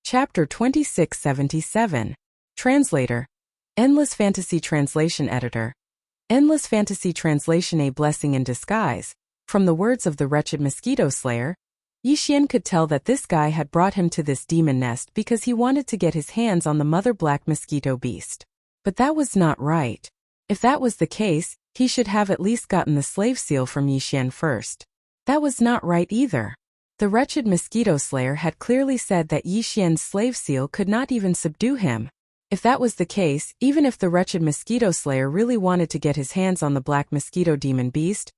Chapter 2677. Translator. Endless Fantasy Translation Editor. Endless Fantasy Translation: A Blessing in Disguise. From the words of the wretched mosquito slayer, Yixian could tell that this guy had brought him to this demon nest because he wanted to get his hands on the mother black mosquito beast. But that was not right. If that was the case, he should have at least gotten the slave seal from Yixian first. That was not right either. The wretched mosquito slayer had clearly said that Yixian's slave seal could not even subdue him. If that was the case, even if the wretched mosquito slayer really wanted to get his hands on the black mosquito demon beast,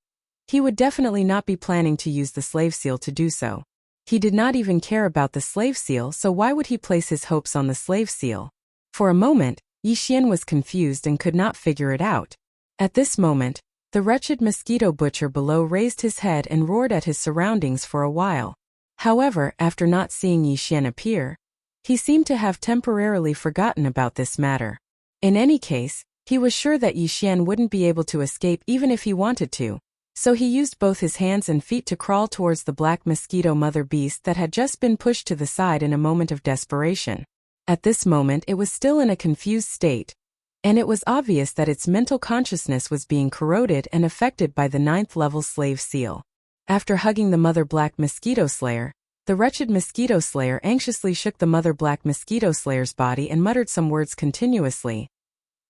he would definitely not be planning to use the slave seal to do so. He did not even care about the slave seal, so why would he place his hopes on the slave seal? For a moment, Yixian was confused and could not figure it out. At this moment, the wretched mosquito butcher below raised his head and roared at his surroundings for a while. However, after not seeing Yixian appear, he seemed to have temporarily forgotten about this matter. In any case, he was sure that Yixian wouldn't be able to escape even if he wanted to, so he used both his hands and feet to crawl towards the black mosquito mother beast that had just been pushed to the side in a moment of desperation. At this moment it was still in a confused state, and it was obvious that its mental consciousness was being corroded and affected by the 9th level slave seal. After hugging the mother black mosquito slayer, the wretched mosquito slayer anxiously shook the mother black mosquito slayer's body and muttered some words continuously.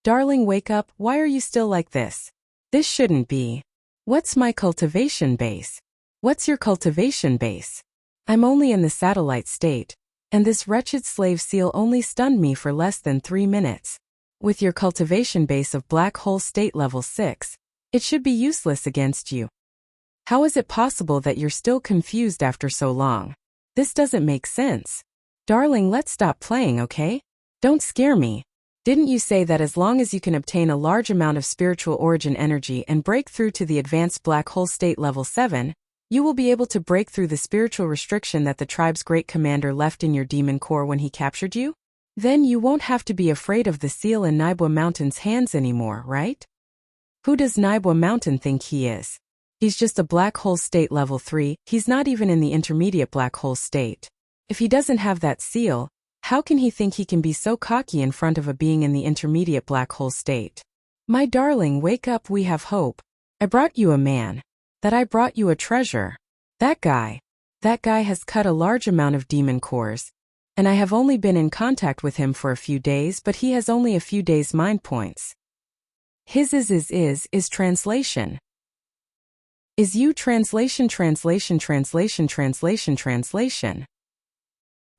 "Darling, wake up, why are you still like this? This shouldn't be. What's my cultivation base? What's your cultivation base? I'm only in the satellite state, and this wretched slave seal only stunned me for less than 3 minutes. With your cultivation base of black hole state level 6, it should be useless against you. How is it possible that you're still confused after so long? This doesn't make sense. Darling, let's stop playing, okay? Don't scare me. Didn't you say that as long as you can obtain a large amount of spiritual origin energy and break through to the advanced black hole state level 7, you will be able to break through the spiritual restriction that the tribe's great commander left in your demon core when he captured you? Then you won't have to be afraid of the seal in Naibwa Mountain's hands anymore, right? Who does Naibwa Mountain think he is? He's just a black hole state level 3, he's not even in the intermediate black hole state. If he doesn't have that seal, how can he think he can be so cocky in front of a being in the intermediate black hole state? My darling, wake up, we have hope. I brought you a man. That I brought you a treasure. That guy has cut a large amount of demon cores, and I have only been in contact with him for a few days, but he has only a few days mind points. His is translation. Is you translation.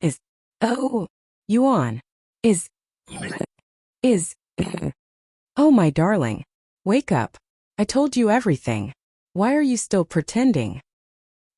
Is, oh, Yuan. Is, oh my darling. Wake up. I told you everything. Why are you still pretending?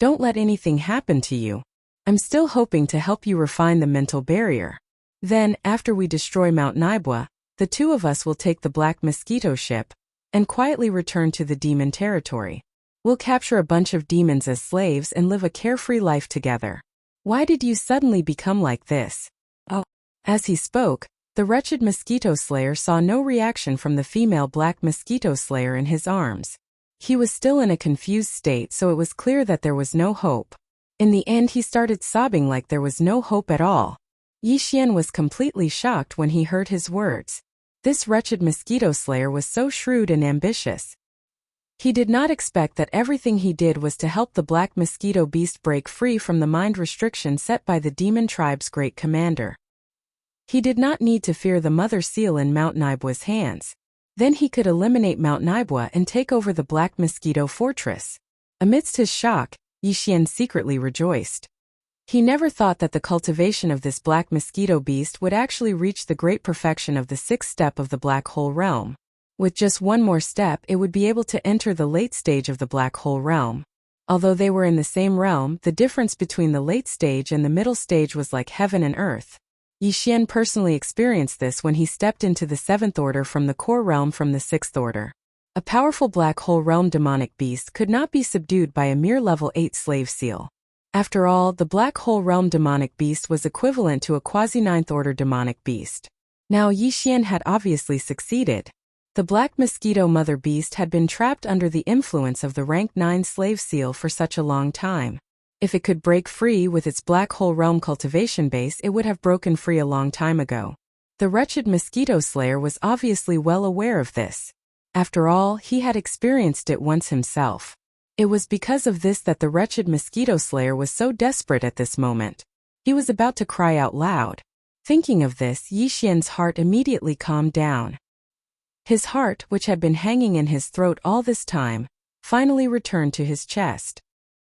Don't let anything happen to you. I'm still hoping to help you refine the mental barrier. Then, after we destroy Mount Naibwa, the two of us will take the Black Mosquito ship and quietly return to the demon territory. We'll capture a bunch of demons as slaves and live a carefree life together. Why did you suddenly become like this? Oh. As he spoke, the wretched mosquito slayer saw no reaction from the female black mosquito slayer in his arms. He was still in a confused state, so it was clear that there was no hope. In the end, he started sobbing like there was no hope at all. Yixian was completely shocked when he heard his words. This wretched mosquito slayer was so shrewd and ambitious. He did not expect that everything he did was to help the black mosquito beast break free from the mind restriction set by the demon tribe's great commander. He did not need to fear the mother seal in Mount Naibwa's hands. Then he could eliminate Mount Naibwa and take over the black mosquito fortress. Amidst his shock, Yixian secretly rejoiced. He never thought that the cultivation of this black mosquito beast would actually reach the great perfection of the 6th step of the black hole realm. With just one more step, it would be able to enter the late stage of the black hole realm. Although they were in the same realm, the difference between the late stage and the middle stage was like heaven and earth. Yixian personally experienced this when he stepped into the 7th order from the core realm from the 6th order. A powerful black hole realm demonic beast could not be subdued by a mere level 8 slave seal. After all, the black hole realm demonic beast was equivalent to a quasi-9th order demonic beast. Now Yixian had obviously succeeded. The black mosquito mother beast had been trapped under the influence of the rank 9 slave seal for such a long time. If it could break free with its black hole realm cultivation base, it would have broken free a long time ago. The wretched mosquito slayer was obviously well aware of this. After all, he had experienced it once himself. It was because of this that the wretched mosquito slayer was so desperate at this moment. He was about to cry out loud. Thinking of this, Yi Xian's heart immediately calmed down. His heart, which had been hanging in his throat all this time, finally returned to his chest.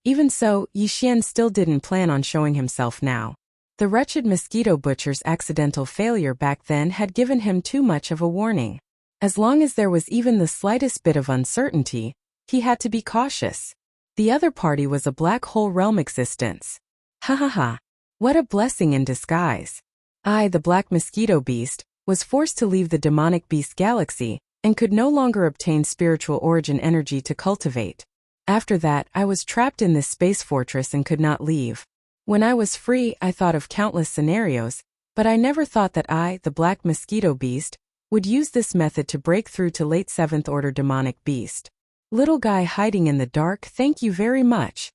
Even so, Yi Xian still didn't plan on showing himself now. The wretched mosquito butcher's accidental failure back then had given him too much of a warning. As long as there was even the slightest bit of uncertainty, he had to be cautious. The other party was a black hole realm existence. Ha ha ha. What a blessing in disguise. I, the black mosquito beast, was forced to leave the demonic beast galaxy, and could no longer obtain spiritual origin energy to cultivate. After that, I was trapped in this space fortress and could not leave. When I was free, I thought of countless scenarios, but I never thought that I, the black mosquito beast, would use this method to break through to late 7th order demonic beast. Little guy hiding in the dark, thank you very much.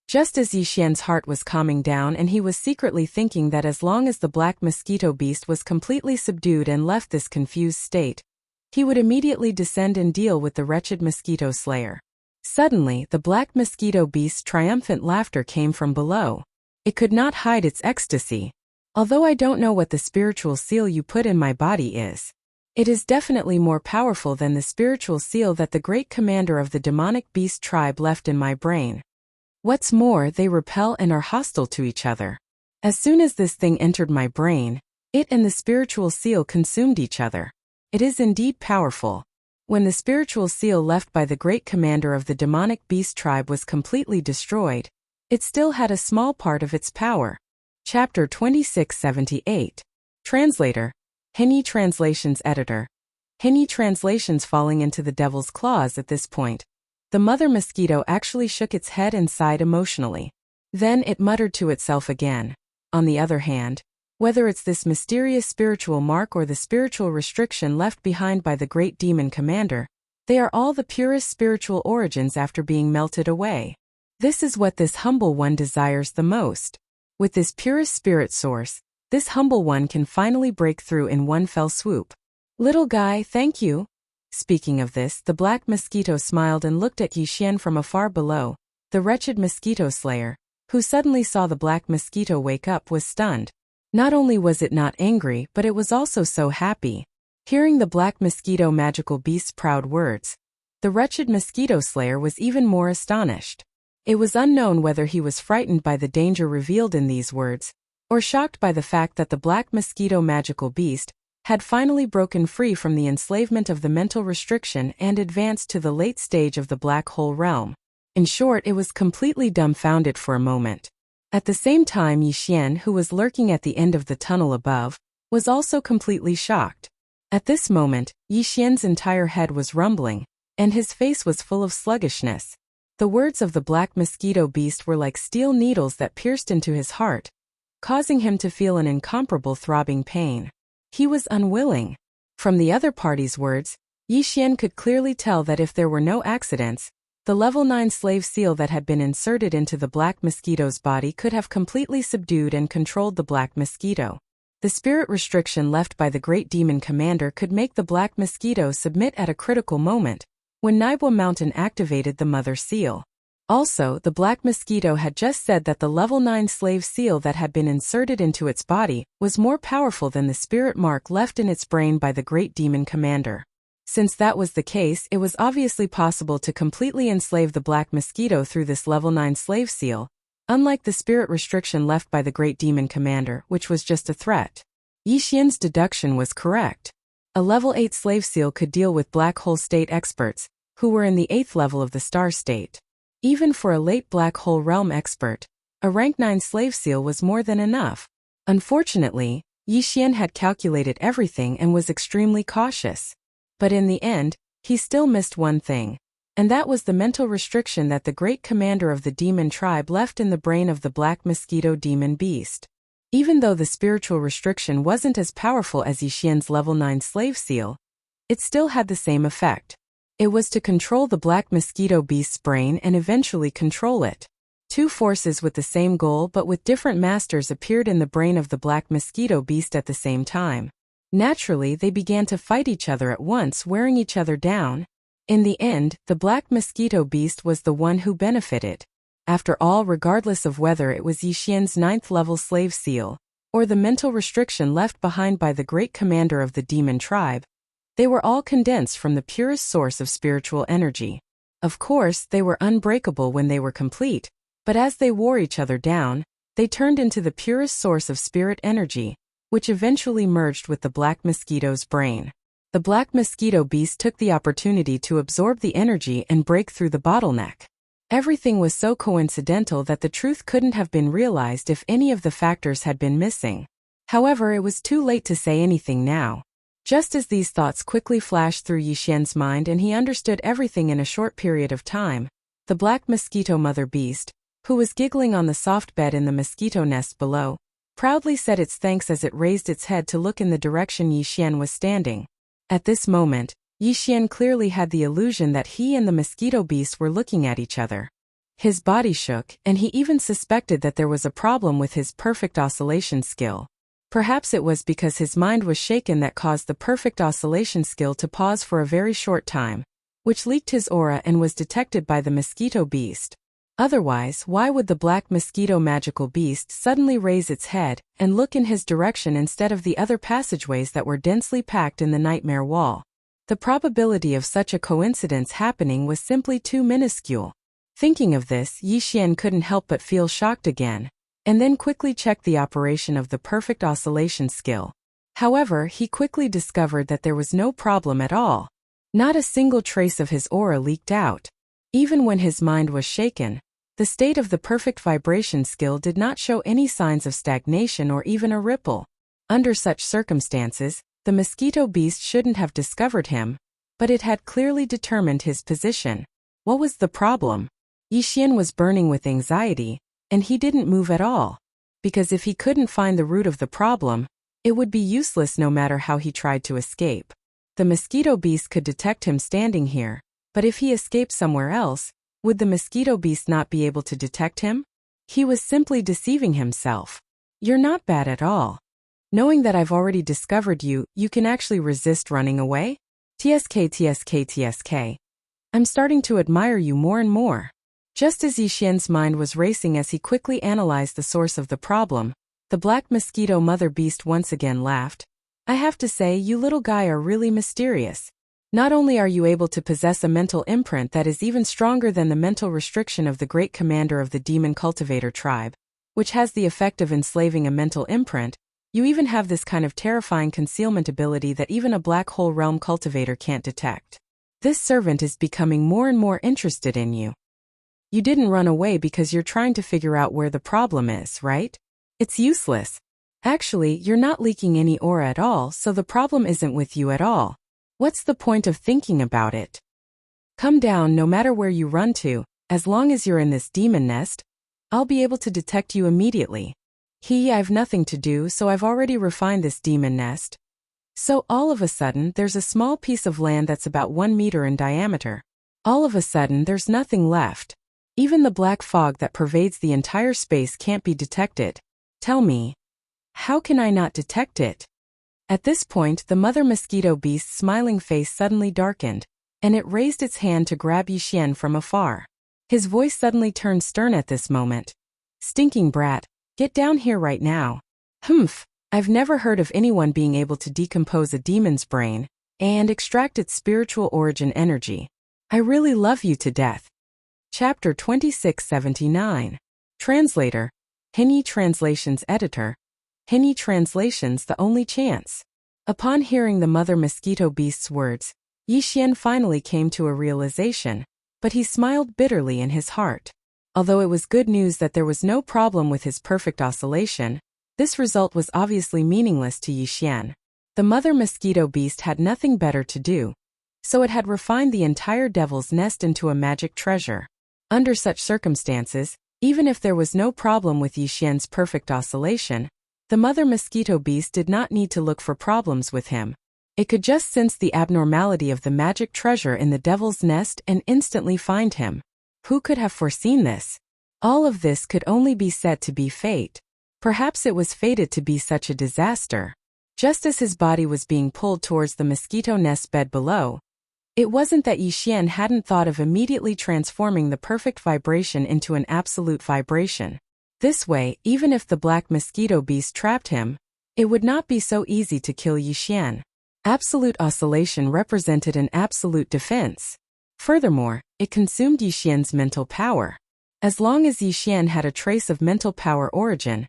Just as Yi Xian's heart was calming down and he was secretly thinking that as long as the black mosquito beast was completely subdued and left this confused state, he would immediately descend and deal with the wretched mosquito slayer. Suddenly, the black mosquito beast's triumphant laughter came from below. It could not hide its ecstasy. Although I don't know what the spiritual seal you put in my body is, it is definitely more powerful than the spiritual seal that the great commander of the demonic beast tribe left in my brain. What's more, they repel and are hostile to each other. As soon as this thing entered my brain, it and the spiritual seal consumed each other. It is indeed powerful. When the spiritual seal left by the great commander of the demonic beast tribe was completely destroyed, it still had a small part of its power. Chapter 2678. Translator. Hinyi Translations Editor. Hinyi Translations falling into the devil's claws at this point. The mother mosquito actually shook its head and sighed emotionally. Then it muttered to itself again. On the other hand, whether it's this mysterious spiritual mark or the spiritual restriction left behind by the great demon commander, they are all the purest spiritual origins after being melted away. This is what this humble one desires the most. With this purest spirit source, this humble one can finally break through in one fell swoop. Little guy, thank you. Speaking of this, the black mosquito smiled and looked at Yi Xian from afar below. The wretched mosquito slayer, who suddenly saw the black mosquito wake up, was stunned. Not only was it not angry, but it was also so happy. Hearing the black mosquito magical beast's proud words, the wretched mosquito slayer was even more astonished. It was unknown whether he was frightened by the danger revealed in these words, or shocked by the fact that the black mosquito magical beast had finally broken free from the enslavement of the mental restriction and advanced to the late stage of the black hole realm. In short, it was completely dumbfounded for a moment. At the same time, Yi Xian, who was lurking at the end of the tunnel above, was also completely shocked. At this moment, Yi Xian's entire head was rumbling, and his face was full of sluggishness. The words of the black mosquito beast were like steel needles that pierced into his heart, causing him to feel an incomparable throbbing pain. He was unwilling. From the other party's words, Yi Xian could clearly tell that if there were no accidents, the level 9 slave seal that had been inserted into the black mosquito's body could have completely subdued and controlled the black mosquito. The spirit restriction left by the great demon commander could make the black mosquito submit at a critical moment, when Naibwa Mountain activated the mother seal. Also, the black mosquito had just said that the level 9 slave seal that had been inserted into its body was more powerful than the spirit mark left in its brain by the great demon commander. Since that was the case, it was obviously possible to completely enslave the black mosquito through this level 9 slave seal, unlike the spirit restriction left by the great demon commander, which was just a threat. Yi Xian's deduction was correct. A level 8 slave seal could deal with black hole state experts, who were in the 8th level of the star state. Even for a late black hole realm expert, a rank 9 slave seal was more than enough. Unfortunately, Yi Xian had calculated everything and was extremely cautious. But in the end, he still missed one thing, and that was the mental restriction that the great commander of the demon tribe left in the brain of the black mosquito demon beast. Even though the spiritual restriction wasn't as powerful as Yi Xian's level 9 slave seal, it still had the same effect. It was to control the black mosquito beast's brain and eventually control it. Two forces with the same goal but with different masters appeared in the brain of the black mosquito beast at the same time. Naturally, they began to fight each other at once, wearing each other down. In the end, the black mosquito beast was the one who benefited. After all, regardless of whether it was Yixian's 9th-level slave seal, or the mental restriction left behind by the great commander of the demon tribe, they were all condensed from the purest source of spiritual energy. Of course, they were unbreakable when they were complete, but as they wore each other down, they turned into the purest source of spirit energy, which eventually merged with the black mosquito's brain. The black mosquito beast took the opportunity to absorb the energy and break through the bottleneck. Everything was so coincidental that the truth couldn't have been realized if any of the factors had been missing. However, it was too late to say anything now. Just as these thoughts quickly flashed through Yixian's mind and he understood everything in a short period of time, the black mosquito mother beast, who was giggling on the soft bed in the mosquito nest below, proudly said its thanks as it raised its head to look in the direction Yixian was standing. At this moment, Yixian clearly had the illusion that he and the mosquito beast were looking at each other. His body shook, and he even suspected that there was a problem with his perfect oscillation skill. Perhaps it was because his mind was shaken that caused the perfect oscillation skill to pause for a very short time, which leaked his aura and was detected by the mosquito beast. Otherwise, why would the black mosquito magical beast suddenly raise its head and look in his direction instead of the other passageways that were densely packed in the nightmare wall? The probability of such a coincidence happening was simply too minuscule. Thinking of this, Yixian couldn't help but feel shocked again, and then quickly checked the operation of the perfect oscillation skill. However, he quickly discovered that there was no problem at all. Not a single trace of his aura leaked out. Even when his mind was shaken, the state of the perfect vibration skill did not show any signs of stagnation or even a ripple. Under such circumstances, the mosquito beast shouldn't have discovered him, but it had clearly determined his position. What was the problem? Yixian was burning with anxiety, and he didn't move at all. Because if he couldn't find the root of the problem, it would be useless no matter how he tried to escape. The mosquito beast could detect him standing here, but if he escaped somewhere else, would the mosquito beast not be able to detect him? He was simply deceiving himself. You're not bad at all. Knowing that I've already discovered you, you can actually resist running away? TSK. I'm starting to admire you more and more. Just as Yixian's mind was racing as he quickly analyzed the source of the problem, the black mosquito mother beast once again laughed. I have to say, you little guy are really mysterious. Not only are you able to possess a mental imprint that is even stronger than the mental restriction of the great commander of the demon cultivator tribe, which has the effect of enslaving a mental imprint, you even have this kind of terrifying concealment ability that even a black hole realm cultivator can't detect. This servant is becoming more and more interested in you. You didn't run away because you're trying to figure out where the problem is, right? It's useless. Actually, you're not leaking any aura at all, so the problem isn't with you at all. What's the point of thinking about it? Come down no matter where you run to, as long as you're in this demon nest. I'll be able to detect you immediately. I've nothing to do, so I've already refined this demon nest. So all of a sudden, there's a small piece of land that's about 1 meter in diameter. All of a sudden, there's nothing left. Even the black fog that pervades the entire space can't be detected. Tell me, how can I not detect it? At this point, the mother mosquito beast's smiling face suddenly darkened, and it raised its hand to grab Yixian from afar. His voice suddenly turned stern at this moment. Stinking brat, get down here right now. Humph, I've never heard of anyone being able to decompose a demon's brain and extract its spiritual origin energy. I really love you to death. Chapter 2679. Translator. Henny Translations Editor. Henny Translations The Only Chance. Upon hearing the mother mosquito beast's words, Yixian finally came to a realization, but he smiled bitterly in his heart. Although it was good news that there was no problem with his perfect oscillation, this result was obviously meaningless to Yixian. The mother mosquito beast had nothing better to do, so it had refined the entire devil's nest into a magic treasure. Under such circumstances, even if there was no problem with Yixian's perfect oscillation, the mother mosquito beast did not need to look for problems with him. It could just sense the abnormality of the magic treasure in the devil's nest and instantly find him. Who could have foreseen this? All of this could only be said to be fate. Perhaps it was fated to be such a disaster. Just as his body was being pulled towards the mosquito nest bed below, it wasn't that Yixian hadn't thought of immediately transforming the perfect vibration into an absolute vibration. This way, even if the black mosquito beast trapped him, it would not be so easy to kill Yixian. Absolute oscillation represented an absolute defense. Furthermore, it consumed Yixian's mental power. As long as Yixian had a trace of mental power origin,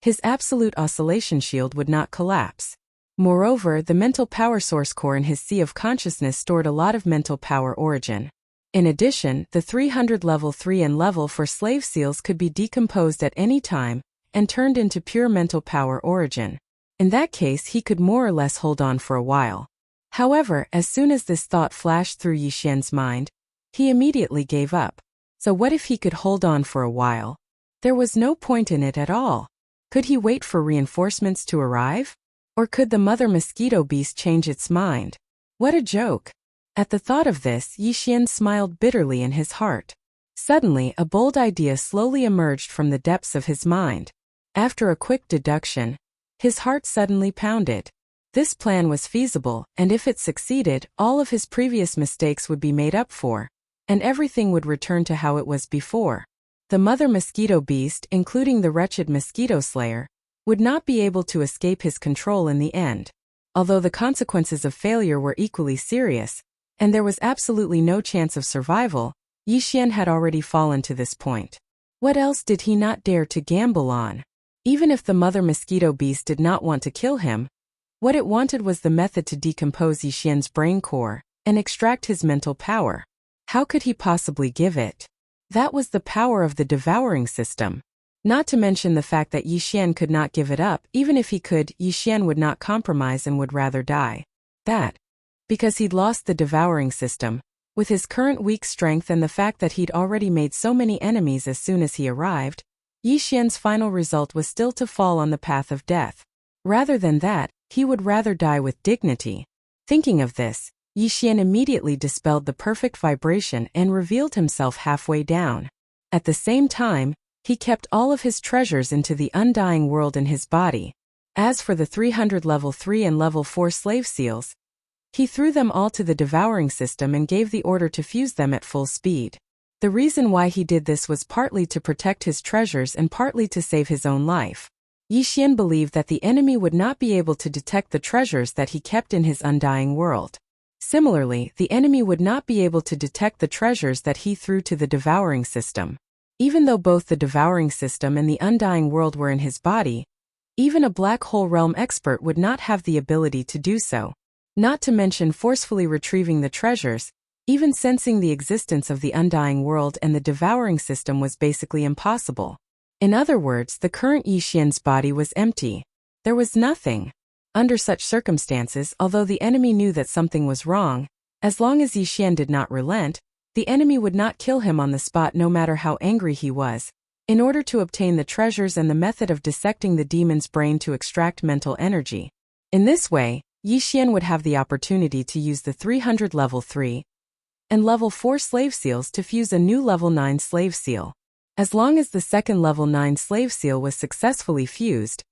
his absolute oscillation shield would not collapse. Moreover, the mental power source core in his sea of consciousness stored a lot of mental power origin. In addition, the 300 level 3 and level 4 slave seals could be decomposed at any time and turned into pure mental power origin. In that case, he could more or less hold on for a while. However, as soon as this thought flashed through Yixian's mind, he immediately gave up. So what if he could hold on for a while? There was no point in it at all. Could he wait for reinforcements to arrive? Or could the mother mosquito beast change its mind? What a joke! At the thought of this, Yixian smiled bitterly in his heart. Suddenly, a bold idea slowly emerged from the depths of his mind. After a quick deduction, his heart suddenly pounded. This plan was feasible, and if it succeeded, all of his previous mistakes would be made up for, and everything would return to how it was before. The mother mosquito beast, including the wretched mosquito slayer, would not be able to escape his control in the end. Although the consequences of failure were equally serious, and there was absolutely no chance of survival, Yixian had already fallen to this point. What else did he not dare to gamble on? Even if the mother mosquito beast did not want to kill him, what it wanted was the method to decompose Yixian's brain core and extract his mental power. How could he possibly give it? That was the power of the devouring system. Not to mention the fact that Yixian could not give it up. Even if he could, Yixian would not compromise and would rather die. Because he'd lost the devouring system, with his current weak strength and the fact that he'd already made so many enemies as soon as he arrived, Yixian's final result was still to fall on the path of death. Rather than that, he would rather die with dignity. Thinking of this, Yixian immediately dispelled the perfect vibration and revealed himself halfway down. At the same time, he kept all of his treasures into the undying world in his body. As for the 300 level 3 and level 4 slave seals, he threw them all to the devouring system and gave the order to fuse them at full speed. The reason why he did this was partly to protect his treasures and partly to save his own life. Yixian believed that the enemy would not be able to detect the treasures that he kept in his undying world. Similarly, the enemy would not be able to detect the treasures that he threw to the devouring system. Even though both the devouring system and the undying world were in his body, even a black hole realm expert would not have the ability to do so. Not to mention forcefully retrieving the treasures, even sensing the existence of the undying world and the devouring system was basically impossible. In other words, the current Yixian's body was empty. There was nothing. Under such circumstances, although the enemy knew that something was wrong, as long as Yixian did not relent, the enemy would not kill him on the spot no matter how angry he was. In order to obtain the treasures and the method of dissecting the demon's brain to extract mental energy. In this way, Yixian would have the opportunity to use the 300 level 3 and level 4 slave seals to fuse a new level 9 slave seal. As long as the second level 9 slave seal was successfully fused,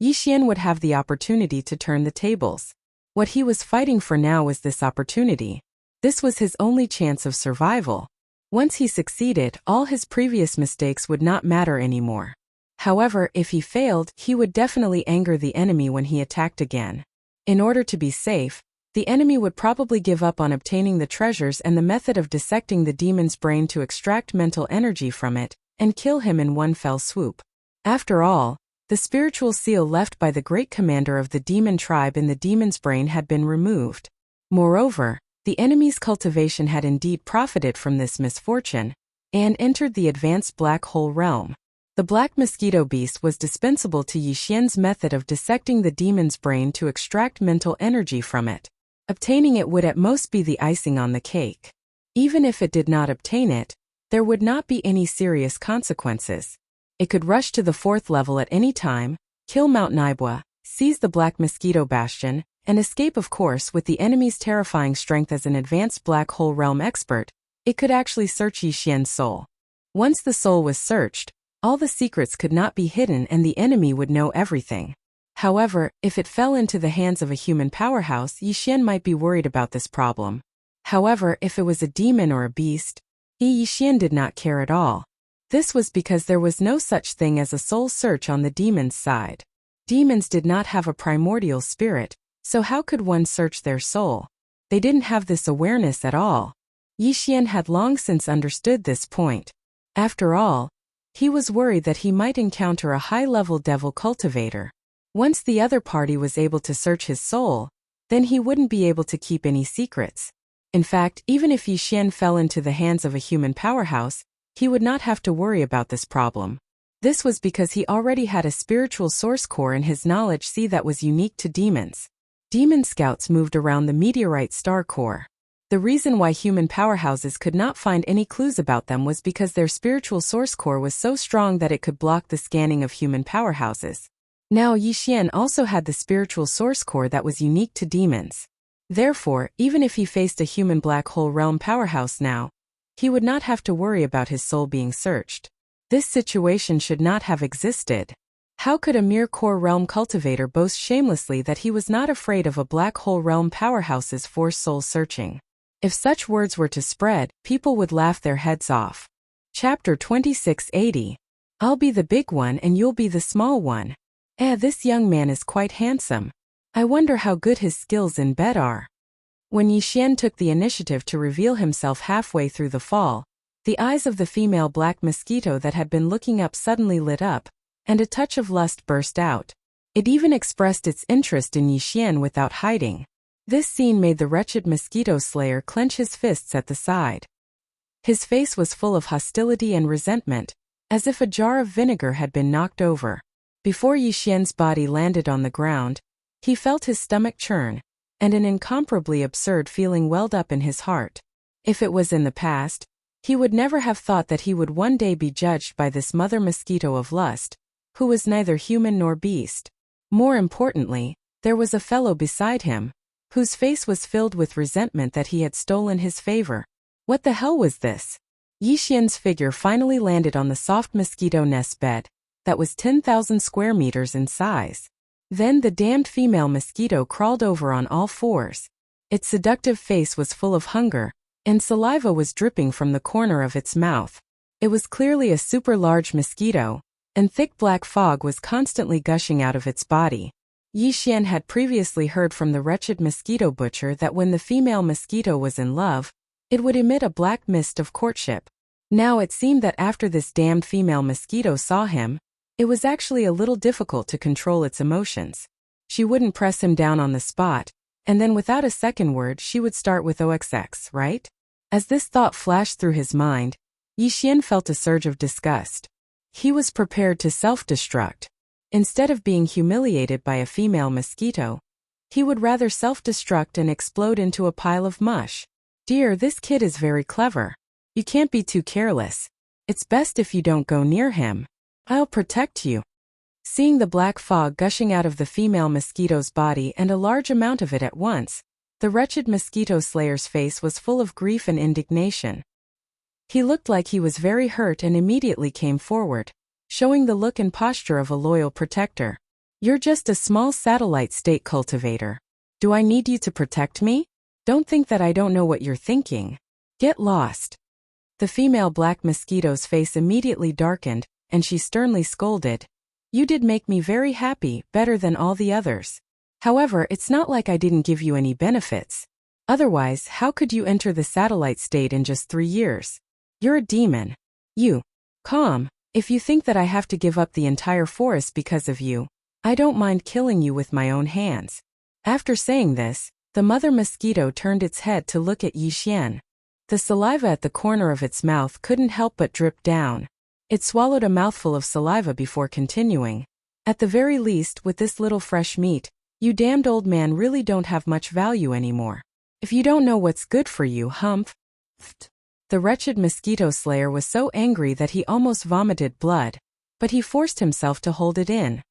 Yixian would have the opportunity to turn the tables. What he was fighting for now was this opportunity. This was his only chance of survival. Once he succeeded, all his previous mistakes would not matter anymore. However, if he failed, he would definitely anger the enemy when he attacked again. In order to be safe, the enemy would probably give up on obtaining the treasures and the method of dissecting the demon's brain to extract mental energy from it, and kill him in one fell swoop. After all, the spiritual seal left by the great commander of the demon tribe in the demon's brain had been removed. Moreover, the enemy's cultivation had indeed profited from this misfortune, and entered the advanced black hole realm. The black mosquito beast was dispensable to Yixian's method of dissecting the demon's brain to extract mental energy from it. Obtaining it would at most be the icing on the cake. Even if it did not obtain it, there would not be any serious consequences. It could rush to the 4th level at any time, kill Mount Naibwa, seize the black mosquito bastion, and escape. Of course, with the enemy's terrifying strength as an advanced black hole realm expert, it could actually search Yixian's soul. Once the soul was searched, all the secrets could not be hidden and the enemy would know everything. However, if it fell into the hands of a human powerhouse, Yixian might be worried about this problem. However, if it was a demon or a beast, Yixian did not care at all. This was because there was no such thing as a soul search on the demon's side. Demons did not have a primordial spirit, so how could one search their soul? They didn't have this awareness at all. Yixian had long since understood this point. After all, he was worried that he might encounter a high-level devil cultivator. Once the other party was able to search his soul, then he wouldn't be able to keep any secrets. In fact, even if Yixian fell into the hands of a human powerhouse, he would not have to worry about this problem. This was because he already had a spiritual source core in his knowledge that was unique to demons. Demon scouts moved around the meteorite star core. The reason why human powerhouses could not find any clues about them was because their spiritual source core was so strong that it could block the scanning of human powerhouses. Now Yixian also had the spiritual source core that was unique to demons. Therefore, even if he faced a human black hole realm powerhouse now, he would not have to worry about his soul being searched. This situation should not have existed. How could a mere core realm cultivator boast shamelessly that he was not afraid of a black hole realm powerhouse's forced soul searching? If such words were to spread, people would laugh their heads off. Chapter 2680. I'll be the big one and you'll be the small one. This young man is quite handsome. I wonder how good his skills in bed are. When Yixian took the initiative to reveal himself halfway through the fall, the eyes of the female black mosquito that had been looking up suddenly lit up, and a touch of lust burst out. It even expressed its interest in Yixian without hiding. This scene made the wretched mosquito slayer clench his fists at the side. His face was full of hostility and resentment, as if a jar of vinegar had been knocked over. Before Yixian's body landed on the ground, he felt his stomach churn, and an incomparably absurd feeling welled up in his heart. If it was in the past, he would never have thought that he would one day be judged by this mother mosquito of lust, who was neither human nor beast. More importantly, there was a fellow beside him, whose face was filled with resentment that he had stolen his favor. What the hell was this? Yixian's figure finally landed on the soft mosquito nest bed, that was 10,000 square meters in size. Then the damned female mosquito crawled over on all fours. Its seductive face was full of hunger, and saliva was dripping from the corner of its mouth. It was clearly a super large mosquito, and thick black fog was constantly gushing out of its body. Yixian had previously heard from the wretched mosquito butcher that when the female mosquito was in love, it would emit a black mist of courtship. Now it seemed that after this damned female mosquito saw him, it was actually a little difficult to control its emotions. She wouldn't press him down on the spot, and then without a second word she would start with OXX, right? As this thought flashed through his mind, Yixian felt a surge of disgust. He was prepared to self-destruct. Instead of being humiliated by a female mosquito, he would rather self-destruct and explode into a pile of mush. Dear, this kid is very clever. You can't be too careless. It's best if you don't go near him. I'll protect you. Seeing the black fog gushing out of the female mosquito's body and a large amount of it at once, the wretched mosquito slayer's face was full of grief and indignation. He looked like he was very hurt and immediately came forward, showing the look and posture of a loyal protector. You're just a small satellite state cultivator. Do I need you to protect me? Don't think that I don't know what you're thinking. Get lost. The female black mosquito's face immediately darkened, and she sternly scolded. You did make me very happy, better than all the others. However, it's not like I didn't give you any benefits. Otherwise, how could you enter the satellite state in just 3 years? You're a demon. You. Calm. If you think that I have to give up the entire forest because of you, I don't mind killing you with my own hands. After saying this, the mother mosquito turned its head to look at Yixian. The saliva at the corner of its mouth couldn't help but drip down. It swallowed a mouthful of saliva before continuing. At the very least, with this little fresh meat, you damned old man really don't have much value anymore. If you don't know what's good for you, humph. The wretched mosquito slayer was so angry that he almost vomited blood, but he forced himself to hold it in.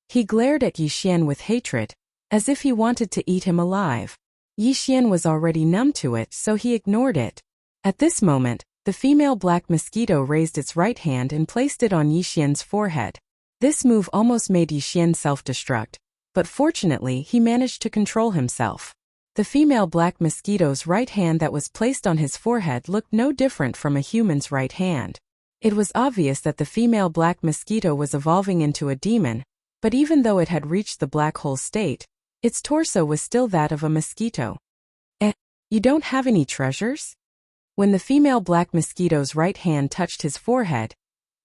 He glared at Yixian with hatred, as if he wanted to eat him alive. Yixian was already numb to it, so he ignored it. At this moment, The female black mosquito raised its right hand and placed it on Yixian's forehead. This move almost made Yixian self-destruct, but fortunately he managed to control himself. The female black mosquito's right hand that was placed on his forehead looked no different from a human's right hand. It was obvious that the female black mosquito was evolving into a demon, but even though it had reached the black hole state, its torso was still that of a mosquito. You don't have any treasures? When the female black mosquito's right hand touched his forehead,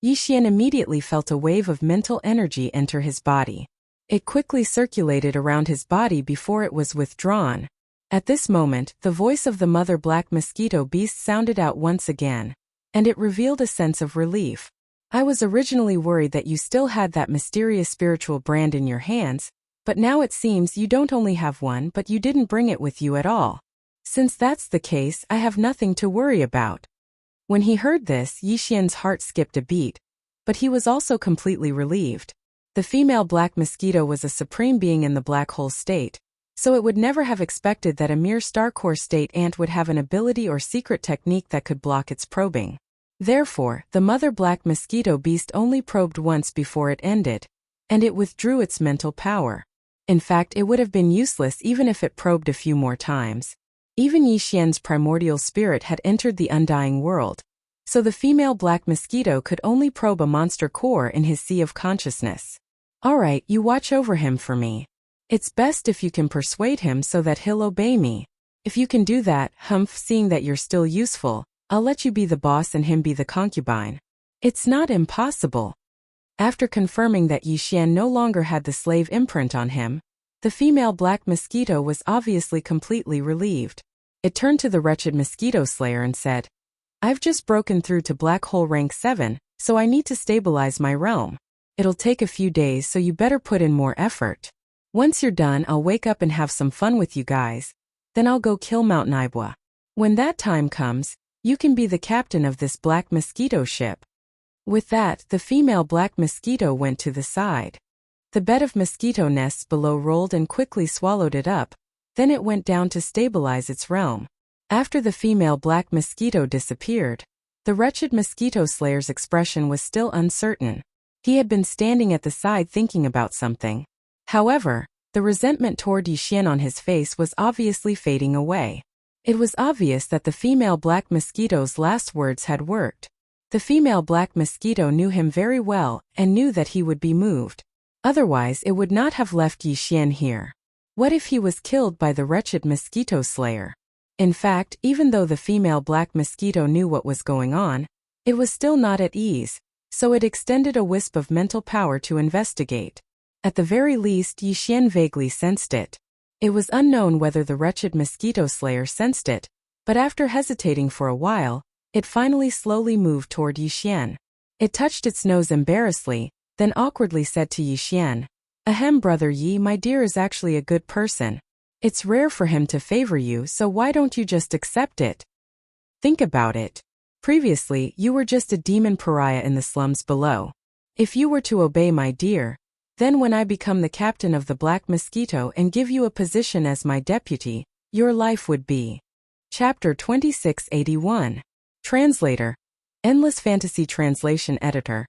Yixian immediately felt a wave of mental energy enter his body. It quickly circulated around his body before it was withdrawn. At this moment, the voice of the mother black mosquito beast sounded out once again, and it revealed a sense of relief. I was originally worried that you still had that mysterious spiritual brand in your hands, but now it seems you don't only have one but you didn't bring it with you at all. Since that's the case, I have nothing to worry about. When he heard this, Yixian's heart skipped a beat, but he was also completely relieved. The female black mosquito was a supreme being in the black hole state, so it would never have expected that a mere star core state ant would have an ability or secret technique that could block its probing. Therefore, the mother black mosquito beast only probed once before it ended, and it withdrew its mental power. In fact, it would have been useless even if it probed a few more times. Even Yixian's primordial spirit had entered the undying world, so the female black mosquito could only probe a monster core in his sea of consciousness. Alright, you watch over him for me. It's best if you can persuade him so that he'll obey me. If you can do that, seeing that you're still useful, I'll let you be the boss and him be the concubine. It's not impossible. After confirming that Yixian no longer had the slave imprint on him, the female black mosquito was obviously completely relieved. It turned to the wretched mosquito slayer and said, I've just broken through to black hole rank 7, so I need to stabilize my realm. It'll take a few days, so you better put in more effort. Once you're done, I'll wake up and have some fun with you guys. Then I'll go kill Mount Naibwa. When that time comes, you can be the captain of this black mosquito ship. With that, the female black mosquito went to the side. The bed of mosquito nests below rolled and quickly swallowed it up, then it went down to stabilize its realm. After the female black mosquito disappeared, the wretched mosquito slayer's expression was still uncertain. He had been standing at the side thinking about something. However, the resentment toward Yixian on his face was obviously fading away. It was obvious that the female black mosquito's last words had worked. The female black mosquito knew him very well and knew that he would be moved. Otherwise, it would not have left Yixian here. What if he was killed by the wretched mosquito slayer? In fact, even though the female black mosquito knew what was going on, it was still not at ease, so it extended a wisp of mental power to investigate. At the very least, Yixian vaguely sensed it. It was unknown whether the wretched mosquito slayer sensed it, but after hesitating for a while, it finally slowly moved toward Yixian. It touched its nose embarrassedly, then awkwardly said to Yixian, Ahem, brother Yi, my dear is actually a good person. It's rare for him to favor you, so why don't you just accept it? Think about it. Previously, you were just a demon pariah in the slums below. If you were to obey my dear, then when I become the captain of the Black Mosquito and give you a position as my deputy, your life would be. Chapter 2681. Translator. Endless Fantasy Translation Editor.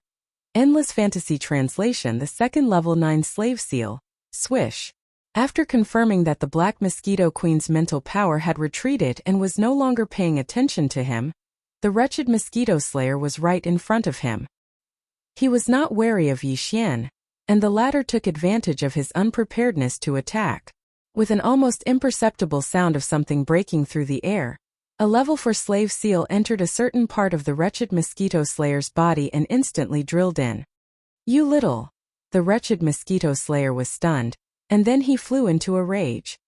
Endless Fantasy Translation. The second level 9 slave seal. Swish. After confirming that the Black Mosquito Queen's mental power had retreated and was no longer paying attention to him, the wretched mosquito slayer was right in front of him. He was not wary of Yixian, and the latter took advantage of his unpreparedness to attack. With an almost imperceptible sound of something breaking through the air, a level 4 slave seal entered a certain part of the wretched mosquito slayer's body and instantly drilled in. You little! The wretched mosquito slayer was stunned, and then he flew into a rage.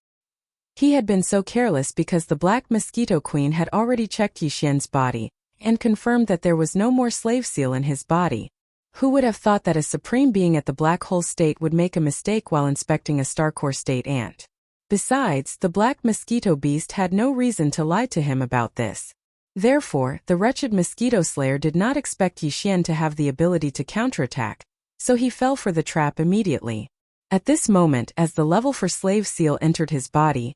He had been so careless because the Black Mosquito Queen had already checked Yixian's body and confirmed that there was no more slave seal in his body. Who would have thought that a supreme being at the black hole state would make a mistake while inspecting a starcore state ant? Besides, the black mosquito beast had no reason to lie to him about this. Therefore, the wretched mosquito slayer did not expect Yixian to have the ability to counterattack, so he fell for the trap immediately. At this moment, as the level 4 slave seal entered his body,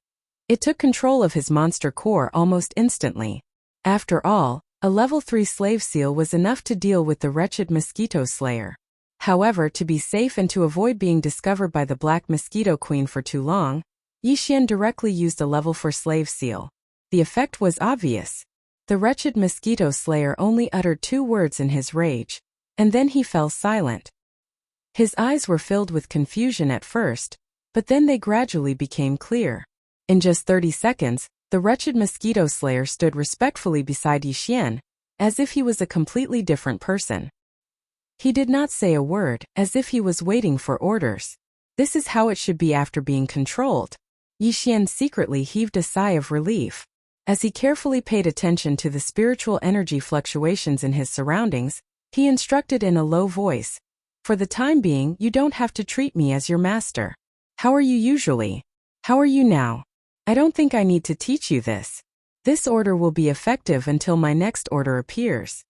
it took control of his monster core almost instantly. After all, A level 3 slave seal was enough to deal with the wretched mosquito slayer. However, to be safe and to avoid being discovered by the black mosquito queen for too long, Yixian directly used a level 4 slave seal. The effect was obvious. The wretched mosquito slayer only uttered 2 words in his rage, and then he fell silent. His eyes were filled with confusion at first, but then they gradually became clear. In just 30 seconds, the wretched mosquito slayer stood respectfully beside Yixian, as if he was a completely different person. He did not say a word, as if he was waiting for orders. This is how it should be after being controlled. Yixian secretly heaved a sigh of relief. As he carefully paid attention to the spiritual energy fluctuations in his surroundings, he instructed in a low voice, "For the time being, you don't have to treat me as your master. How are you usually? How are you now? I don't think I need to teach you this. This order will be effective until my next order appears."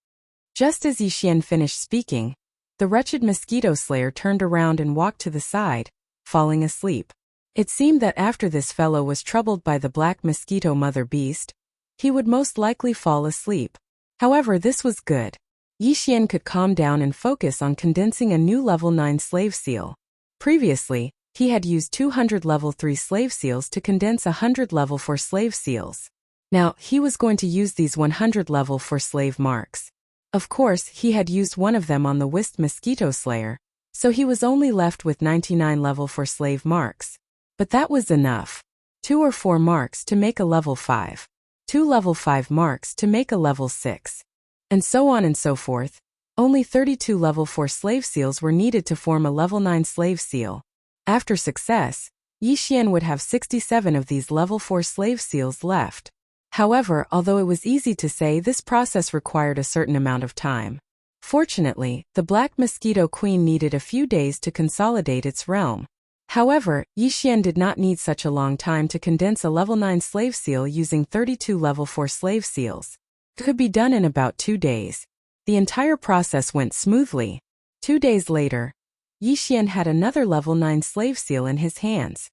Just as Yixian finished speaking, the wretched mosquito slayer turned around and walked to the side, falling asleep. It seemed that after this fellow was troubled by the black mosquito mother beast, he would most likely fall asleep. However, this was good. Yixian could calm down and focus on condensing a new level 9 slave seal. Previously, he had used 200 level 3 slave seals to condense 100 level 4 slave seals. Now, he was going to use these 100 level 4 slave marks. Of course, he had used one of them on the whist mosquito slayer, so he was only left with 99 level 4 slave marks. But that was enough. 2 or 4 marks to make a level 5. 2 level 5 marks to make a level 6. And so on and so forth. Only 32 level 4 slave seals were needed to form a level 9 slave seal. After success, Yixian would have 67 of these level 4 slave seals left. However, although it was easy to say, this process required a certain amount of time. Fortunately, the black mosquito queen needed a few days to consolidate its realm. However, Yixian did not need such a long time to condense a level 9 slave seal using 32 level 4 slave seals. It could be done in about 2 days. The entire process went smoothly. 2 days later, Yixian had another level 9 slave seal in his hands.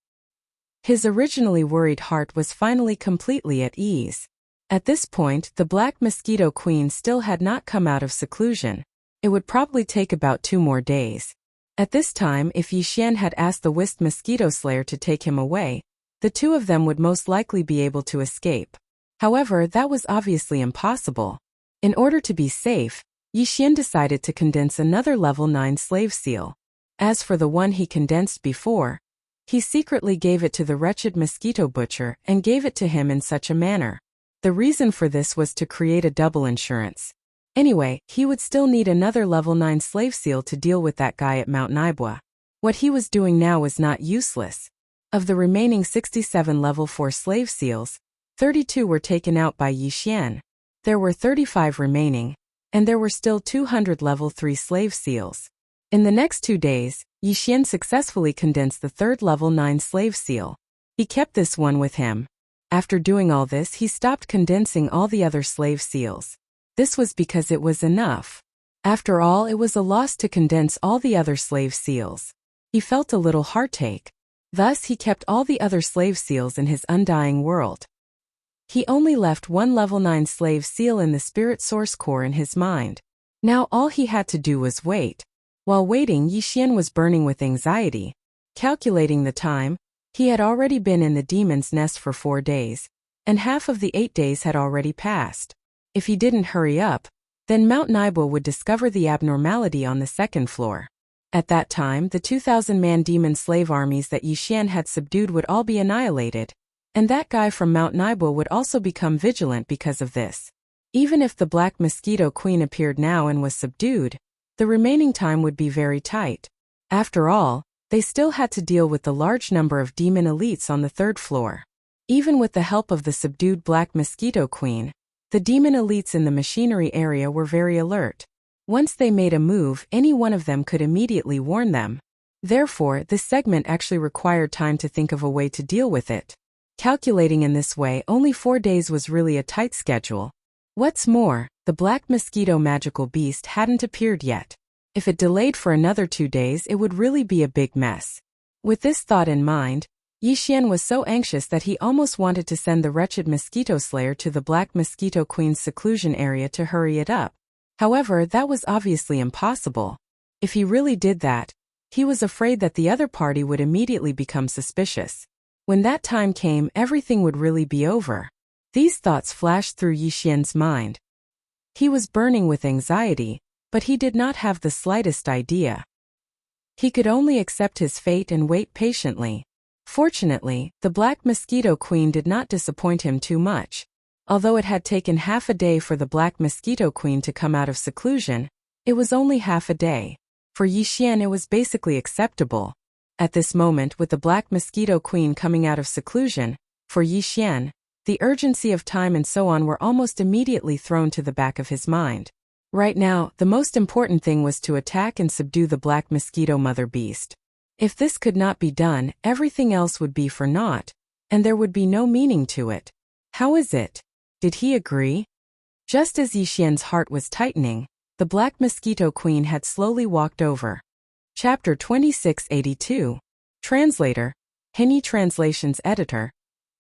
His originally worried heart was finally completely at ease. At this point, the black mosquito queen still had not come out of seclusion. It would probably take about 2 more days. At this time, if Yixian had asked the whist mosquito slayer to take him away, the 2 of them would most likely be able to escape. However, that was obviously impossible. In order to be safe, Yixian decided to condense another level 9 slave seal. As for the one he condensed before, he secretly gave it to the wretched mosquito butcher and gave it to him in such a manner. The reason for this was to create a double insurance. Anyway, he would still need another level 9 slave seal to deal with that guy at Mount Naibwa. What he was doing now was not useless. Of the remaining 67 level 4 slave seals, 32 were taken out by Yixian. There were 35 remaining, and there were still 200 level 3 slave seals. In the next 2 days, Yixian successfully condensed the 3rd level 9 slave seal. He kept this one with him. After doing all this, he stopped condensing all the other slave seals. This was because it was enough. After all, it was a loss to condense all the other slave seals. He felt a little heartache. Thus, he kept all the other slave seals in his undying world. He only left 1 level 9 slave seal in the spirit source core in his mind. Now all he had to do was wait. While waiting, Yixian was burning with anxiety. Calculating the time, he had already been in the demon's nest for 4 days, and half of the 8 days had already passed. If he didn't hurry up, then Mount Naibwa would discover the abnormality on the 2nd floor. At that time, the 2,000-man demon slave armies that Yixian had subdued would all be annihilated, and that guy from Mount Naibwa would also become vigilant because of this. Even if the black mosquito queen appeared now and was subdued, the remaining time would be very tight. After all, they still had to deal with the large number of demon elites on the 3rd floor. Even with the help of the subdued black mosquito queen, the demon elites in the machinery area were very alert. Once they made a move, any one of them could immediately warn them. Therefore, this segment actually required time to think of a way to deal with it. Calculating in this way, only 4 days was really a tight schedule. What's more, the black mosquito magical beast hadn't appeared yet. If it delayed for another 2 days, it would really be a big mess. With this thought in mind, Yixian was so anxious that he almost wanted to send the wretched mosquito slayer to the Black Mosquito Queen's seclusion area to hurry it up. However, that was obviously impossible. If he really did that, he was afraid that the other party would immediately become suspicious. When that time came, everything would really be over. These thoughts flashed through Yixian's mind. He was burning with anxiety, but he did not have the slightest idea. He could only accept his fate and wait patiently. Fortunately, the Black Mosquito Queen did not disappoint him too much. Although it had taken half a day for the Black Mosquito Queen to come out of seclusion, it was only half a day. For Yixian, it was basically acceptable. At this moment, with the Black Mosquito Queen coming out of seclusion, for Yixian, the urgency of time and so on were almost immediately thrown to the back of his mind. Right now, the most important thing was to attack and subdue the Black Mosquito Mother Beast. If this could not be done, everything else would be for naught, and there would be no meaning to it. How is it? Did he agree? Just as Yixian's heart was tightening, the Black Mosquito Queen had slowly walked over. Chapter 2682. Translator. Hinyi Translations Editor.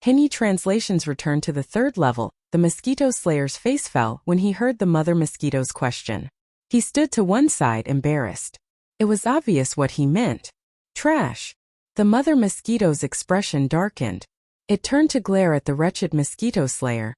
Hinyi Translations returned to the third level. The mosquito slayer's face fell when he heard the mother mosquito's question. He stood to one side, embarrassed. It was obvious what he meant. Trash. The mother mosquito's expression darkened. It turned to glare at the wretched mosquito slayer,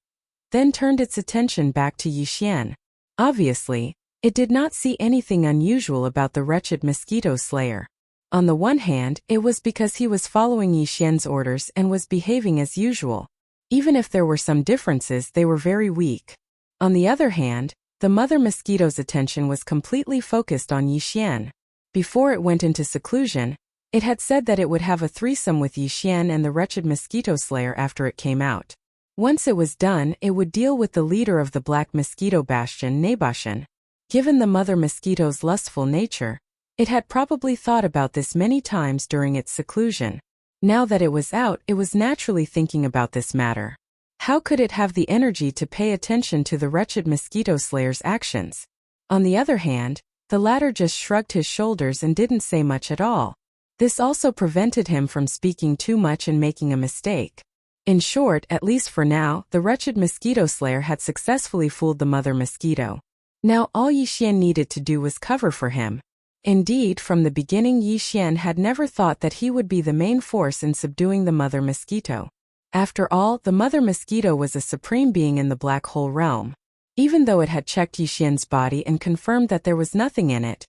then turned its attention back to Yixian. Obviously, it did not see anything unusual about the wretched mosquito slayer. On the one hand, it was because he was following Yixian's orders and was behaving as usual. Even if there were some differences, they were very weak. On the other hand, the mother mosquito's attention was completely focused on Yixian. Before it went into seclusion, it had said that it would have a threesome with Yixian and the wretched mosquito slayer after it came out. Once it was done, it would deal with the leader of the Black Mosquito Bastion, Nabashan. Given the mother mosquito's lustful nature, it had probably thought about this many times during its seclusion. Now that it was out, it was naturally thinking about this matter. How could it have the energy to pay attention to the wretched mosquito slayer's actions? On the other hand, the latter just shrugged his shoulders and didn't say much at all. This also prevented him from speaking too much and making a mistake. In short, at least for now, the wretched mosquito slayer had successfully fooled the mother mosquito. Now all Yixian needed to do was cover for him. Indeed, from the beginning Yixian had never thought that he would be the main force in subduing the mother mosquito. After all, the mother mosquito was a supreme being in the black hole realm. Even though it had checked Yixian's body and confirmed that there was nothing in it,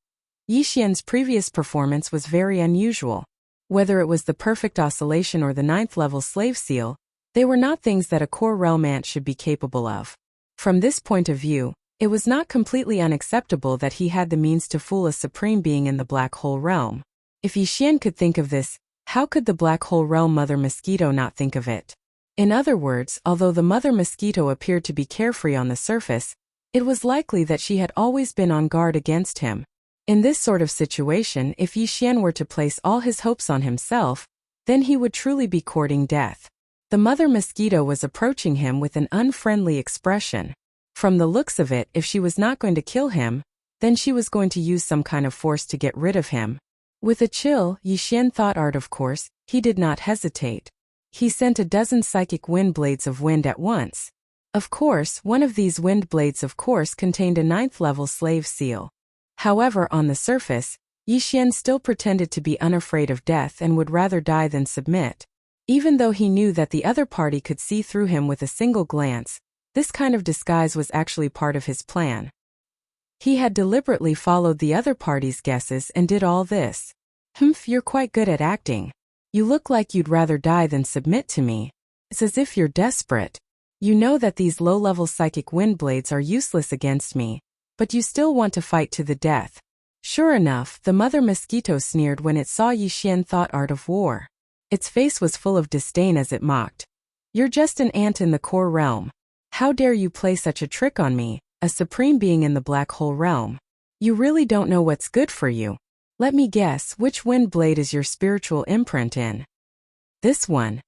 Yixian's previous performance was very unusual. Whether it was the perfect oscillation or the 9th level slave seal, they were not things that a core realm ant should be capable of. From this point of view, it was not completely unacceptable that he had the means to fool a supreme being in the black hole realm. If Yixian could think of this, how could the black hole realm mother mosquito not think of it? In other words, although the mother mosquito appeared to be carefree on the surface, it was likely that she had always been on guard against him. In this sort of situation, if Yixian were to place all his hopes on himself, then he would truly be courting death. The mother mosquito was approaching him with an unfriendly expression. From the looks of it, if she was not going to kill him, then she was going to use some kind of force to get rid of him. With a chill, Yixian thought art of course, he did not hesitate. He sent a dozen psychic wind blades of wind at once. Of course, one of these wind blades contained a 9th level slave seal. However, on the surface, Yixian still pretended to be unafraid of death and would rather die than submit. Even though he knew that the other party could see through him with a single glance, this kind of disguise was actually part of his plan. He had deliberately followed the other party's guesses and did all this. You're quite good at acting. You look like you'd rather die than submit to me. It's as if you're desperate. You know that these low-level psychic wind blades are useless against me, but you still want to fight to the death. Sure enough, the mother mosquito sneered when it saw Yixian thought art of war. Its face was full of disdain as it mocked. You're just an ant in the core realm. How dare you play such a trick on me, a supreme being in the black hole realm? You really don't know what's good for you. Let me guess, which wind blade is your spiritual imprint in? This one.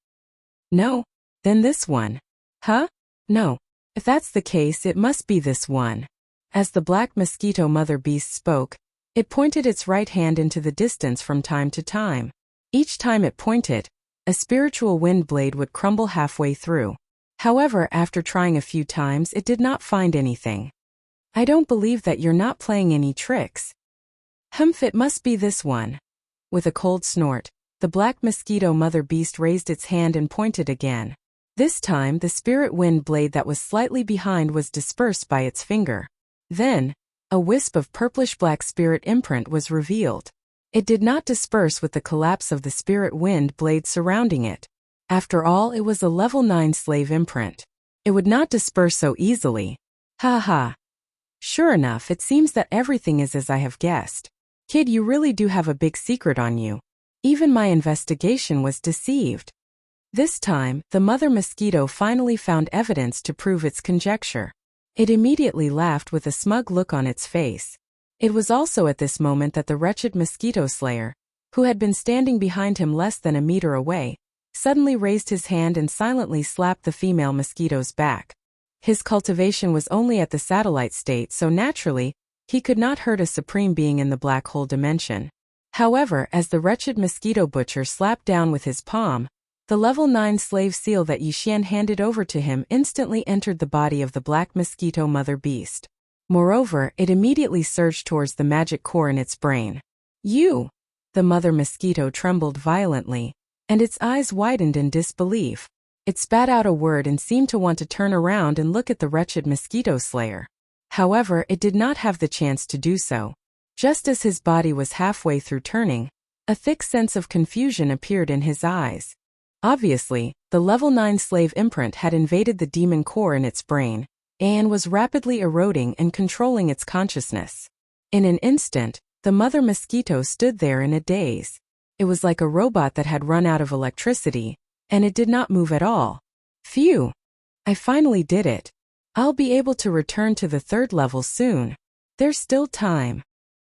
No? Then this one. Huh? No. If that's the case, it must be this one. As the black mosquito mother beast spoke, it pointed its right hand into the distance from time to time. Each time it pointed, a spiritual wind blade would crumble halfway through. However, after trying a few times, it did not find anything. I don't believe that you're not playing any tricks. Humph, it must be this one. With a cold snort, the black mosquito mother beast raised its hand and pointed again. This time, the spirit wind blade that was slightly behind was dispersed by its finger. Then, a wisp of purplish-black spirit imprint was revealed. It did not disperse with the collapse of the spirit wind blade surrounding it. After all, it was a level 9 slave imprint. It would not disperse so easily. Ha ha. Sure enough, it seems that everything is as I have guessed. Kid, you really do have a big secret on you. Even my investigation was deceived. This time, the mother mosquito finally found evidence to prove its conjecture. It immediately laughed with a smug look on its face. It was also at this moment that the wretched mosquito slayer, who had been standing behind him less than a meter away, suddenly raised his hand and silently slapped the female mosquito's back. His cultivation was only at the satellite state, so naturally, he could not hurt a supreme being in the black hole dimension. However, as the wretched mosquito butcher slapped down with his palm, the level 9 slave seal that Yixian handed over to him instantly entered the body of the black mosquito mother beast. Moreover, it immediately surged towards the magic core in its brain. You! The mother mosquito trembled violently, and its eyes widened in disbelief. It spat out a word and seemed to want to turn around and look at the wretched mosquito slayer. However, it did not have the chance to do so. Just as his body was halfway through turning, a thick sense of confusion appeared in his eyes. Obviously, the level 9 slave imprint had invaded the demon core in its brain, and was rapidly eroding and controlling its consciousness. In an instant, the mother mosquito stood there in a daze. It was like a robot that had run out of electricity, and it did not move at all. Phew! I finally did it. I'll be able to return to the 3rd level soon. There's still time.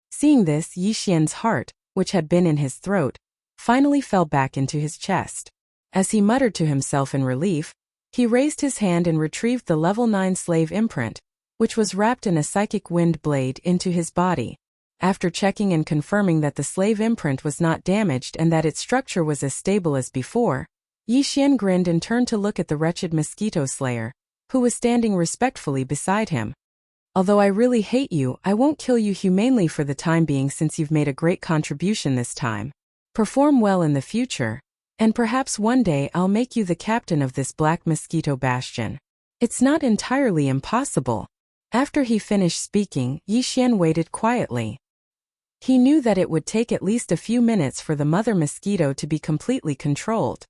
Seeing this, Yixian's heart, which had been in his throat, finally fell back into his chest. As he muttered to himself in relief, he raised his hand and retrieved the level 9 slave imprint, which was wrapped in a psychic wind blade, into his body. After checking and confirming that the slave imprint was not damaged and that its structure was as stable as before, Yixian grinned and turned to look at the wretched mosquito slayer, who was standing respectfully beside him. Although I really hate you, I won't kill you humanely for the time being since you've made a great contribution this time. Perform well in the future, and perhaps one day I'll make you the captain of this black mosquito bastion. It's not entirely impossible. After he finished speaking, Yixian waited quietly. He knew that it would take at least a few minutes for the mother mosquito to be completely controlled.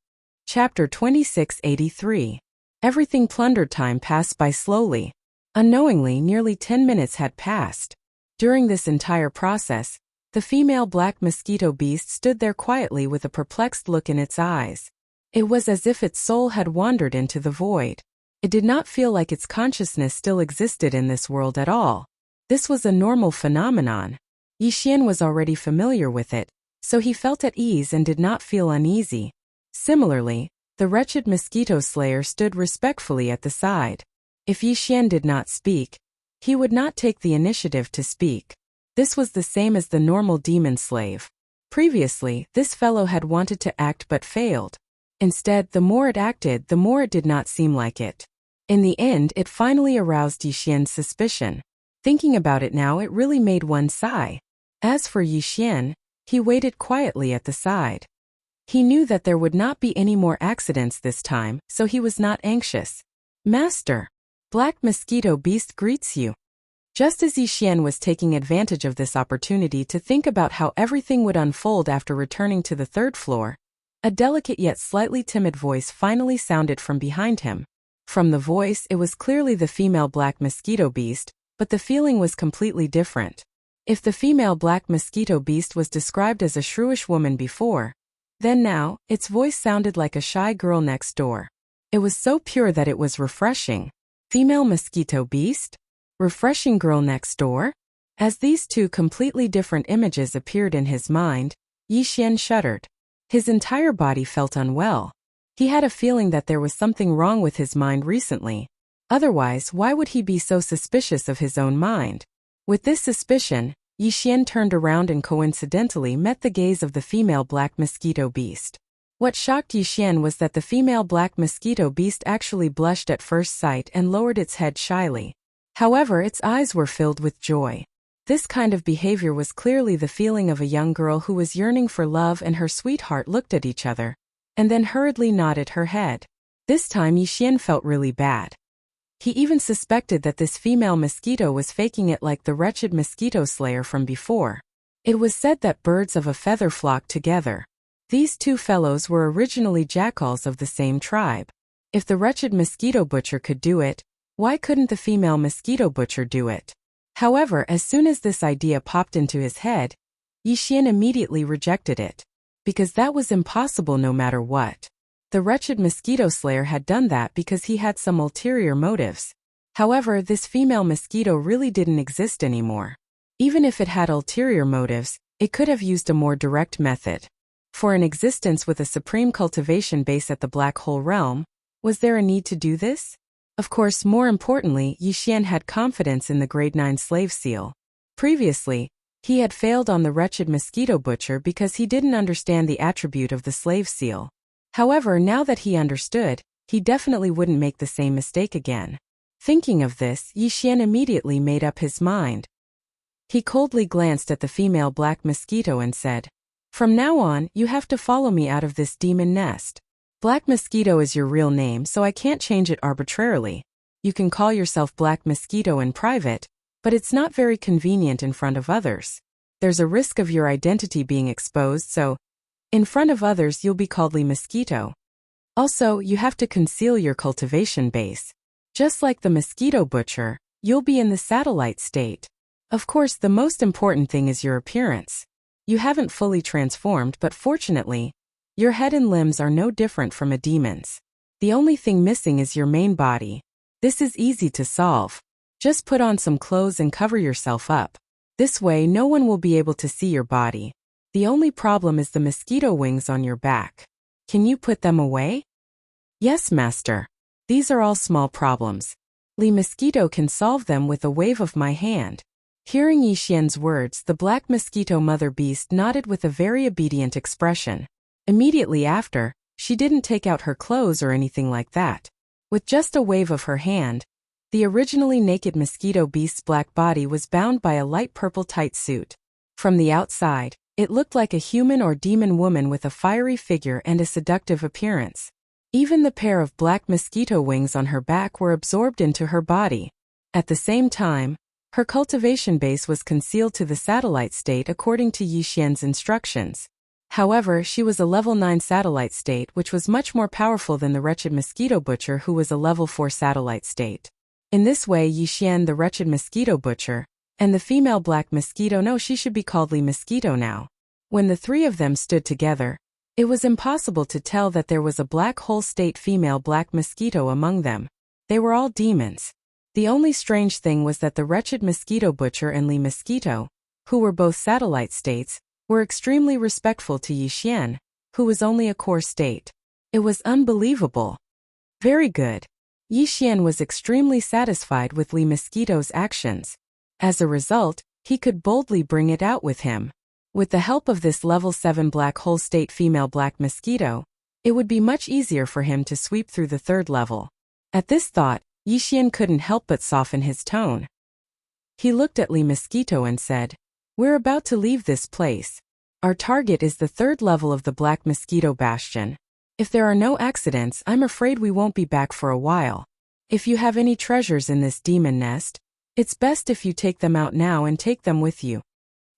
Chapter 2683. Everything plundered. Time passed by slowly. Unknowingly, nearly 10 minutes had passed. During this entire process, the female black mosquito beast stood there quietly with a perplexed look in its eyes. It was as if its soul had wandered into the void. It did not feel like its consciousness still existed in this world at all. This was a normal phenomenon. Yixian was already familiar with it, so he felt at ease and did not feel uneasy. Similarly, the wretched mosquito slayer stood respectfully at the side. If Yixian did not speak, he would not take the initiative to speak. This was the same as the normal demon slave. Previously, this fellow had wanted to act but failed. Instead, the more it acted, the more it did not seem like it. In the end, it finally aroused Yixian's suspicion. Thinking about it now, it really made one sigh. As for Yixian, he waited quietly at the side. He knew that there would not be any more accidents this time, so he was not anxious. Master, Black Mosquito Beast greets you. Just as Yixian was taking advantage of this opportunity to think about how everything would unfold after returning to the 3rd floor, a delicate yet slightly timid voice finally sounded from behind him. From the voice, it was clearly the female black mosquito beast, but the feeling was completely different. If the female black mosquito beast was described as a shrewish woman before, then now, its voice sounded like a shy girl next door. It was so pure that it was refreshing. Female mosquito beast? Refreshing girl next door? As these two completely different images appeared in his mind, Yixian shuddered. His entire body felt unwell. He had a feeling that there was something wrong with his mind recently. Otherwise, why would he be so suspicious of his own mind? With this suspicion, Yixian turned around and coincidentally met the gaze of the female black mosquito beast. What shocked Yixian was that the female black mosquito beast actually blushed at first sight and lowered its head shyly. However, its eyes were filled with joy. This kind of behavior was clearly the feeling of a young girl who was yearning for love, and her sweetheart looked at each other, and then hurriedly nodded her head. This time Yixian felt really bad. He even suspected that this female mosquito was faking it like the wretched mosquito slayer from before. It was said that birds of a feather flock together. These two fellows were originally jackals of the same tribe. If the wretched mosquito butcher could do it, why couldn't the female mosquito butcher do it? However, as soon as this idea popped into his head, Yixian immediately rejected it. Because that was impossible no matter what. The wretched mosquito slayer had done that because he had some ulterior motives. However, this female mosquito really didn't exist anymore. Even if it had ulterior motives, it could have used a more direct method. For an existence with a supreme cultivation base at the black hole realm, was there a need to do this? Of course, more importantly, Yixian had confidence in the grade 9 slave seal. Previously, he had failed on the wretched mosquito butcher because he didn't understand the attribute of the slave seal. However, now that he understood, he definitely wouldn't make the same mistake again. Thinking of this, Yixian immediately made up his mind. He coldly glanced at the female black mosquito and said, "From now on, you have to follow me out of this demon nest. Black Mosquito is your real name, so I can't change it arbitrarily. You can call yourself Black Mosquito in private, but it's not very convenient in front of others. There's a risk of your identity being exposed, so in front of others you'll be called Lee Mosquito. Also, you have to conceal your cultivation base. Just like the mosquito butcher, you'll be in the satellite state. Of course, the most important thing is your appearance. You haven't fully transformed, but fortunately, your head and limbs are no different from a demon's. The only thing missing is your main body. This is easy to solve. Just put on some clothes and cover yourself up. This way no one will be able to see your body. The only problem is the mosquito wings on your back. Can you put them away?" "Yes, master. These are all small problems. Lee Mosquito can solve them with a wave of my hand." Hearing Yixian's words, the black mosquito mother beast nodded with a very obedient expression. Immediately after, she didn't take out her clothes or anything like that. With just a wave of her hand, the originally naked mosquito beast's black body was bound by a light purple tight suit. From the outside, it looked like a human or demon woman with a fiery figure and a seductive appearance. Even the pair of black mosquito wings on her back were absorbed into her body. At the same time, her cultivation base was concealed to the satellite state according to Yixian's instructions. However, she was a level 9 satellite state, which was much more powerful than the wretched mosquito butcher, who was a level 4 satellite state. In this way, Yixian, the wretched mosquito butcher, and the female black mosquito, no, she should be called Lee Mosquito now. When the three of them stood together, it was impossible to tell that there was a black hole state female black mosquito among them. They were all demons. The only strange thing was that the wretched mosquito butcher and Lee Mosquito, who were both satellite states, were extremely respectful to Yixian, who was only a core state. It was unbelievable. Very good. Yixian was extremely satisfied with Lee Mosquito's actions. As a result, he could boldly bring it out with him. With the help of this level 7 black hole state female black mosquito, it would be much easier for him to sweep through the 3rd level. At this thought, Yixian couldn't help but soften his tone. He looked at Lee Mosquito and said, "We're about to leave this place. Our target is the 3rd level of the Black Mosquito Bastion. If there are no accidents, I'm afraid we won't be back for a while. If you have any treasures in this demon nest, it's best if you take them out now and take them with you."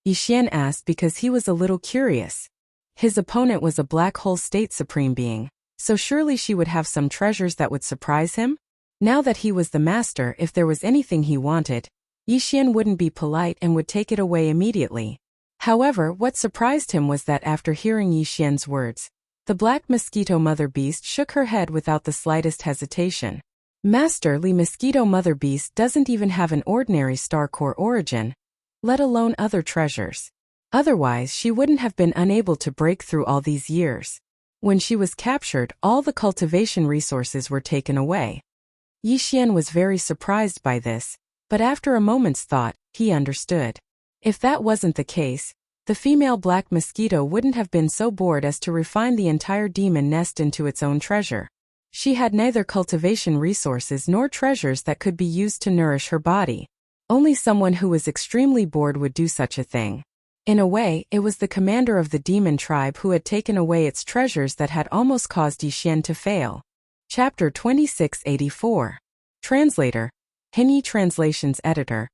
Yixian asked because he was a little curious. His opponent was a black hole state supreme being, so surely she would have some treasures that would surprise him? Now that he was the master, if there was anything he wanted, Yixian wouldn't be polite and would take it away immediately. However, what surprised him was that after hearing Yixian's words, the black mosquito mother beast shook her head without the slightest hesitation. "Master, Lee Mosquito mother beast doesn't even have an ordinary star core origin, let alone other treasures. Otherwise, she wouldn't have been unable to break through all these years. When she was captured, all the cultivation resources were taken away." Yixian was very surprised by this, but after a moment's thought, he understood. If that wasn't the case, the female black mosquito wouldn't have been so bored as to refine the entire demon nest into its own treasure. She had neither cultivation resources nor treasures that could be used to nourish her body. Only someone who was extremely bored would do such a thing. In a way, it was the commander of the demon tribe who had taken away its treasures that had almost caused Yixian to fail. Chapter 2684. Translator. Hinyi Translations Editor.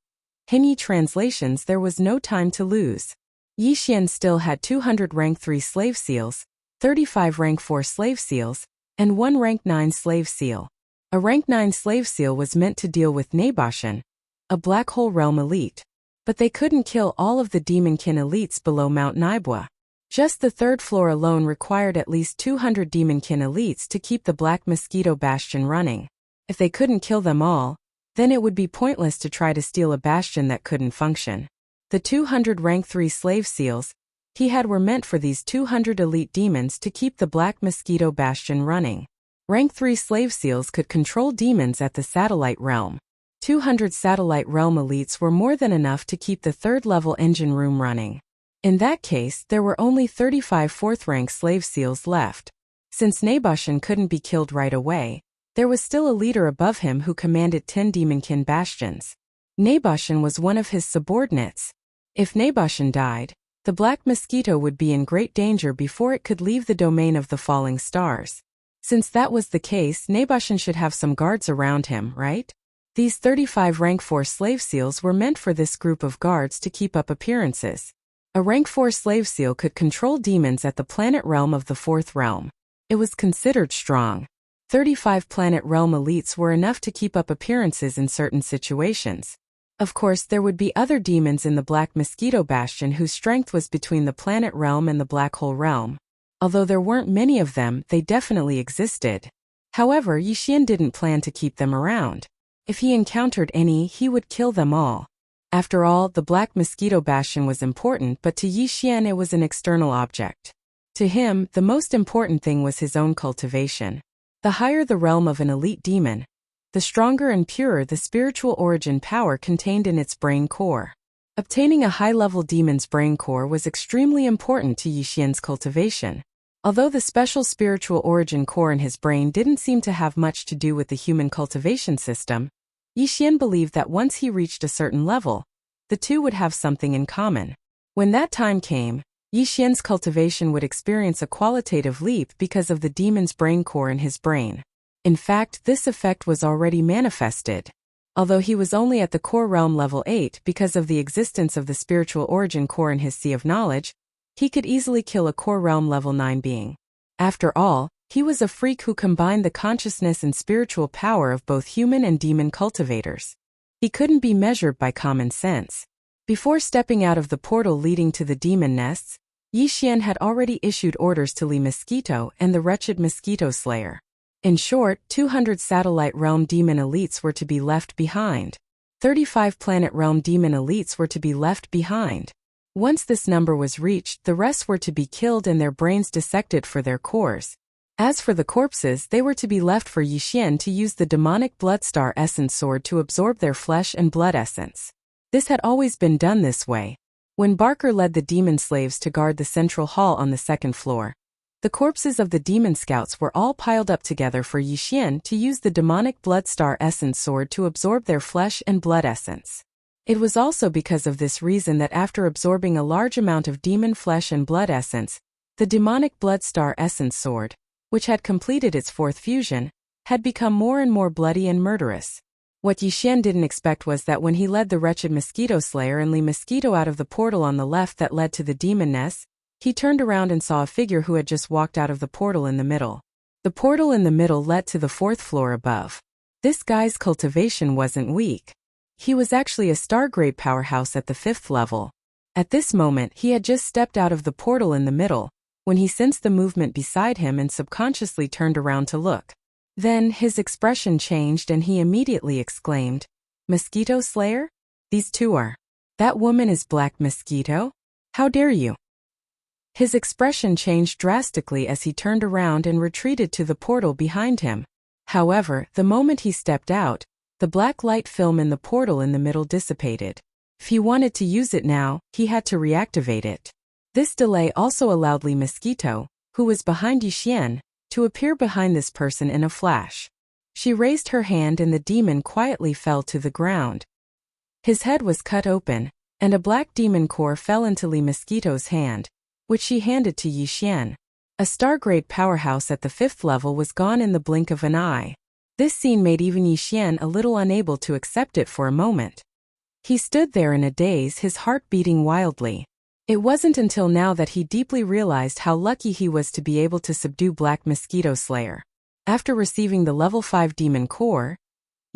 Hinyi Translations. There was no time to lose. Yixian still had 200 rank 3 slave seals, 35 rank 4 slave seals, and 1 rank 9 slave seal. A rank 9 slave seal was meant to deal with Naboshan, a black hole realm elite. But they couldn't kill all of the demonkin elites below Mount Naibwa. Just the third floor alone required at least 200 demonkin elites to keep the Black Mosquito Bastion running. If they couldn't kill them all, then it would be pointless to try to steal a bastion that couldn't function. The 200 rank 3 slave seals he had were meant for these 200 elite demons to keep the Black Mosquito Bastion running. Rank 3 slave seals could control demons at the satellite realm. 200 satellite realm elites were more than enough to keep the third-level engine room running. In that case, there were only 35 fourth-rank slave seals left. Since Naboshan couldn't be killed right away, there was still a leader above him who commanded 10 demonkin bastions. Naboshan was one of his subordinates. If Naboshan died, the Black Mosquito would be in great danger before it could leave the domain of the falling stars. Since that was the case, Naboshan should have some guards around him, right? These 35 rank 4 slave seals were meant for this group of guards to keep up appearances. A rank 4 slave seal could control demons at the planet realm of the fourth realm. It was considered strong. 35 planet realm elites were enough to keep up appearances in certain situations. Of course, there would be other demons in the Black Mosquito Bastion whose strength was between the planet realm and the black hole realm. Although there weren't many of them, they definitely existed. However, Yixian didn't plan to keep them around. If he encountered any, he would kill them all. After all, the Black Mosquito Bastion was important, but to Yixian it was an external object. To him, the most important thing was his own cultivation. The higher the realm of an elite demon, the stronger and purer the spiritual origin power contained in its brain core. Obtaining a high-level demon's brain core was extremely important to Yixian's cultivation. Although the special spiritual origin core in his brain didn't seem to have much to do with the human cultivation system, Yixian believed that once he reached a certain level, the two would have something in common. When that time came, Yixian's cultivation would experience a qualitative leap because of the demon's brain core in his brain. In fact, this effect was already manifested. Although he was only at the core realm level 8 because of the existence of the spiritual origin core in his sea of knowledge, he could easily kill a core realm level 9 being. After all, he was a freak who combined the consciousness and spiritual power of both human and demon cultivators. He couldn't be measured by common sense. Before stepping out of the portal leading to the demon nests, Yixian had already issued orders to Li Mosquito and the wretched Mosquito Slayer. In short, 200 satellite realm demon elites were to be left behind. 35 planet realm demon elites were to be left behind. Once this number was reached, the rest were to be killed and their brains dissected for their cores. As for the corpses, they were to be left for Yixian to use the demonic Bloodstar Essence Sword to absorb their flesh and blood essence. This had always been done this way. When Barker led the demon slaves to guard the central hall on the second floor, the corpses of the demon scouts were all piled up together for Yixian to use the demonic Bloodstar Essence Sword to absorb their flesh and blood essence. It was also because of this reason that after absorbing a large amount of demon flesh and blood essence, the demonic Bloodstar Essence Sword, which had completed its fourth fusion, had become more and more bloody and murderous. What Yixian didn't expect was that when he led the wretched Mosquito Slayer and Li Mosquito out of the portal on the left that led to the demon nest, he turned around and saw a figure who had just walked out of the portal in the middle. The portal in the middle led to the fourth floor above. This guy's cultivation wasn't weak. He was actually a star-grade powerhouse at the 5th level. At this moment, he had just stepped out of the portal in the middle, when he sensed the movement beside him and subconsciously turned around to look. Then, his expression changed and he immediately exclaimed, "Mosquito Slayer? These two are. That woman is Black Mosquito? How dare you?" His expression changed drastically as he turned around and retreated to the portal behind him. However, the moment he stepped out, the black light film in the portal in the middle dissipated. If he wanted to use it now, he had to reactivate it. This delay also allowed Li Mosquito, who was behind Yixian, to appear behind this person in a flash. She raised her hand and the demon quietly fell to the ground. His head was cut open, and a black demon core fell into Li Mosquito's hand, which she handed to Yixian. A star-grade powerhouse at the 5th level was gone in the blink of an eye. This scene made even Yixian a little unable to accept it for a moment. He stood there in a daze, his heart beating wildly. It wasn't until now that he deeply realized how lucky he was to be able to subdue Black Mosquito Slayer. After receiving the level 5 demon core,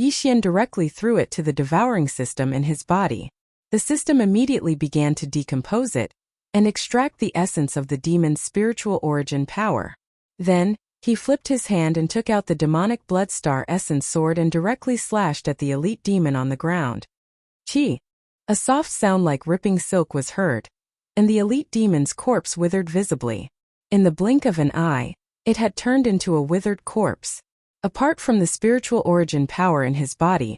Yixian directly threw it to the devouring system in his body. The system immediately began to decompose it and extract the essence of the demon's spiritual origin power. Then, he flipped his hand and took out the demonic Bloodstar Essence sword and directly slashed at the elite demon on the ground. Chi! A soft sound like ripping silk was heard, and the elite demon's corpse withered visibly. In the blink of an eye, it had turned into a withered corpse. Apart from the spiritual origin power in his body,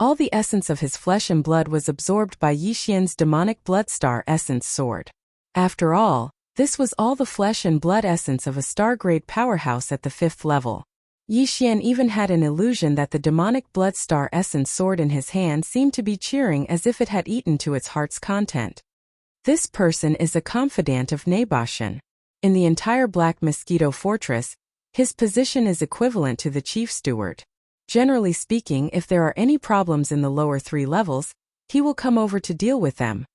all the essence of his flesh and blood was absorbed by Yixian's demonic Bloodstar Essence sword. After all, this was all the flesh and blood essence of a star-grade powerhouse at the 5th level. Yixian even had an illusion that the demonic Bloodstar Essence sword in his hand seemed to be cheering as if it had eaten to its heart's content. This person is a confidant of Naboshan. In the entire Black Mosquito Fortress, his position is equivalent to the chief steward. Generally speaking, if there are any problems in the lower 3 levels, he will come over to deal with them.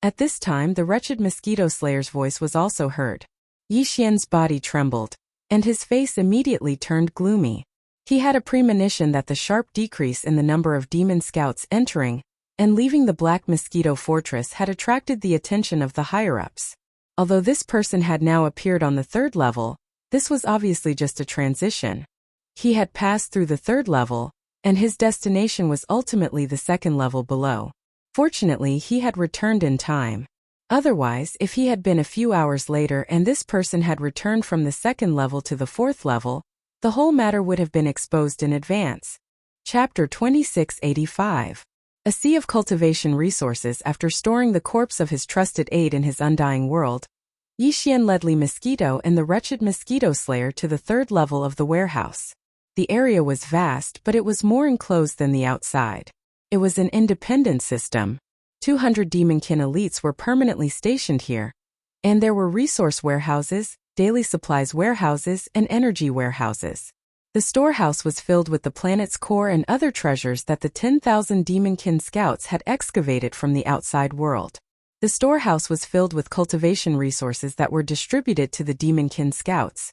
At this time, the wretched Mosquito Slayer's voice was also heard. Yixian's body trembled, and his face immediately turned gloomy. He had a premonition that the sharp decrease in the number of demon scouts entering and leaving the Black Mosquito Fortress had attracted the attention of the higher-ups. Although this person had now appeared on the 3rd level, this was obviously just a transition. He had passed through the 3rd level, and his destination was ultimately the 2nd level below. Fortunately, he had returned in time. Otherwise, if he had been a few hours later and this person had returned from the 2nd level to the 4th level, the whole matter would have been exposed in advance. Chapter 2685. A sea of cultivation resources. After storing the corpse of his trusted aide in his undying world, Yixian led Li Mosquito and the wretched Mosquito Slayer to the 3rd level of the warehouse. The area was vast, but it was more enclosed than the outside. It was an independent system. 200 Demonkin elites were permanently stationed here, and there were resource warehouses, daily supplies warehouses, and energy warehouses. The storehouse was filled with the planet's core and other treasures that the 10,000 Demonkin scouts had excavated from the outside world. The storehouse was filled with cultivation resources that were distributed to the Demonkin scouts.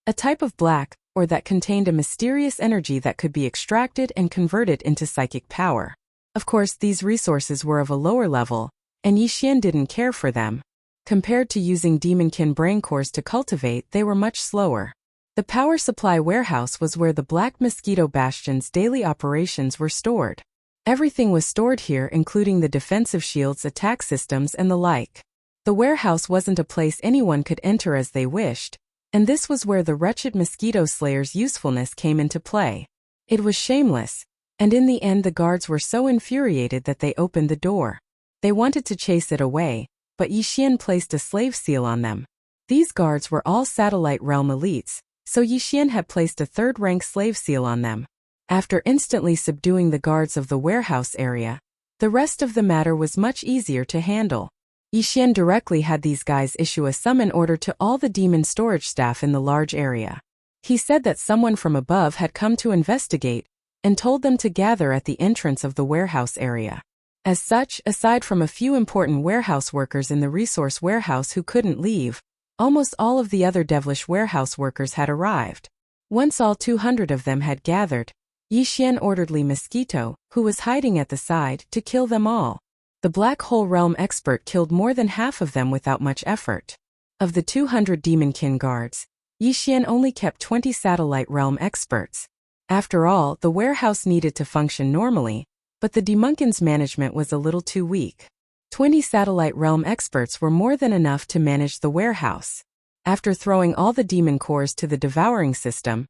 A type of black, or that contained a mysterious energy that could be extracted and converted into psychic power. Of course, these resources were of a lower level, and Yixian didn't care for them. Compared to using Demonkin brain cores to cultivate, they were much slower. The power supply warehouse was where the Black Mosquito Bastion's daily operations were stored. Everything was stored here, including the defensive shields, attack systems, and the like. The warehouse wasn't a place anyone could enter as they wished, and this was where the wretched Mosquito Slayer's usefulness came into play. It was shameless, and in the end the guards were so infuriated that they opened the door. They wanted to chase it away, but Yixian placed a slave seal on them. These guards were all Satellite Realm elites, so Yixian had placed a 3rd-rank slave seal on them. After instantly subduing the guards of the warehouse area, the rest of the matter was much easier to handle. Yixian directly had these guys issue a summon order to all the demon storage staff in the large area. He said that someone from above had come to investigate, and told them to gather at the entrance of the warehouse area. As such, aside from a few important warehouse workers in the resource warehouse who couldn't leave, almost all of the other devilish warehouse workers had arrived. Once all 200 of them had gathered, Yixian ordered Li Mosquito, who was hiding at the side, to kill them all. The Black Hole Realm expert killed more than half of them without much effort. Of the 200 Demonkin guards, Yixian only kept 20 Satellite Realm experts. After all, the warehouse needed to function normally, but the Demonkin's management was a little too weak. 20 Satellite Realm experts were more than enough to manage the warehouse. After throwing all the demon cores to the devouring system,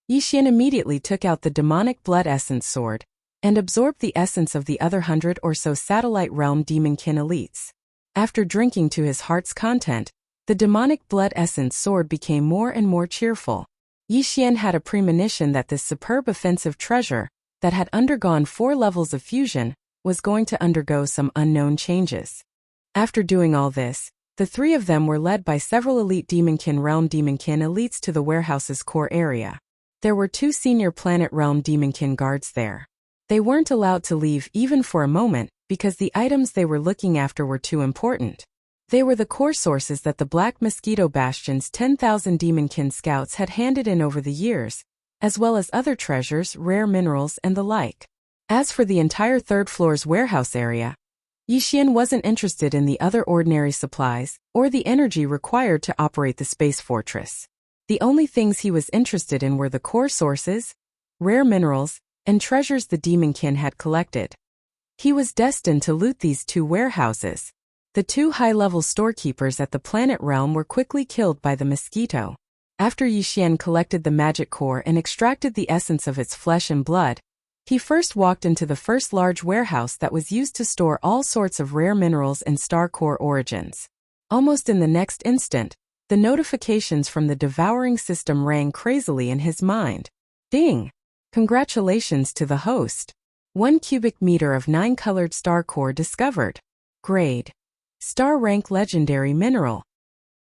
Yixian immediately took out the demonic blood essence sword and absorbed the essence of the other 100 or so Satellite Realm Demonkin elites. After drinking to his heart's content, the demonic blood essence sword became more and more cheerful. Yi Xian had a premonition that this superb offensive treasure, that had undergone 4 levels of fusion, was going to undergo some unknown changes. After doing all this, the 3 of them were led by several elite Demonkin Realm Demonkin elites to the warehouse's core area. There were 2 senior Planet Realm Demonkin guards there. They weren't allowed to leave even for a moment, because the items they were looking after were too important. They were the core sources that the Black Mosquito Bastion's 10,000 Demonkin scouts had handed in over the years, as well as other treasures, rare minerals, and the like. As for the entire 3rd floor's warehouse area, Yi Xian wasn't interested in the other ordinary supplies, or the energy required to operate the space fortress. The only things he was interested in were the core sources, rare minerals, and treasures the Demonkin had collected. He was destined to loot these 2 warehouses. The 2 high-level storekeepers at the planet realm were quickly killed by the mosquito. After Yi Xian collected the magic core and extracted the essence of its flesh and blood, he first walked into the first large warehouse that was used to store all sorts of rare minerals and star core origins. Almost in the next instant, the notifications from the Devouring system rang crazily in his mind. Ding! Congratulations to the host. 1 cubic meter of 9-colored star core discovered. Grade: Star rank legendary mineral.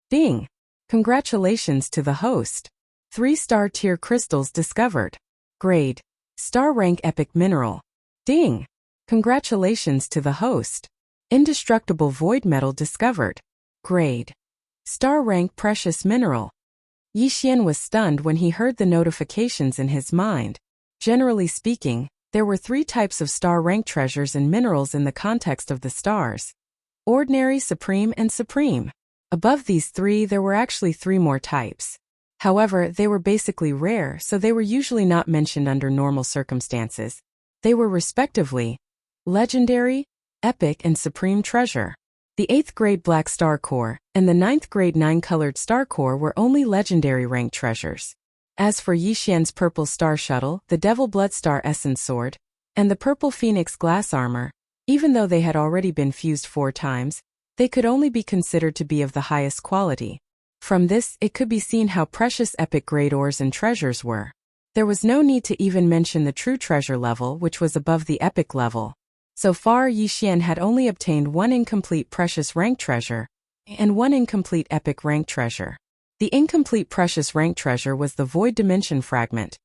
Ding! Congratulations to the host. 3 star tier crystals discovered. Grade: Star rank epic mineral. Ding! Congratulations to the host. Indestructible void metal discovered. Grade: Star rank precious mineral. Yi Xian was stunned when he heard the notifications in his mind. Generally speaking, there were 3 types of star rank treasures and minerals in the context of the stars: ordinary, supreme, and supreme. Above these 3 there were actually 3 more types. However, they were basically rare, so they were usually not mentioned under normal circumstances. They were respectively legendary, epic, and supreme treasure. The 8th grade Black Star Core and the 9th grade 9-colored Star Core were only legendary rank treasures. As for Yi Xian's Purple Star Shuttle, the Devil Blood Star Essence Sword, and the Purple Phoenix Glass Armor, even though they had already been fused 4 times, they could only be considered to be of the highest quality. From this, it could be seen how precious epic grade ores and treasures were. There was no need to even mention the true treasure level, which was above the epic level. So far, Yi Xian had only obtained 1 incomplete precious rank treasure and 1 incomplete epic rank treasure. The incomplete precious rank treasure was the Void Dimension Fragment,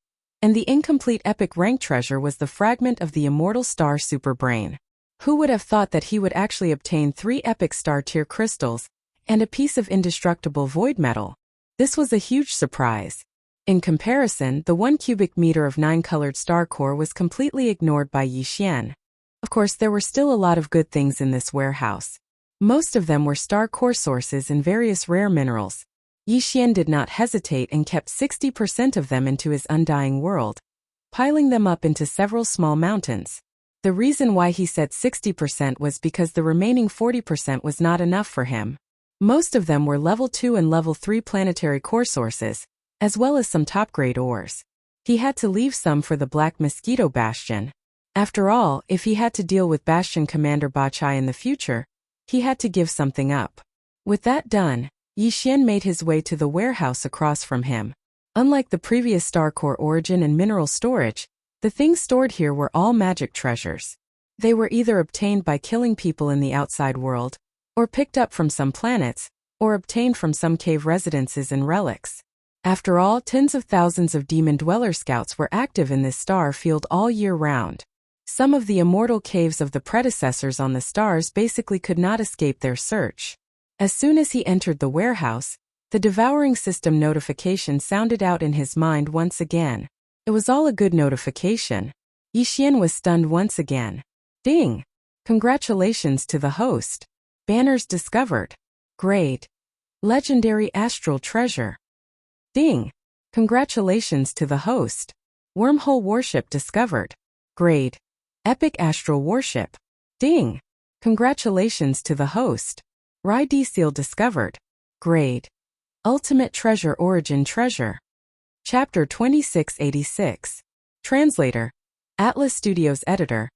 and the incomplete epic rank treasure was the fragment of the Immortal Star Super Brain. Who would have thought that he would actually obtain 3 epic star tier crystals and a piece of indestructible void metal? This was a huge surprise. In comparison, the 1 cubic meter of 9-colored star core was completely ignored by Yi Xian. Of course, there were still a lot of good things in this warehouse. Most of them were star core sources and various rare minerals. Yi Xian did not hesitate and kept 60% of them into his undying world, piling them up into several small mountains. The reason why he said 60% was because the remaining 40% was not enough for him. Most of them were level 2 and level 3 planetary core sources, as well as some top-grade ores. He had to leave some for the Black Mosquito Bastion. After all, if he had to deal with Bastion Commander Bachai in the future, he had to give something up. With that done, Yi Xian made his way to the warehouse across from him. Unlike the previous Star Core origin and mineral storage, the things stored here were all magic treasures. They were either obtained by killing people in the outside world, or picked up from some planets, or obtained from some cave residences and relics. After all, tens of thousands of demon dweller scouts were active in this star field all year round. Some of the immortal caves of the predecessors on the stars basically could not escape their search. As soon as he entered the warehouse, the Devouring system notification sounded out in his mind once again. It was all a good notification. Yi Xian was stunned once again. Ding! Congratulations to the host. Banners discovered. Grade: Legendary Astral Treasure. Ding! Congratulations to the host. Wormhole Warship discovered. Grade: Epic Astral Warship. Ding! Congratulations to the host. Ride Seal discovered. Grade: Ultimate Treasure Origin Treasure. Chapter 2686. Translator: Atlas Studios Editor.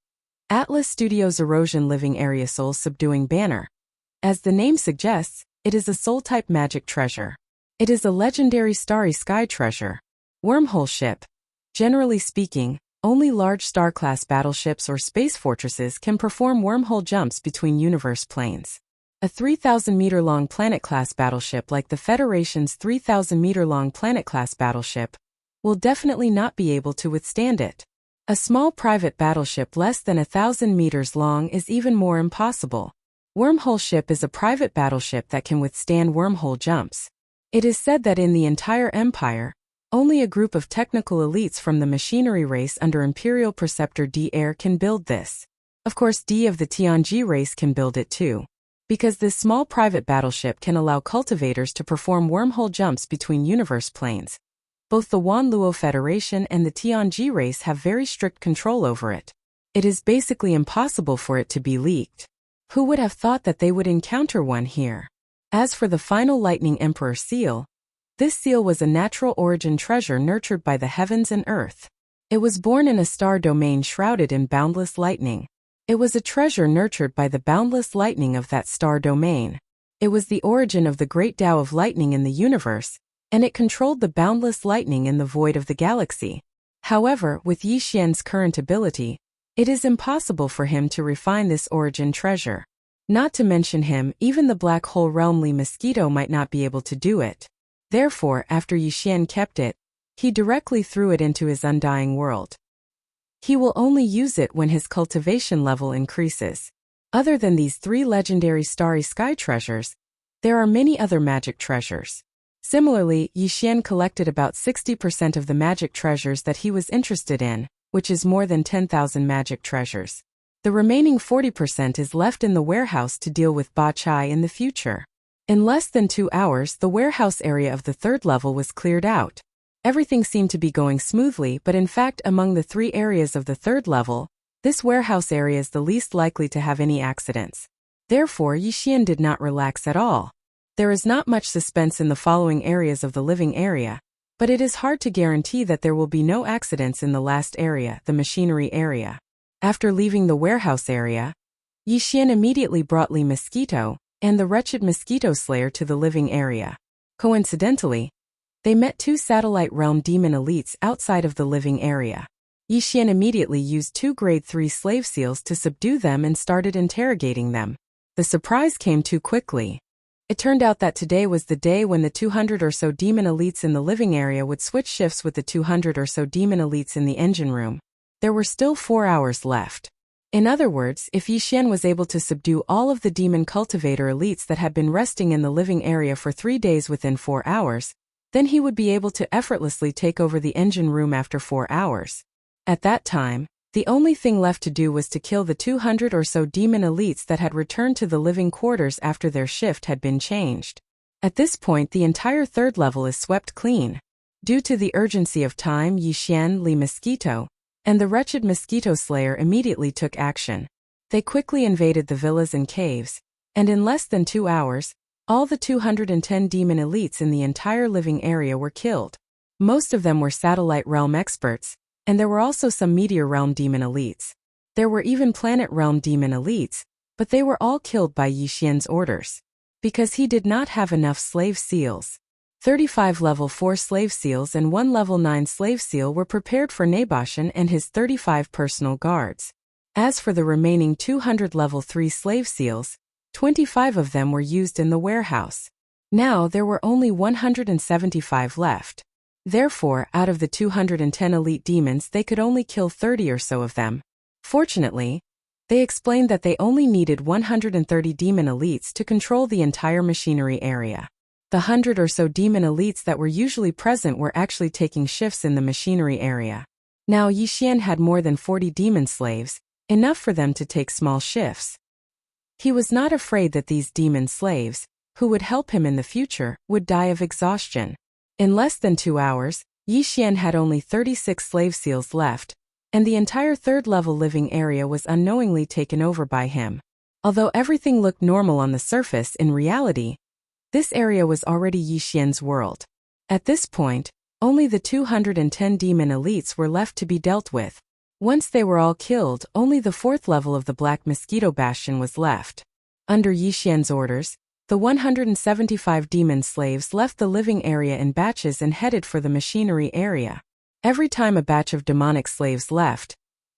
Atlas Studios Erosion Living Area Soul Subduing Banner. As the name suggests, it is a soul-type magic treasure. It is a legendary starry sky treasure. Wormhole ship. Generally speaking, only large star-class battleships or space fortresses can perform wormhole jumps between universe planes. A 3,000-meter-long planet-class battleship like the Federation's 3,000-meter-long planet-class battleship will definitely not be able to withstand it. A small private battleship less than 1,000 meters long is even more impossible. Wormhole ship is a private battleship that can withstand wormhole jumps. It is said that in the entire Empire, only a group of technical elites from the machinery race under Imperial Preceptor D Air can build this. Of course, D of the Tianji race can build it too. Because this small private battleship can allow cultivators to perform wormhole jumps between universe planes. Both the Wanluo Federation and the Tianji race have very strict control over it. It is basically impossible for it to be leaked. Who would have thought that they would encounter one here? As for the final Lightning Emperor seal, this seal was a natural origin treasure nurtured by the heavens and earth. It was born in a star domain shrouded in boundless lightning. It was a treasure nurtured by the boundless lightning of that star domain. It was the origin of the great Tao of lightning in the universe, and it controlled the boundless lightning in the void of the galaxy. However, with Yi Xian's current ability, it is impossible for him to refine this origin treasure. Not to mention him, even the black hole realm Li Mosquito might not be able to do it. Therefore, after Yi Xian kept it, he directly threw it into his undying world. He will only use it when his cultivation level increases. Other than these 3 legendary starry sky treasures, there are many other magic treasures. Similarly, Yi Xian collected about 60% of the magic treasures that he was interested in, which is more than 10,000 magic treasures. The remaining 40% is left in the warehouse to deal with Ba Chai in the future. In less than 2 hours, the warehouse area of the 3rd level was cleared out. Everything seemed to be going smoothly, but in fact, among the 3 areas of the 3rd level, this warehouse area is the least likely to have any accidents. Therefore, Yi Xian did not relax at all. There is not much suspense in the following areas of the living area, but it is hard to guarantee that there will be no accidents in the last area, the machinery area. After leaving the warehouse area, Yi Xian immediately brought Li Mosquito and the wretched mosquito slayer to the living area. Coincidentally, they met 2 satellite realm demon elites outside of the living area. Yi Xian immediately used 2 grade 3 slave seals to subdue them and started interrogating them. The surprise came too quickly. It turned out that today was the day when the 200 or so demon elites in the living area would switch shifts with the 200 or so demon elites in the engine room. There were still 4 hours left. In other words, if Yi Xian was able to subdue all of the demon cultivator elites that had been resting in the living area for 3 days within 4 hours, then he would be able to effortlessly take over the engine room after 4 hours. At that time, the only thing left to do was to kill the 200 or so demon elites that had returned to the living quarters after their shift had been changed. At this point, the entire 3rd level is swept clean. Due to the urgency of time, Yi Xian, Li Mosquito, and the wretched mosquito slayer immediately took action. They quickly invaded the villas and caves, and in less than 2 hours, all the 210 demon elites in the entire living area were killed. Most of them were satellite realm experts, and there were also some meteor realm demon elites. There were even planet realm demon elites, but they were all killed by Yi Xian's orders. Because he did not have enough slave seals. 35 level 4 slave seals and 1 level 9 slave seal were prepared for Naboshan and his 35 personal guards. As for the remaining 200 level 3 slave seals, 25 of them were used in the warehouse. Now there were only 175 left. Therefore, out of the 210 elite demons, they could only kill 30 or so of them. Fortunately, they explained that they only needed 130 demon elites to control the entire machinery area. The 100 or so demon elites that were usually present were actually taking shifts in the machinery area. Now Yi Xian had more than 40 demon slaves, enough for them to take small shifts. He was not afraid that these demon slaves, who would help him in the future, would die of exhaustion. In less than 2 hours, Yi Xian had only 36 slave seals left, and the entire 3rd level living area was unknowingly taken over by him. Although everything looked normal on the surface, in reality, this area was already Yi Xian's world. At this point, only the 210 demon elites were left to be dealt with. Once they were all killed, only the 4th level of the Black Mosquito Bastion was left. Under Yixian's orders, the 175 demon slaves left the living area in batches and headed for the machinery area. Every time a batch of demonic slaves left,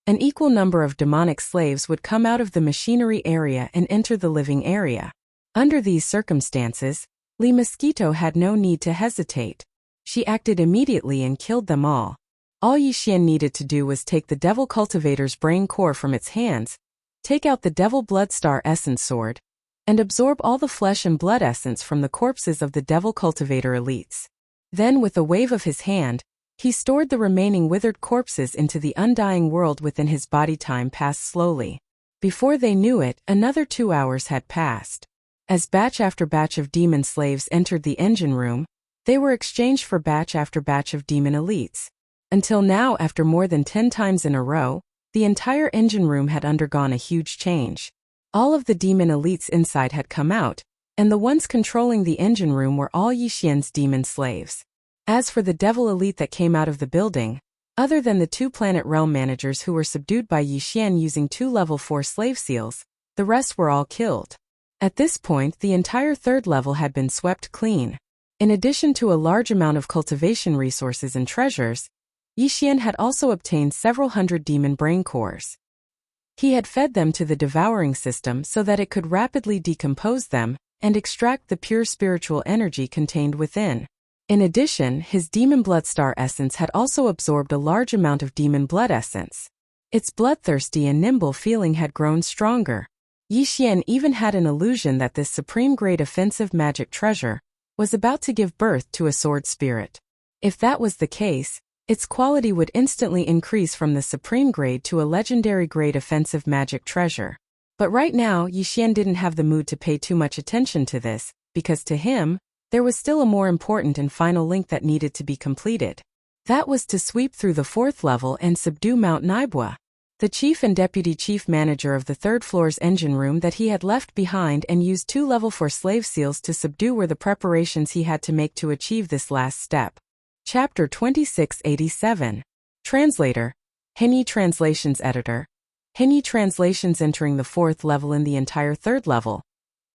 an equal number of demonic slaves would come out of the machinery area and enter the living area. Under these circumstances, Li Mosquito had no need to hesitate. She acted immediately and killed them all. All Yixian needed to do was take the Devil Cultivator's brain core from its hands, take out the Devil Bloodstar Essence Sword, and absorb all the flesh and blood essence from the corpses of the Devil Cultivator elites. Then, with a wave of his hand, he stored the remaining withered corpses into the undying world within his body. Time passed slowly. Before they knew it, another 2 hours had passed. As batch after batch of demon slaves entered the engine room, they were exchanged for batch after batch of demon elites. Until now, after more than 10 times in a row, the entire engine room had undergone a huge change. All of the demon elites inside had come out, and the ones controlling the engine room were all Yixian's demon slaves. As for the devil elite that came out of the building, other than the 2 planet realm managers who were subdued by Yixian using 2 level 4 slave seals, the rest were all killed. At this point, the entire 3rd level had been swept clean. In addition to a large amount of cultivation resources and treasures, Yixian had also obtained several hundred demon brain cores. He had fed them to the devouring system so that it could rapidly decompose them and extract the pure spiritual energy contained within. In addition, his demon bloodstar essence had also absorbed a large amount of demon blood essence. Its bloodthirsty and nimble feeling had grown stronger. Yixian even had an illusion that this supreme-grade offensive magic treasure was about to give birth to a sword spirit. If that was the case, its quality would instantly increase from the supreme grade to a legendary grade offensive magic treasure. But right now, Yixian didn't have the mood to pay too much attention to this, because to him, there was still a more important and final link that needed to be completed. That was to sweep through the 4th level and subdue Mount Naibua, the chief and deputy chief manager of the 3rd floor's engine room that he had left behind and used 2 level 4 slave seals to subdue were the preparations he had to make to achieve this last step. Chapter 2687. Translator. Henyi Translations Editor. Henyi Translations. Entering the 4th level in the entire 3rd level.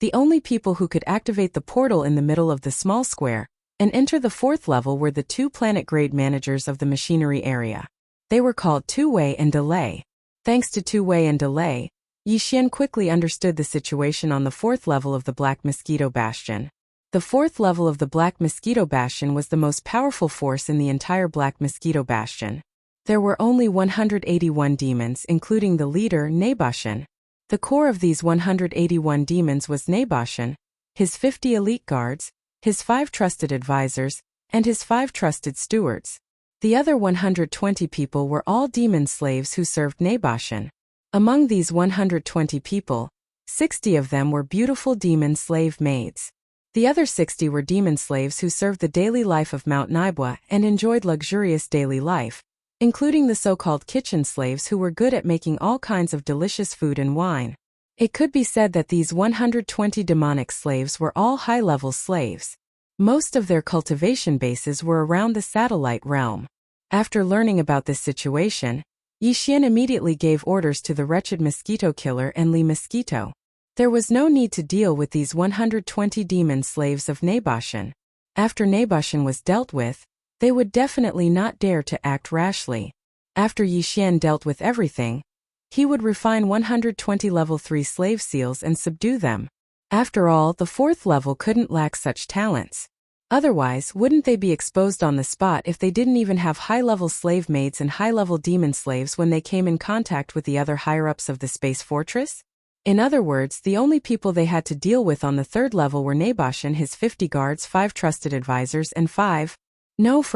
The only people who could activate the portal in the middle of the small square and enter the 4th level were the 2 planet-grade managers of the machinery area. They were called Two-Way and Delay. Thanks to Two-Way and Delay, Yixian quickly understood the situation on the 4th level of the Black Mosquito Bastion. The 4th level of the Black Mosquito Bastion was the most powerful force in the entire Black Mosquito Bastion. There were only 181 demons, including the leader, Nabashan. The core of these 181 demons was Nabashan, his 50 elite guards, his 5 trusted advisors, and his 5 trusted stewards. The other 120 people were all demon slaves who served Nabashan. Among these 120 people, 60 of them were beautiful demon slave maids. The other 60 were demon slaves who served the daily life of Mount Naibua and enjoyed luxurious daily life, including the so-called kitchen slaves who were good at making all kinds of delicious food and wine. It could be said that these 120 demonic slaves were all high-level slaves. Most of their cultivation bases were around the satellite realm. After learning about this situation, Yixian immediately gave orders to the wretched mosquito killer and Li Mosquito. There was no need to deal with these 120 demon slaves of Nabashan. After Nabashan was dealt with, they would definitely not dare to act rashly. After Yixian dealt with everything, he would refine 120 level 3 slave seals and subdue them. After all, the 4th level couldn't lack such talents. Otherwise, wouldn't they be exposed on the spot if they didn't even have high-level slave maids and high-level demon slaves when they came in contact with the other higher-ups of the space fortress? In other words, the only people they had to deal with on the 3rd level were Nabashan, his 50 guards, 5 trusted advisors, and 5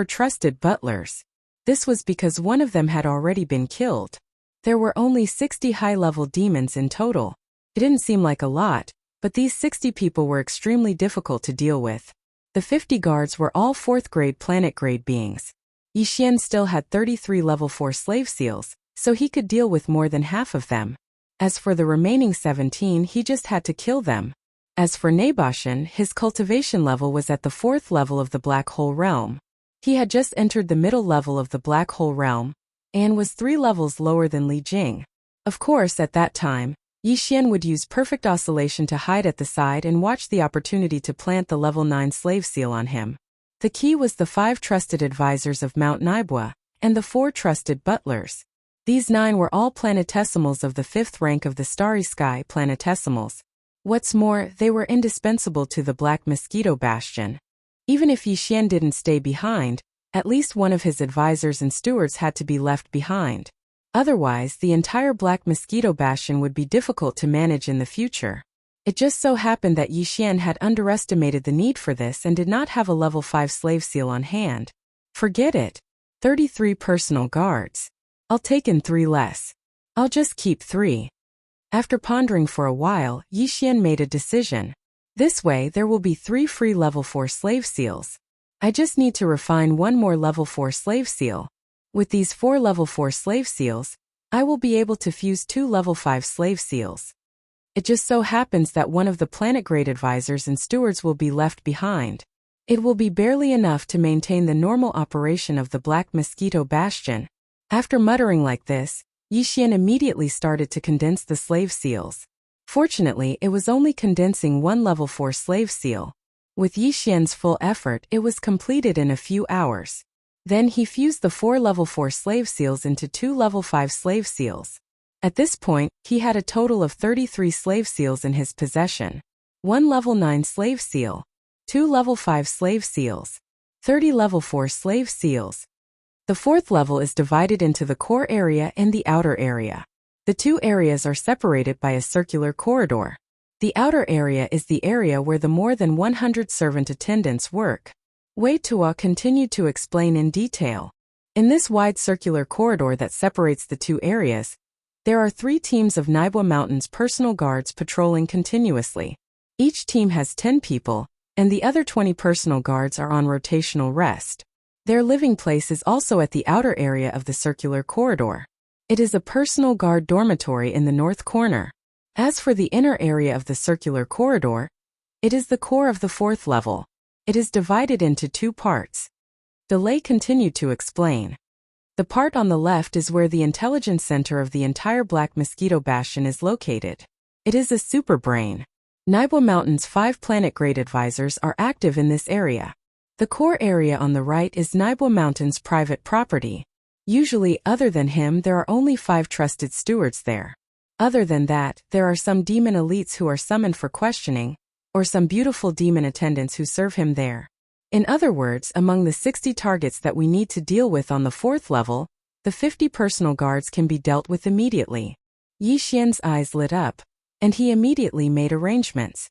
trusted butlers. This was because one of them had already been killed. There were only 60 high-level demons in total. It didn't seem like a lot, but these 60 people were extremely difficult to deal with. The 50 guards were all 4th-grade planet-grade beings. Yixian still had 33 level 4 slave seals, so he could deal with more than half of them. As for the remaining 17, he just had to kill them. As for Nabashan, his cultivation level was at the 4th level of the Black Hole Realm. He had just entered the middle level of the Black Hole Realm, and was 3 levels lower than Li Jing. Of course, at that time, Yixian would use perfect oscillation to hide at the side and watch the opportunity to plant the level 9 slave seal on him. The key was the 5 trusted advisors of Mount Naibwa and the 4 trusted butlers. These 9 were all planetesimals of the 5th rank of the starry sky planetesimals. What's more, they were indispensable to the Black Mosquito Bastion. Even if Yixian didn't stay behind, at least one of his advisors and stewards had to be left behind. Otherwise, the entire Black Mosquito Bastion would be difficult to manage in the future. It just so happened that Yixian had underestimated the need for this and did not have a level 5 slave seal on hand. Forget it. 33 personal guards. I'll take in 3 less. I'll just keep 3. After pondering for a while, Yixian made a decision. This way there will be 3 free level 4 slave seals. I just need to refine 1 more level 4 slave seal. With these 4 level 4 slave seals, I will be able to fuse 2 level 5 slave seals. It just so happens that one of the planet-grade advisors and stewards will be left behind. It will be barely enough to maintain the normal operation of the Black Mosquito Bastion. After muttering like this, Yixian immediately started to condense the slave seals. Fortunately, it was only condensing 1 level 4 slave seal. With Yixian's full effort, it was completed in a few hours. Then he fused the 4 level 4 slave seals into 2 level 5 slave seals. At this point, he had a total of 33 slave seals in his possession. 1 level 9 slave seal, 2 level 5 slave seals, 30 level 4 slave seals. The 4th level is divided into the core area and the outer area. The 2 areas are separated by a circular corridor. The outer area is the area where the more than 100 servant attendants work. Wei Tuo continued to explain in detail. In this wide circular corridor that separates the 2 areas, there are 3 teams of Naibwa Mountain's personal guards patrolling continuously. Each team has 10 people, and the other 20 personal guards are on rotational rest. Their living place is also at the outer area of the circular corridor. It is a personal guard dormitory in the north corner. As for the inner area of the circular corridor, it is the core of the 4th level. It is divided into 2 parts. Delay continued to explain. The part on the left is where the intelligence center of the entire Black Mosquito Bastion is located. It is a super brain. Naibwa Mountain's 5 planet-grade advisors are active in this area. The core area on the right is Naibwa Mountain's private property. Usually, other than him, there are only 5 trusted stewards there. Other than that, there are some demon elites who are summoned for questioning, or some beautiful demon attendants who serve him there. In other words, among the 60 targets that we need to deal with on the 4th level, the 50 personal guards can be dealt with immediately. Yixian's eyes lit up, and he immediately made arrangements.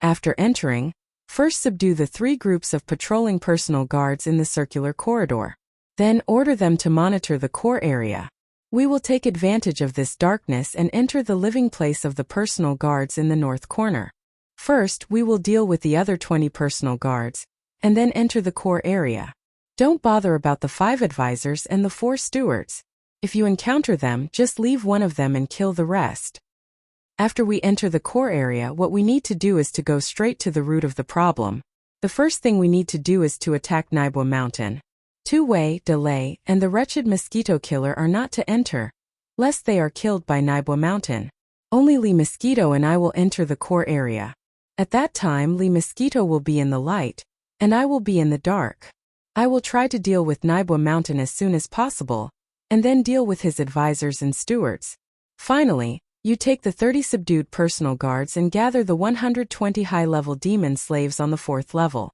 After entering, first subdue the 3 groups of patrolling personal guards in the circular corridor. Then order them to monitor the core area. We will take advantage of this darkness and enter the living place of the personal guards in the north corner. First, we will deal with the other 20 personal guards, and then enter the core area. Don't bother about the 5 advisors and the 4 stewards. If you encounter them, just leave one of them and kill the rest. After we enter the core area, what we need to do is to go straight to the root of the problem. The first thing we need to do is to attack Naibwa Mountain. Wei, Delay, and the wretched mosquito killer are not to enter, lest they are killed by Naibwa Mountain. Only Li Mosquito and I will enter the core area. At that time, Li Mosquito will be in the light, and I will be in the dark. I will try to deal with Naibwa Mountain as soon as possible, and then deal with his advisors and stewards. Finally, you take the 30 subdued personal guards and gather the 120 high-level demon slaves on the 4th level.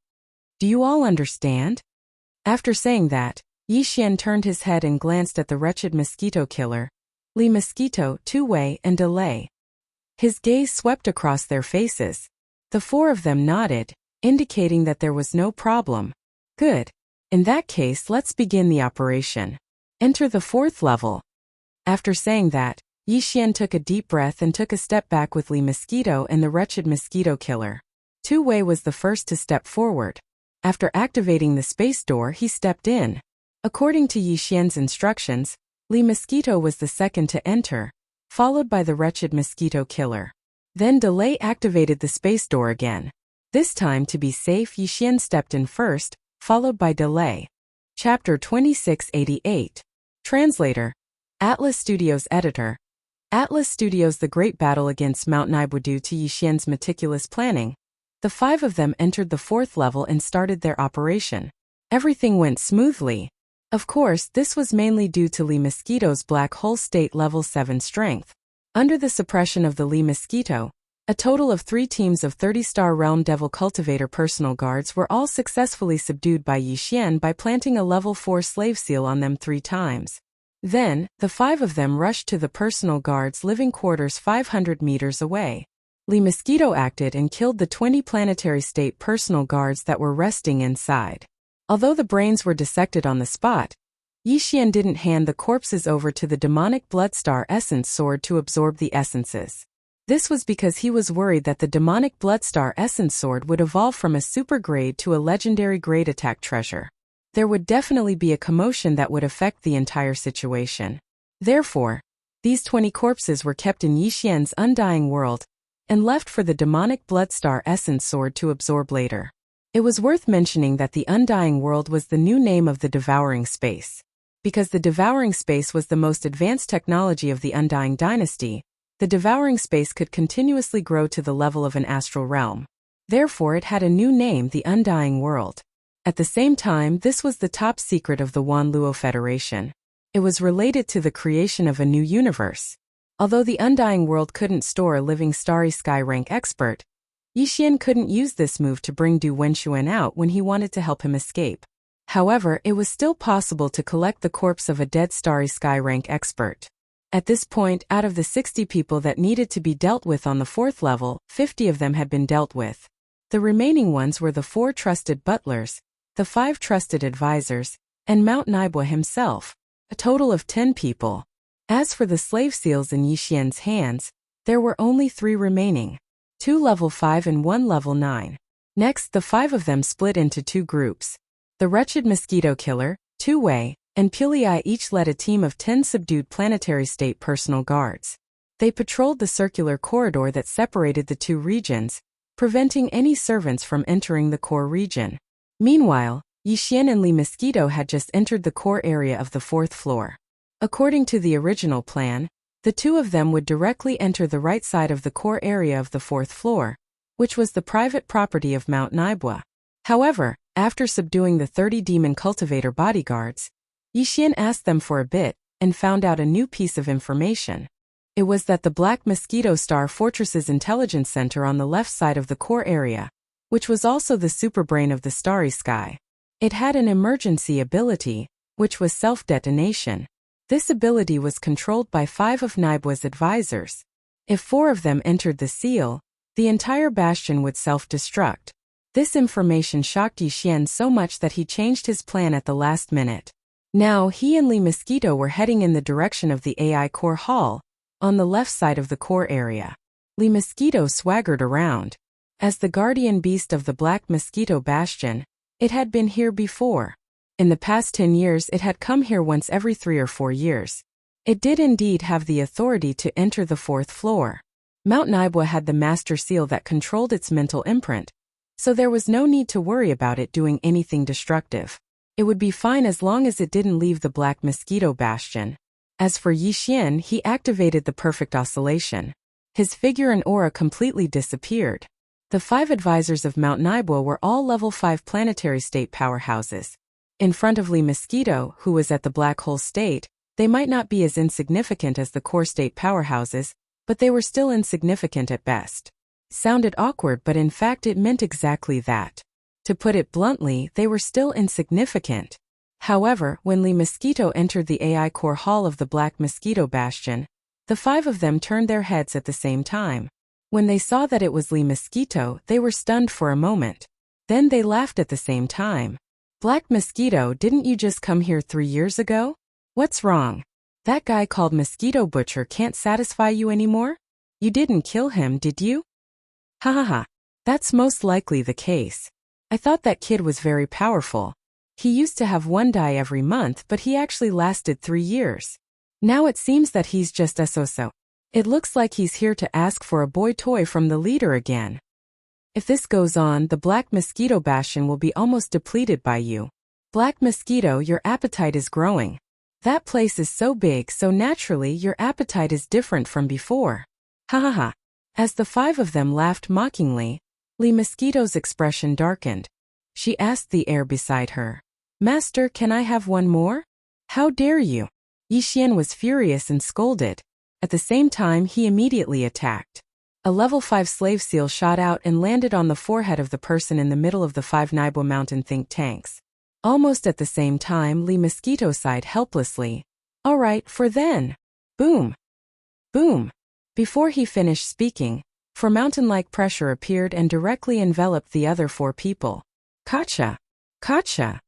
Do you all understand? After saying that, Yixian turned his head and glanced at the wretched mosquito killer, Li Mosquito, Wei, and Delay. His gaze swept across their faces. The 4 of them nodded, indicating that there was no problem. Good. In that case, let's begin the operation. Enter the 4th level. After saying that, Yixian took a deep breath and took a step back with Li Mosquito and the wretched mosquito killer. Wei was the first to step forward. After activating the space door, he stepped in. According to Yixian's instructions, Li Mosquito was the second to enter, followed by the wretched mosquito killer. Then Delay activated the space door again. This time, to be safe, Yixian stepped in first, followed by Delay. Chapter 2688. Translator. Atlas Studios Editor. Atlas Studios' The Great Battle against Mount Naibwa. Due to Yixian's meticulous planning, the 5 of them entered the 4th level and started their operation. Everything went smoothly. Of course, this was mainly due to Lee Mosquito's Black Hole State Level 7 strength. Under the suppression of the Lee Mosquito, a total of 3 teams of 30-star Realm Devil Cultivator personal guards were all successfully subdued by Yixian by planting a Level 4 slave seal on them 3 times. Then, the 5 of them rushed to the personal guards' living quarters 500 meters away. Lee Mosquito acted and killed the 20 planetary state personal guards that were resting inside. Although the brains were dissected on the spot, Yixian didn't hand the corpses over to the demonic Bloodstar Essence Sword to absorb the essences. This was because he was worried that the demonic Bloodstar Essence Sword would evolve from a super grade to a legendary grade attack treasure. There would definitely be a commotion that would affect the entire situation. Therefore, these 20 corpses were kept in Yixian's undying world and left for the demonic Bloodstar Essence Sword to absorb later. It was worth mentioning that the Undying World was the new name of the Devouring Space. Because the Devouring Space was the most advanced technology of the Undying Dynasty, the Devouring Space could continuously grow to the level of an astral realm. Therefore, it had a new name, the Undying World. At the same time, this was the top secret of the Wan Luo Federation. It was related to the creation of a new universe. Although the Undying World couldn't store a living Starry Sky rank expert, Yixian couldn't use this move to bring Du Wenxuan out when he wanted to help him escape. However, it was still possible to collect the corpse of a dead Starry Sky rank expert. At this point, out of the 60 people that needed to be dealt with on the 4th level, 50 of them had been dealt with. The remaining ones were the 4 trusted butlers, the 5 trusted advisors, and Mount Naibwa himself, a total of 10 people. As for the slave seals in Yixian's hands, there were only 3 remaining. 2 level 5 and 1 level 9. Next, the 5 of them split into 2 groups. The Wretched Mosquito Killer, Tu Wei, and Pulei each led a team of 10 subdued planetary state personal guards. They patrolled the circular corridor that separated the 2 regions, preventing any servants from entering the core region. Meanwhile, Yixian and Lee Mosquito had just entered the core area of the 4th floor. According to the original plan, the 2 of them would directly enter the right side of the core area of the 4th floor, which was the private property of Mount Naibwa. However, after subduing the 30 demon cultivator bodyguards, Yixian asked them for a bit and found out a new piece of information. It was that the Black Mosquito Star Fortress's intelligence center on the left side of the core area, which was also the superbrain of the Starry Sky. It had an emergency ability, which was self-detonation. This ability was controlled by 5 of Naibwa's advisors. If 4 of them entered the seal, the entire bastion would self-destruct. This information shocked Yixian so much that he changed his plan at the last minute. Now he and Lee Mosquito were heading in the direction of the AI core hall, on the left side of the core area. Lee Mosquito swaggered around. As the guardian beast of the Black Mosquito Bastion, it had been here before. In the past 10 years it had come here once every 3 or 4 years. It did indeed have the authority to enter the 4th floor. Mount Naibwa had the master seal that controlled its mental imprint, so there was no need to worry about it doing anything destructive. It would be fine as long as it didn't leave the Black Mosquito Bastion. As for Yixian, he activated the perfect oscillation. His figure and aura completely disappeared. The 5 advisors of Mount Naibwa were all level 5 planetary state powerhouses. In front of Lee Mosquito, who was at the black hole state, they might not be as insignificant as the core state powerhouses, but they were still insignificant at best. Sounded awkward, but in fact it meant exactly that. To put it bluntly, they were still insignificant. However, when Lee Mosquito entered the AI core hall of the Black Mosquito Bastion, the 5 of them turned their heads at the same time. When they saw that it was Lee Mosquito, they were stunned for a moment. Then they laughed at the same time. Black Mosquito, didn't you just come here 3 years ago? What's wrong? That guy called Mosquito Butcher can't satisfy you anymore? You didn't kill him, did you? Ha ha ha. That's most likely the case. I thought that kid was very powerful. He used to have 1 die every month, but he actually lasted 3 years. Now it seems that he's just a so-so. It looks like he's here to ask for a boy toy from the leader again. If this goes on, the Black Mosquito Bastion will be almost depleted by you. Black Mosquito, your appetite is growing. That place is so big, so naturally your appetite is different from before. Ha ha ha. As the five of them laughed mockingly, Lee Mosquito's expression darkened. She asked the air beside her, "Master, can I have one more?" "How dare you?" Yixian was furious and scolded. At the same time, he immediately attacked. A level 5 slave seal shot out and landed on the forehead of the person in the middle of the 5 Nibwa Mountain think tanks. Almost at the same time, Lee Mosquito sighed helplessly. "All right, for then." Boom. Boom. Before he finished speaking, for mountain-like pressure appeared and directly enveloped the other 4 people. "Gotcha! Gotcha!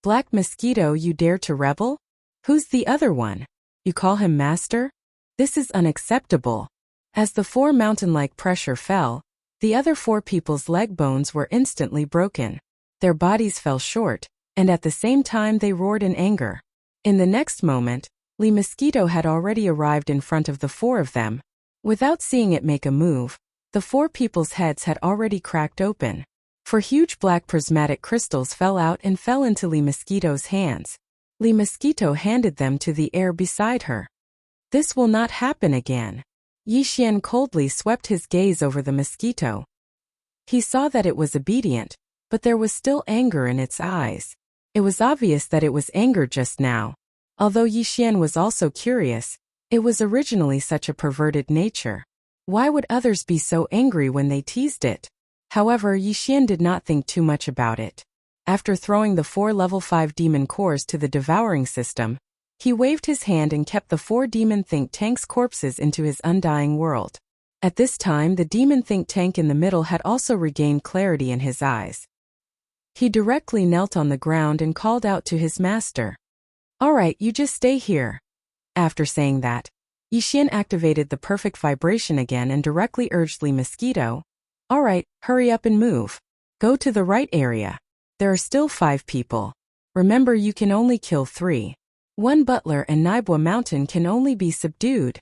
Black Mosquito, you dare to rebel? Who's the other one? You call him master? This is unacceptable." As the 4 mountain-like pressure fell, the other 4 people's leg bones were instantly broken. Their bodies fell short, and at the same time they roared in anger. In the next moment, Lee Mosquito had already arrived in front of the 4 of them. Without seeing it make a move, the 4 people's heads had already cracked open. 4 huge black prismatic crystals fell out and fell into Lee Mosquito's hands. Lee Mosquito handed them to the air beside her. "This will not happen again." Yixian coldly swept his gaze over the mosquito. He saw that it was obedient, but there was still anger in its eyes. It was obvious that it was anger just now. Although Yixian was also curious, it was originally such a perverted nature. Why would others be so angry when they teased it? However, Yixian did not think too much about it. After throwing the 4 level 5 demon cores to the devouring system, he waved his hand and kept the 4 demon think tanks' corpses into his undying world. At this time, the demon think tank in the middle had also regained clarity in his eyes. He directly knelt on the ground and called out to his master. "All right, you just stay here." After saying that, Yixian activated the perfect vibration again and directly urged Lee Mosquito, "All right, hurry up and move. Go to the right area. There are still 5 people. Remember, you can only kill 3. 1 butler and Nibwa Mountain can only be subdued.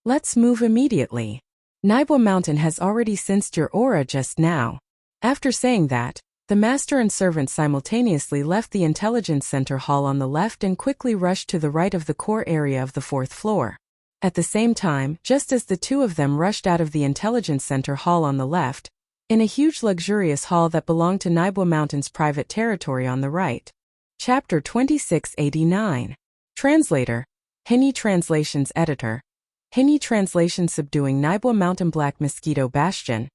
Let's move immediately. Nibwa Mountain has already sensed your aura just now." After saying that, the master and servant simultaneously left the intelligence center hall on the left and quickly rushed to the right of the core area of the 4th floor. At the same time, just as the 2 of them rushed out of the intelligence center hall on the left, in a huge luxurious hall that belonged to Nibwa Mountain's private territory on the right. Chapter 2689. Translator. Henny Translations Editor. Henny Translation Subduing Nibwa Mountain Black Mosquito Bastion.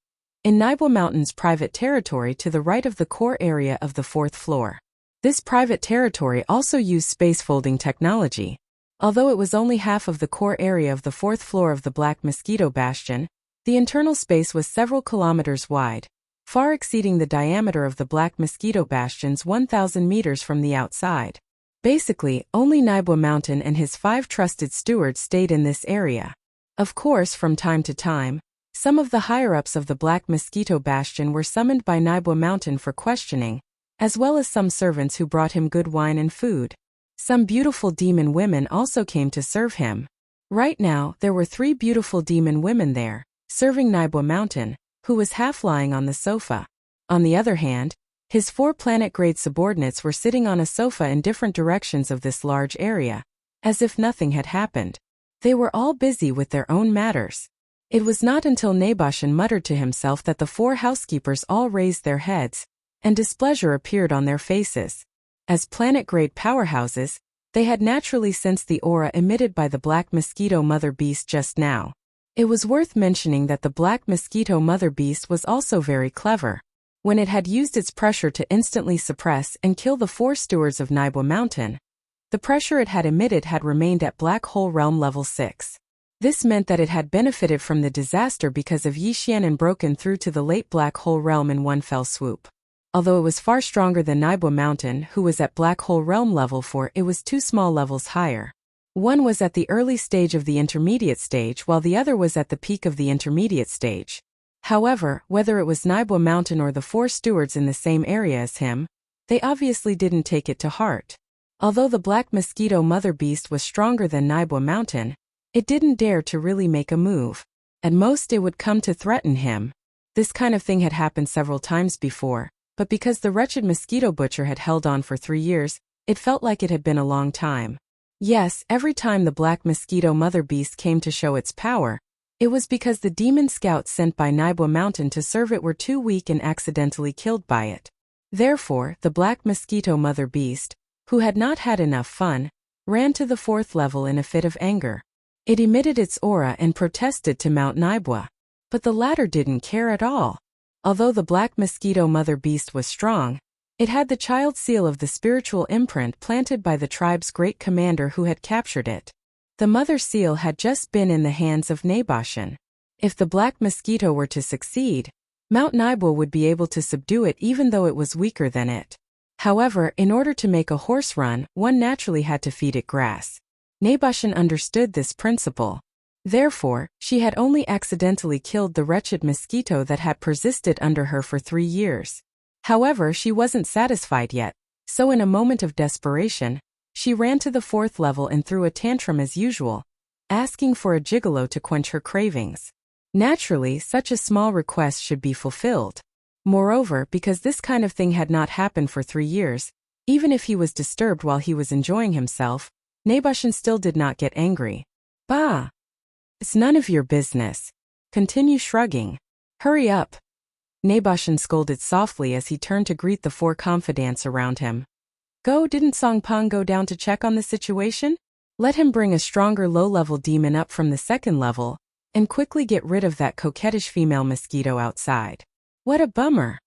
In Nibwa Mountain's private territory to the right of the core area of the 4th floor. This private territory also used space folding technology. Although it was only half of the core area of the 4th floor of the Black Mosquito Bastion, the internal space was several kilometers wide, far exceeding the diameter of the Black Mosquito Bastion's 1,000 meters from the outside. Basically, only Nibwa Mountain and his 5 trusted stewards stayed in this area. Of course, from time to time, some of the higher-ups of the Black Mosquito Bastion were summoned by Nibwa Mountain for questioning, as well as some servants who brought him good wine and food. Some beautiful demon women also came to serve him. Right now, there were 3 beautiful demon women there, serving Nibwa Mountain, who was half lying on the sofa. On the other hand, his 4 planet-grade subordinates were sitting on a sofa in different directions of this large area, as if nothing had happened. They were all busy with their own matters. It was not until Nabashan muttered to himself that the 4 housekeepers all raised their heads, and displeasure appeared on their faces. As planet-grade powerhouses, they had naturally sensed the aura emitted by the Black Mosquito Mother Beast just now. It was worth mentioning that the Black Mosquito Mother Beast was also very clever. When it had used its pressure to instantly suppress and kill the 4 stewards of Nibwa Mountain, the pressure it had emitted had remained at Black Hole Realm Level 6. This meant that it had benefited from the disaster because of Yixian and broken through to the late Black Hole Realm in one fell swoop. Although it was far stronger than Nibwa Mountain, who was at Black Hole Realm Level 4, it was 2 small levels higher. One was at the early stage of the intermediate stage while the other was at the peak of the intermediate stage. However, whether it was Nibwa Mountain or the 4 stewards in the same area as him, they obviously didn't take it to heart. Although the Black Mosquito Mother Beast was stronger than Nibwa Mountain, it didn't dare to really make a move. At most, it would come to threaten him. This kind of thing had happened several times before, but because the wretched mosquito butcher had held on for 3 years, it felt like it had been a long time. Yes, every time the black mosquito mother beast came to show its power, it was because the demon scouts sent by Naibwa Mountain to serve it were too weak and accidentally killed by it. Therefore, the black mosquito mother beast, who had not had enough fun, ran to the 4th level in a fit of anger. It emitted its aura and protested to Mount Naibwa. But the latter didn't care at all. Although the black mosquito mother beast was strong, it had the child seal of the spiritual imprint planted by the tribe's great commander who had captured it. The mother seal had just been in the hands of Naboshan. If the black mosquito were to succeed, Mount Naibwa would be able to subdue it even though it was weaker than it. However, in order to make a horse run, one naturally had to feed it grass. Naboshan understood this principle. Therefore, she had only accidentally killed the wretched mosquito that had persisted under her for 3 years. However, she wasn't satisfied yet, so in a moment of desperation, she ran to the 4th level and threw a tantrum as usual, asking for a gigolo to quench her cravings. Naturally, such a small request should be fulfilled. Moreover, because this kind of thing had not happened for 3 years, even if he was disturbed while he was enjoying himself, Naboshan still did not get angry. Bah! It's none of your business. Continue shrugging. Hurry up. Naboshan scolded softly as he turned to greet the 4 confidants around him. Didn't Songpang go down to check on the situation? Let him bring a stronger low-level demon up from the 2nd level, and quickly get rid of that coquettish female mosquito outside. What a bummer.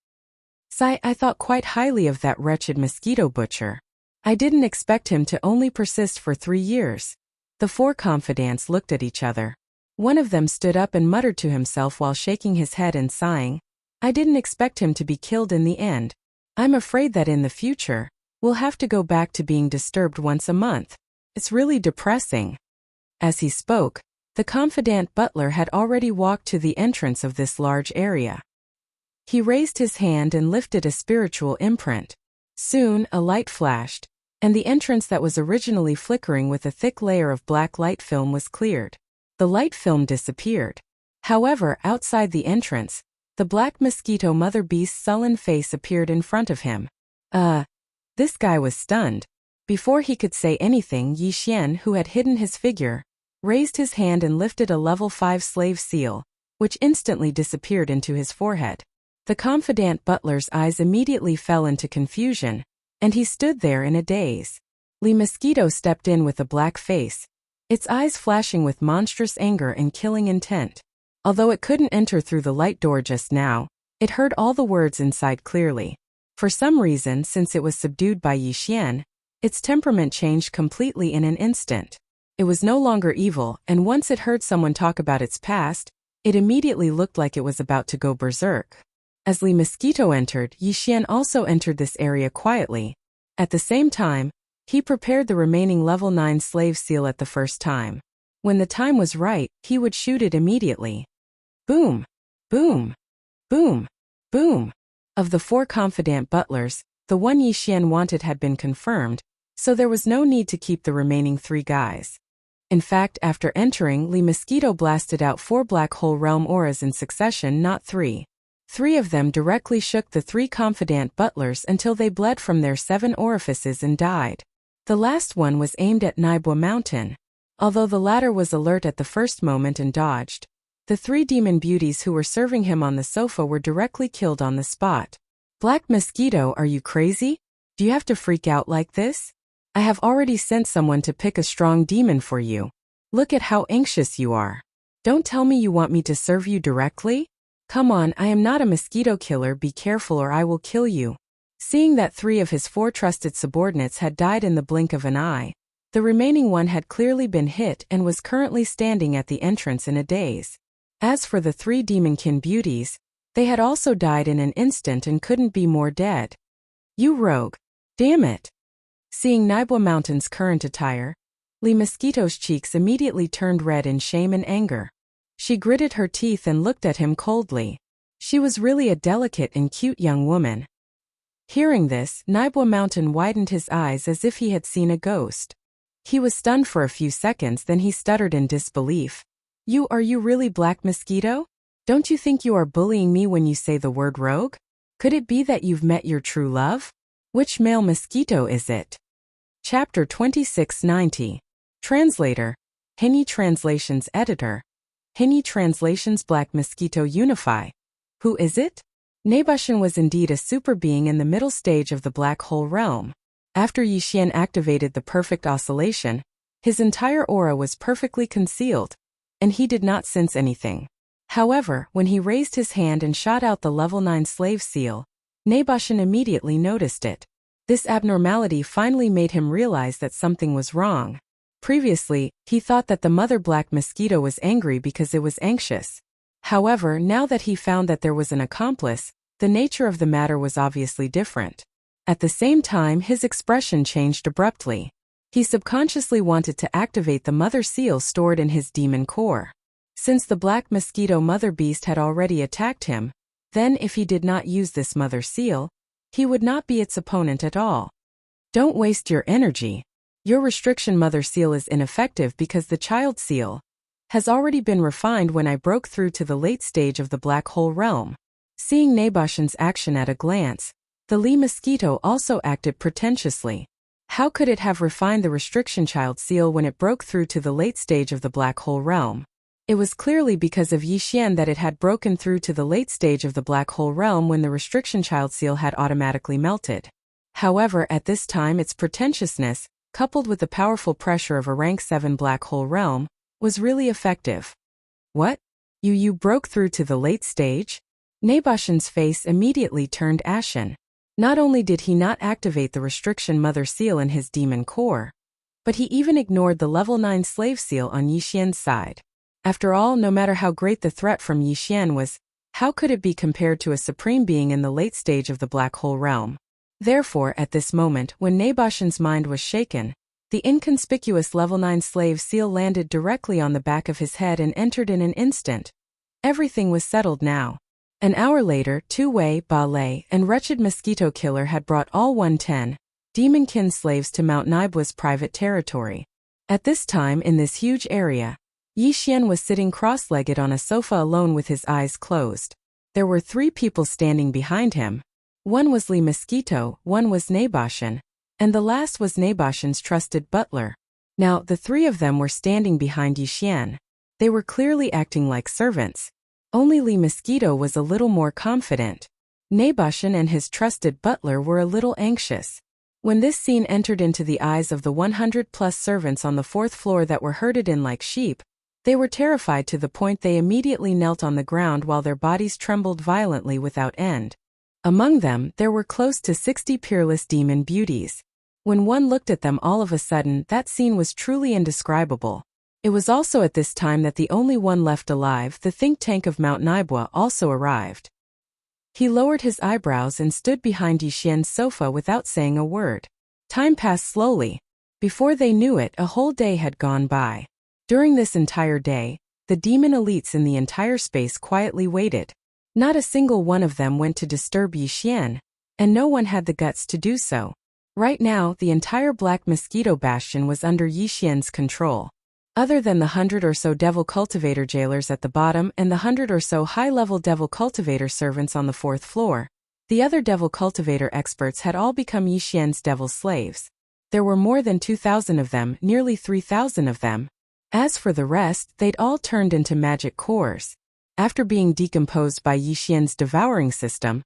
I thought quite highly of that wretched mosquito butcher. I didn't expect him to only persist for 3 years. The 4 confidants looked at each other. One of them stood up and muttered to himself while shaking his head and sighing, I didn't expect him to be killed in the end. I'm afraid that in the future, we'll have to go back to being disturbed once a month. It's really depressing. As he spoke, the confidant butler had already walked to the entrance of this large area. He raised his hand and lifted a spiritual imprint. Soon, a light flashed, and the entrance that was originally flickering with a thick layer of black light film was cleared. The light film disappeared. However, outside the entrance, the black mosquito mother beast's sullen face appeared in front of him. This guy was stunned. Before he could say anything, Yi Xian, who had hidden his figure, raised his hand and lifted a level 5 slave seal, which instantly disappeared into his forehead. The confidant butler's eyes immediately fell into confusion, and he stood there in a daze. Li Mosquito stepped in with a black face, its eyes flashing with monstrous anger and killing intent. Although it couldn't enter through the light door just now, it heard all the words inside clearly. For some reason, since it was subdued by Yi Xian, its temperament changed completely in an instant. It was no longer evil, and once it heard someone talk about its past, it immediately looked like it was about to go berserk. As Li Mosquito entered, Yi Xian also entered this area quietly. At the same time, he prepared the remaining level 9 slave seal at the first time. When the time was right, he would shoot it immediately. Boom! Boom! Boom! Boom! Of the 4 confidant butlers, the one Yi Xian wanted had been confirmed, so there was no need to keep the remaining 3 guys. In fact, after entering, Li Mosquito blasted out 4 black hole realm auras in succession, not 3. 3 of them directly shook the 3 confidant butlers until they bled from their 7 orifices and died. The last one was aimed at Naibwa Mountain. Although the latter was alert at the first moment and dodged, the 3 demon beauties who were serving him on the sofa were directly killed on the spot. Black Mosquito, are you crazy? Do you have to freak out like this? I have already sent someone to pick a strong demon for you. Look at how anxious you are. Don't tell me you want me to serve you directly? Come on, I am not a mosquito killer, be careful or I will kill you. Seeing that 3 of his 4 trusted subordinates had died in the blink of an eye, the remaining one had clearly been hit and was currently standing at the entrance in a daze. As for the 3 demonkin beauties, they had also died in an instant and couldn't be more dead. You rogue! Damn it! Seeing Naibwa Mountain's current attire, Li Mosquito's cheeks immediately turned red in shame and anger. She gritted her teeth and looked at him coldly. She was really a delicate and cute young woman. Hearing this, Naibwa Mountain widened his eyes as if he had seen a ghost. He was stunned for a few seconds, then he stuttered in disbelief. Are you really Black Mosquito? Don't you think you are bullying me when you say the word rogue? Could it be that you've met your true love? Which male mosquito is it? Chapter 2690. Translator, Hinyi Translations Editor, Hinyi Translations Black Mosquito Unify. Who is it? Neibushin was indeed a super being in the middle stage of the black hole realm. After Yixian activated the perfect oscillation, his entire aura was perfectly concealed, and he did not sense anything. However, when he raised his hand and shot out the level 9 slave seal, Neibushin immediately noticed it. This abnormality finally made him realize that something was wrong. Previously, he thought that the mother black mosquito was angry because it was anxious. However, now that he found that there was an accomplice, the nature of the matter was obviously different. At the same time, his expression changed abruptly. He subconsciously wanted to activate the mother seal stored in his demon core. Since the black mosquito mother beast had already attacked him, then if he did not use this mother seal, he would not be its opponent at all. Don't waste your energy. Your restriction mother seal is ineffective because the child seal has already been refined when I broke through to the late stage of the black hole realm. Seeing Neibushin's action at a glance, the Lee mosquito also acted pretentiously. How could it have refined the restriction child seal when it broke through to the late stage of the black hole realm? It was clearly because of Yixian that it had broken through to the late stage of the black hole realm when the restriction child seal had automatically melted. However, at this time its pretentiousness, coupled with the powerful pressure of a rank 7 black hole realm, was really effective. What? You broke through to the late stage? Neibushin's face immediately turned ashen. Not only did he not activate the restriction mother seal in his demon core, but he even ignored the level 9 slave seal on Yixian's side. After all, no matter how great the threat from Yixian was, how could it be compared to a supreme being in the late stage of the black hole realm? Therefore, at this moment, when Neibushin's mind was shaken, the inconspicuous level 9 slave seal landed directly on the back of his head and entered in an instant. Everything was settled now. An hour later, Two-Wei, Ba-Lei, and Wretched Mosquito Killer had brought all 110 Demonkin slaves to Mount Naibua's private territory. At this time in this huge area, Yixian was sitting cross-legged on a sofa alone with his eyes closed. There were 3 people standing behind him. One was Lee Mosquito, one was Neibushin, and the last was Neibushin's trusted butler. Now, the 3 of them were standing behind Yixian. They were clearly acting like servants. Only Lee Mosquito was a little more confident. Neibushin and his trusted butler were a little anxious. When this scene entered into the eyes of the 100-plus servants on the 4th floor that were herded in like sheep, they were terrified to the point they immediately knelt on the ground while their bodies trembled violently without end. Among them, there were close to 60 peerless demon beauties. When one looked at them all of a sudden, that scene was truly indescribable. It was also at this time that the only one left alive, the think tank of Mount Naibua, also arrived. He lowered his eyebrows and stood behind Yixian's sofa without saying a word. Time passed slowly. Before they knew it, a whole day had gone by. During this entire day, the demon elites in the entire space quietly waited. Not a single one of them went to disturb Yixian, and no one had the guts to do so. Right now, the entire Black Mosquito Bastion was under Yixian's control. Other than the 100 or so Devil Cultivator jailers at the bottom and the 100 or so high-level Devil Cultivator servants on the 4th floor, the other Devil Cultivator experts had all become Yixian's devil slaves. There were more than 2,000 of them, nearly 3,000 of them. As for the rest, they'd all turned into magic cores. After being decomposed by Yixian's devouring system,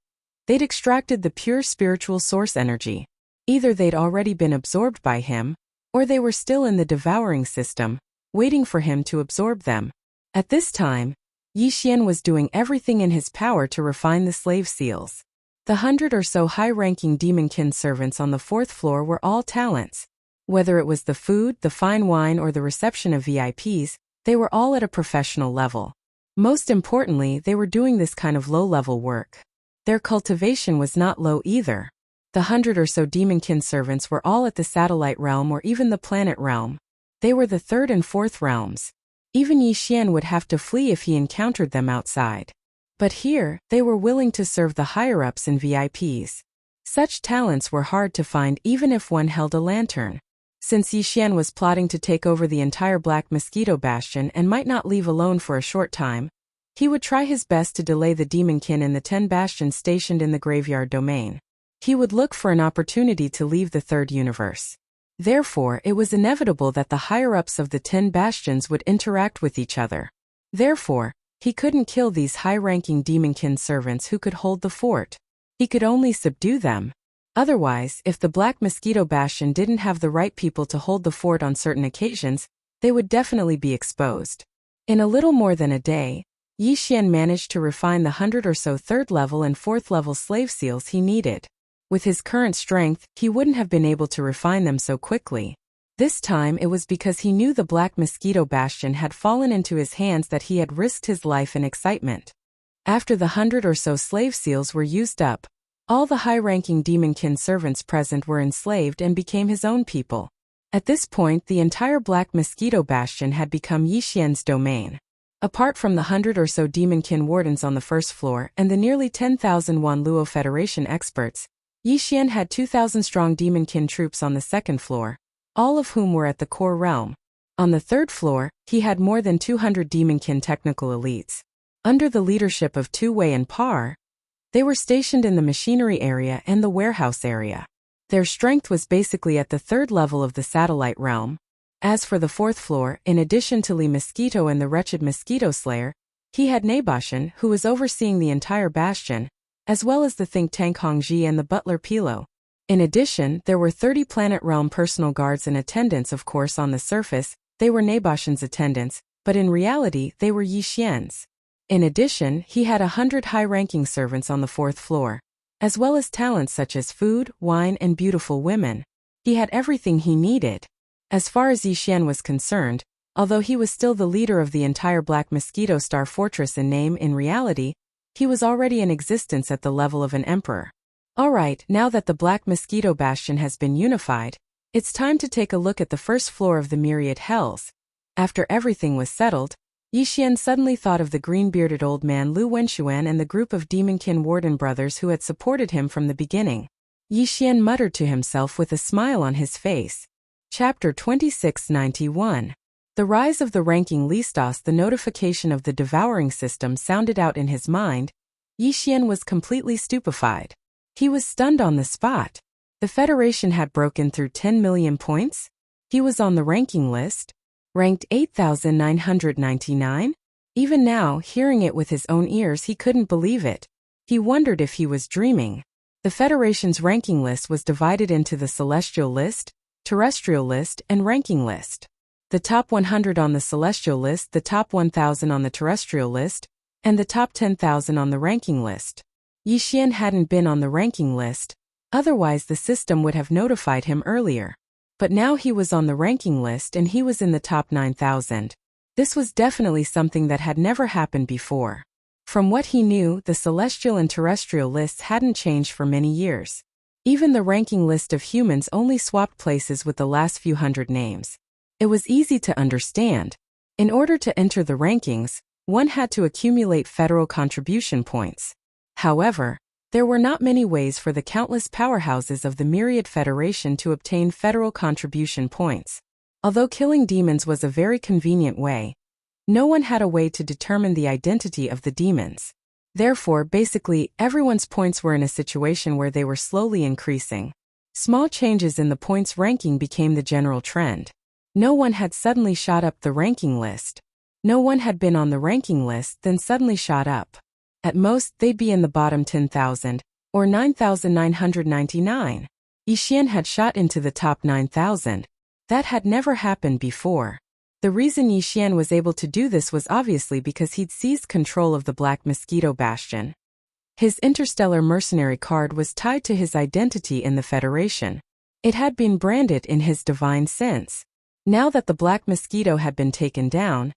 they'd extracted the pure spiritual source energy. Either they'd already been absorbed by him, or they were still in the devouring system, waiting for him to absorb them. At this time, Yixian was doing everything in his power to refine the slave seals. The 100 or so high-ranking demonkin servants on the 4th floor were all talents. Whether it was the food, the fine wine, or the reception of VIPs, they were all at a professional level. Most importantly, they were doing this kind of low-level work. Their cultivation was not low either. The 100 or so demonkin servants were all at the satellite realm or even the planet realm. They were the 3rd and 4th realms. Even Yixian would have to flee if he encountered them outside. But here, they were willing to serve the higher-ups and VIPs. Such talents were hard to find even if one held a lantern. Since Yixian was plotting to take over the entire Black Mosquito Bastion and might not leave alone for a short time, he would try his best to delay the demonkin in the 10 bastions stationed in the graveyard domain. He would look for an opportunity to leave the 3rd universe. Therefore, it was inevitable that the higher-ups of the 10 bastions would interact with each other. Therefore, he couldn't kill these high-ranking demonkin servants who could hold the fort. He could only subdue them. Otherwise, if the Black Mosquito Bastion didn't have the right people to hold the fort on certain occasions, they would definitely be exposed. In a little more than a day, Yi Xian managed to refine the 100 or so 3rd level and 4th level slave seals he needed. With his current strength, he wouldn't have been able to refine them so quickly. This time it was because he knew the Black Mosquito Bastion had fallen into his hands that he had risked his life in excitement. After the 100 or so slave seals were used up, all the high-ranking demonkin servants present were enslaved and became his own people. At this point, the entire Black Mosquito Bastion had become Yi Xian's domain. Apart from the 100 or so demonkin wardens on the 1st floor and the nearly 10,000 Wanluo Federation experts, Yi Xian had 2,000-strong demonkin troops on the 2nd floor, all of whom were at the core realm. On the 3rd floor, he had more than 200 demonkin technical elites. Under the leadership of Tu Wei and Par, they were stationed in the machinery area and the warehouse area. Their strength was basically at the 3rd level of the satellite realm. As for the 4th floor, in addition to Li Mosquito and the wretched Mosquito Slayer, he had Nabashan, who was overseeing the entire bastion, as well as the think tank Hongji and the butler Pilo. In addition, there were 30 planet realm personal guards and attendants. Of course, on the surface, they were Nabashan's attendants, but in reality, they were Yi Xian's. In addition, he had 100 high-ranking servants on the 4th floor, as well as talents such as food, wine, and beautiful women. He had everything he needed. As far as Yi Xian was concerned, although he was still the leader of the entire Black Mosquito Star Fortress in name, in reality, he was already in existence at the level of an emperor. Alright, now that the Black Mosquito Bastion has been unified, it's time to take a look at the 1st floor of the Myriad Hells. After everything was settled, Yi Xian suddenly thought of the green-bearded old man Lu Wenxuan and the group of demonkin warden brothers who had supported him from the beginning. Yi Xian muttered to himself with a smile on his face. Chapter 2691. The rise of the ranking Listos. The notification of the Devouring system sounded out in his mind. Yi Xian was completely stupefied. He was stunned on the spot. The Federation had broken through 10 million points? He was on the ranking list, ranked 8,999? Even now, hearing it with his own ears, he couldn't believe it. He wondered if he was dreaming. The Federation's ranking list was divided into the Celestial List, Terrestrial List, and Ranking List. The top 100 on the Celestial List, the top 1,000 on the Terrestrial List, and the top 10,000 on the Ranking List. Yi Xian hadn't been on the ranking list, otherwise the system would have notified him earlier. But now he was on the ranking list and he was in the top 9,000. This was definitely something that had never happened before. From what he knew, the celestial and terrestrial lists hadn't changed for many years. Even the ranking list of humans only swapped places with the last few hundred names. It was easy to understand. In order to enter the rankings, one had to accumulate federal contribution points. However, there were not many ways for the countless powerhouses of the Myriad Federation to obtain federal contribution points. Although killing demons was a very convenient way, no one had a way to determine the identity of the demons. Therefore, basically, everyone's points were in a situation where they were slowly increasing. Small changes in the points ranking became the general trend. No one had suddenly shot up the ranking list. No one had been on the ranking list, then suddenly shot up. At most, they'd be in the bottom 10,000, or 9,999. Yi Xian had shot into the top 9,000. That had never happened before. The reason Yi Xian was able to do this was obviously because he'd seized control of the Black Mosquito Bastion. His interstellar mercenary card was tied to his identity in the Federation. It had been branded in his divine sense. Now that the Black Mosquito had been taken down,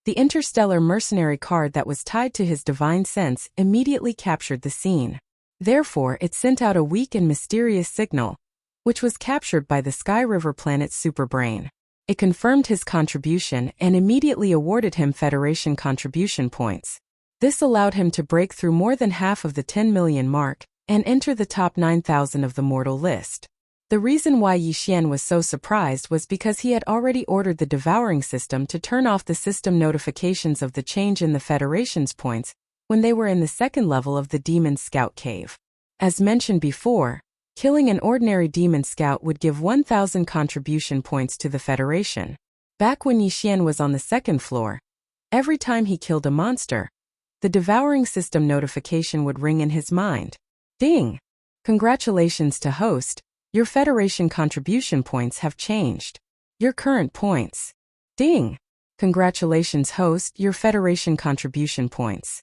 the interstellar mercenary card that was tied to his divine sense immediately captured the scene. Therefore, it sent out a weak and mysterious signal, which was captured by the Sky River planet's superbrain. It confirmed his contribution and immediately awarded him Federation contribution points. This allowed him to break through more than half of the 10 million mark and enter the top 9,000 of the mortal list. The reason why Yi Xian was so surprised was because he had already ordered the Devouring system to turn off the system notifications of the change in the Federation's points when they were in the second level of the Demon's Scout Cave. As mentioned before, Killing an ordinary demon scout would give 1,000 contribution points to the Federation. Back when Yixian was on the second floor, every time he killed a monster, the Devouring system notification would ring in his mind. Ding! Congratulations to host, your Federation contribution points have changed. Your current points. Ding! Congratulations host, your Federation contribution points.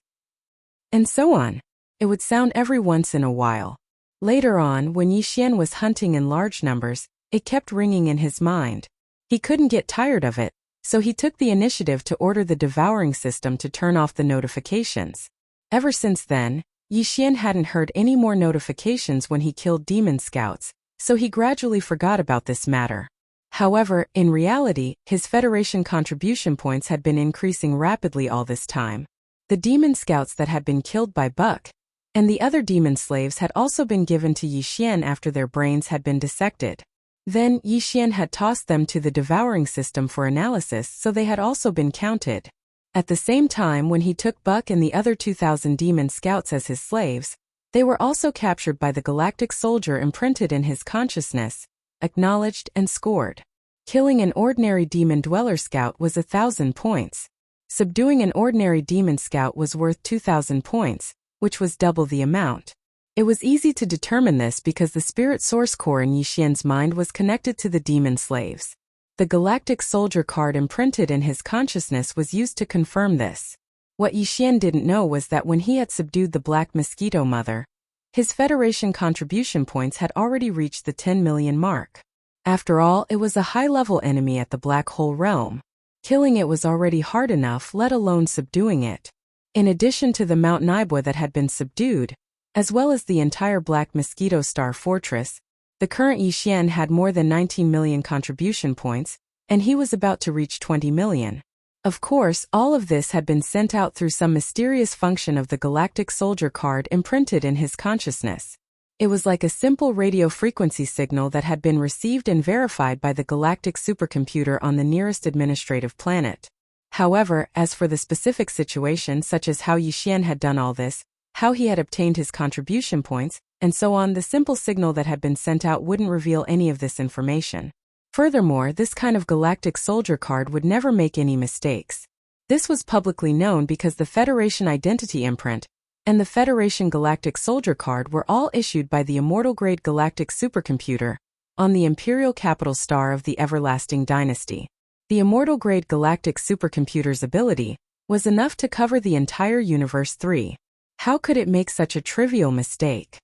And so on. It would sound every once in a while. Later on, when Yixian was hunting in large numbers, it kept ringing in his mind. He couldn't get tired of it, so he took the initiative to order the Devouring system to turn off the notifications. Ever since then, Yixian hadn't heard any more notifications when he killed demon scouts, so he gradually forgot about this matter. However, in reality, his Federation contribution points had been increasing rapidly all this time. The demon scouts that had been killed by Buck and the other demon slaves had also been given to Yixian after their brains had been dissected. Then, Yixian had tossed them to the Devouring system for analysis, so they had also been counted. At the same time, when he took Buck and the other 2,000 demon scouts as his slaves, they were also captured by the galactic soldier imprinted in his consciousness, acknowledged and scored. Killing an ordinary demon dweller scout was 1,000 points. Subduing an ordinary demon scout was worth 2,000 points, which was double the amount. It was easy to determine this because the spirit source core in Yixian's mind was connected to the demon slaves. The galactic soldier card imprinted in his consciousness was used to confirm this. What Yixian didn't know was that when he had subdued the black mosquito mother, his Federation contribution points had already reached the 10 million mark. After all, it was a high-level enemy at the black hole realm. Killing it was already hard enough, let alone subduing it. In addition to the Mount Naibwa that had been subdued, as well as the entire Black Mosquito Star Fortress, the current Yixian had more than 19 million contribution points, and he was about to reach 20 million. Of course, all of this had been sent out through some mysterious function of the Galactic Soldier card imprinted in his consciousness. It was like a simple radio frequency signal that had been received and verified by the galactic supercomputer on the nearest administrative planet. However, as for the specific situation such as how Yixian had done all this, how he had obtained his contribution points, and so on, the simple signal that had been sent out wouldn't reveal any of this information. Furthermore, this kind of galactic soldier card would never make any mistakes. This was publicly known because the Federation Identity Imprint and the Federation Galactic Soldier card were all issued by the Immortal-grade galactic supercomputer on the Imperial Capital Star of the Everlasting Dynasty. The Immortal-grade galactic supercomputer's ability was enough to cover the entire Universe 3. How could it make such a trivial mistake?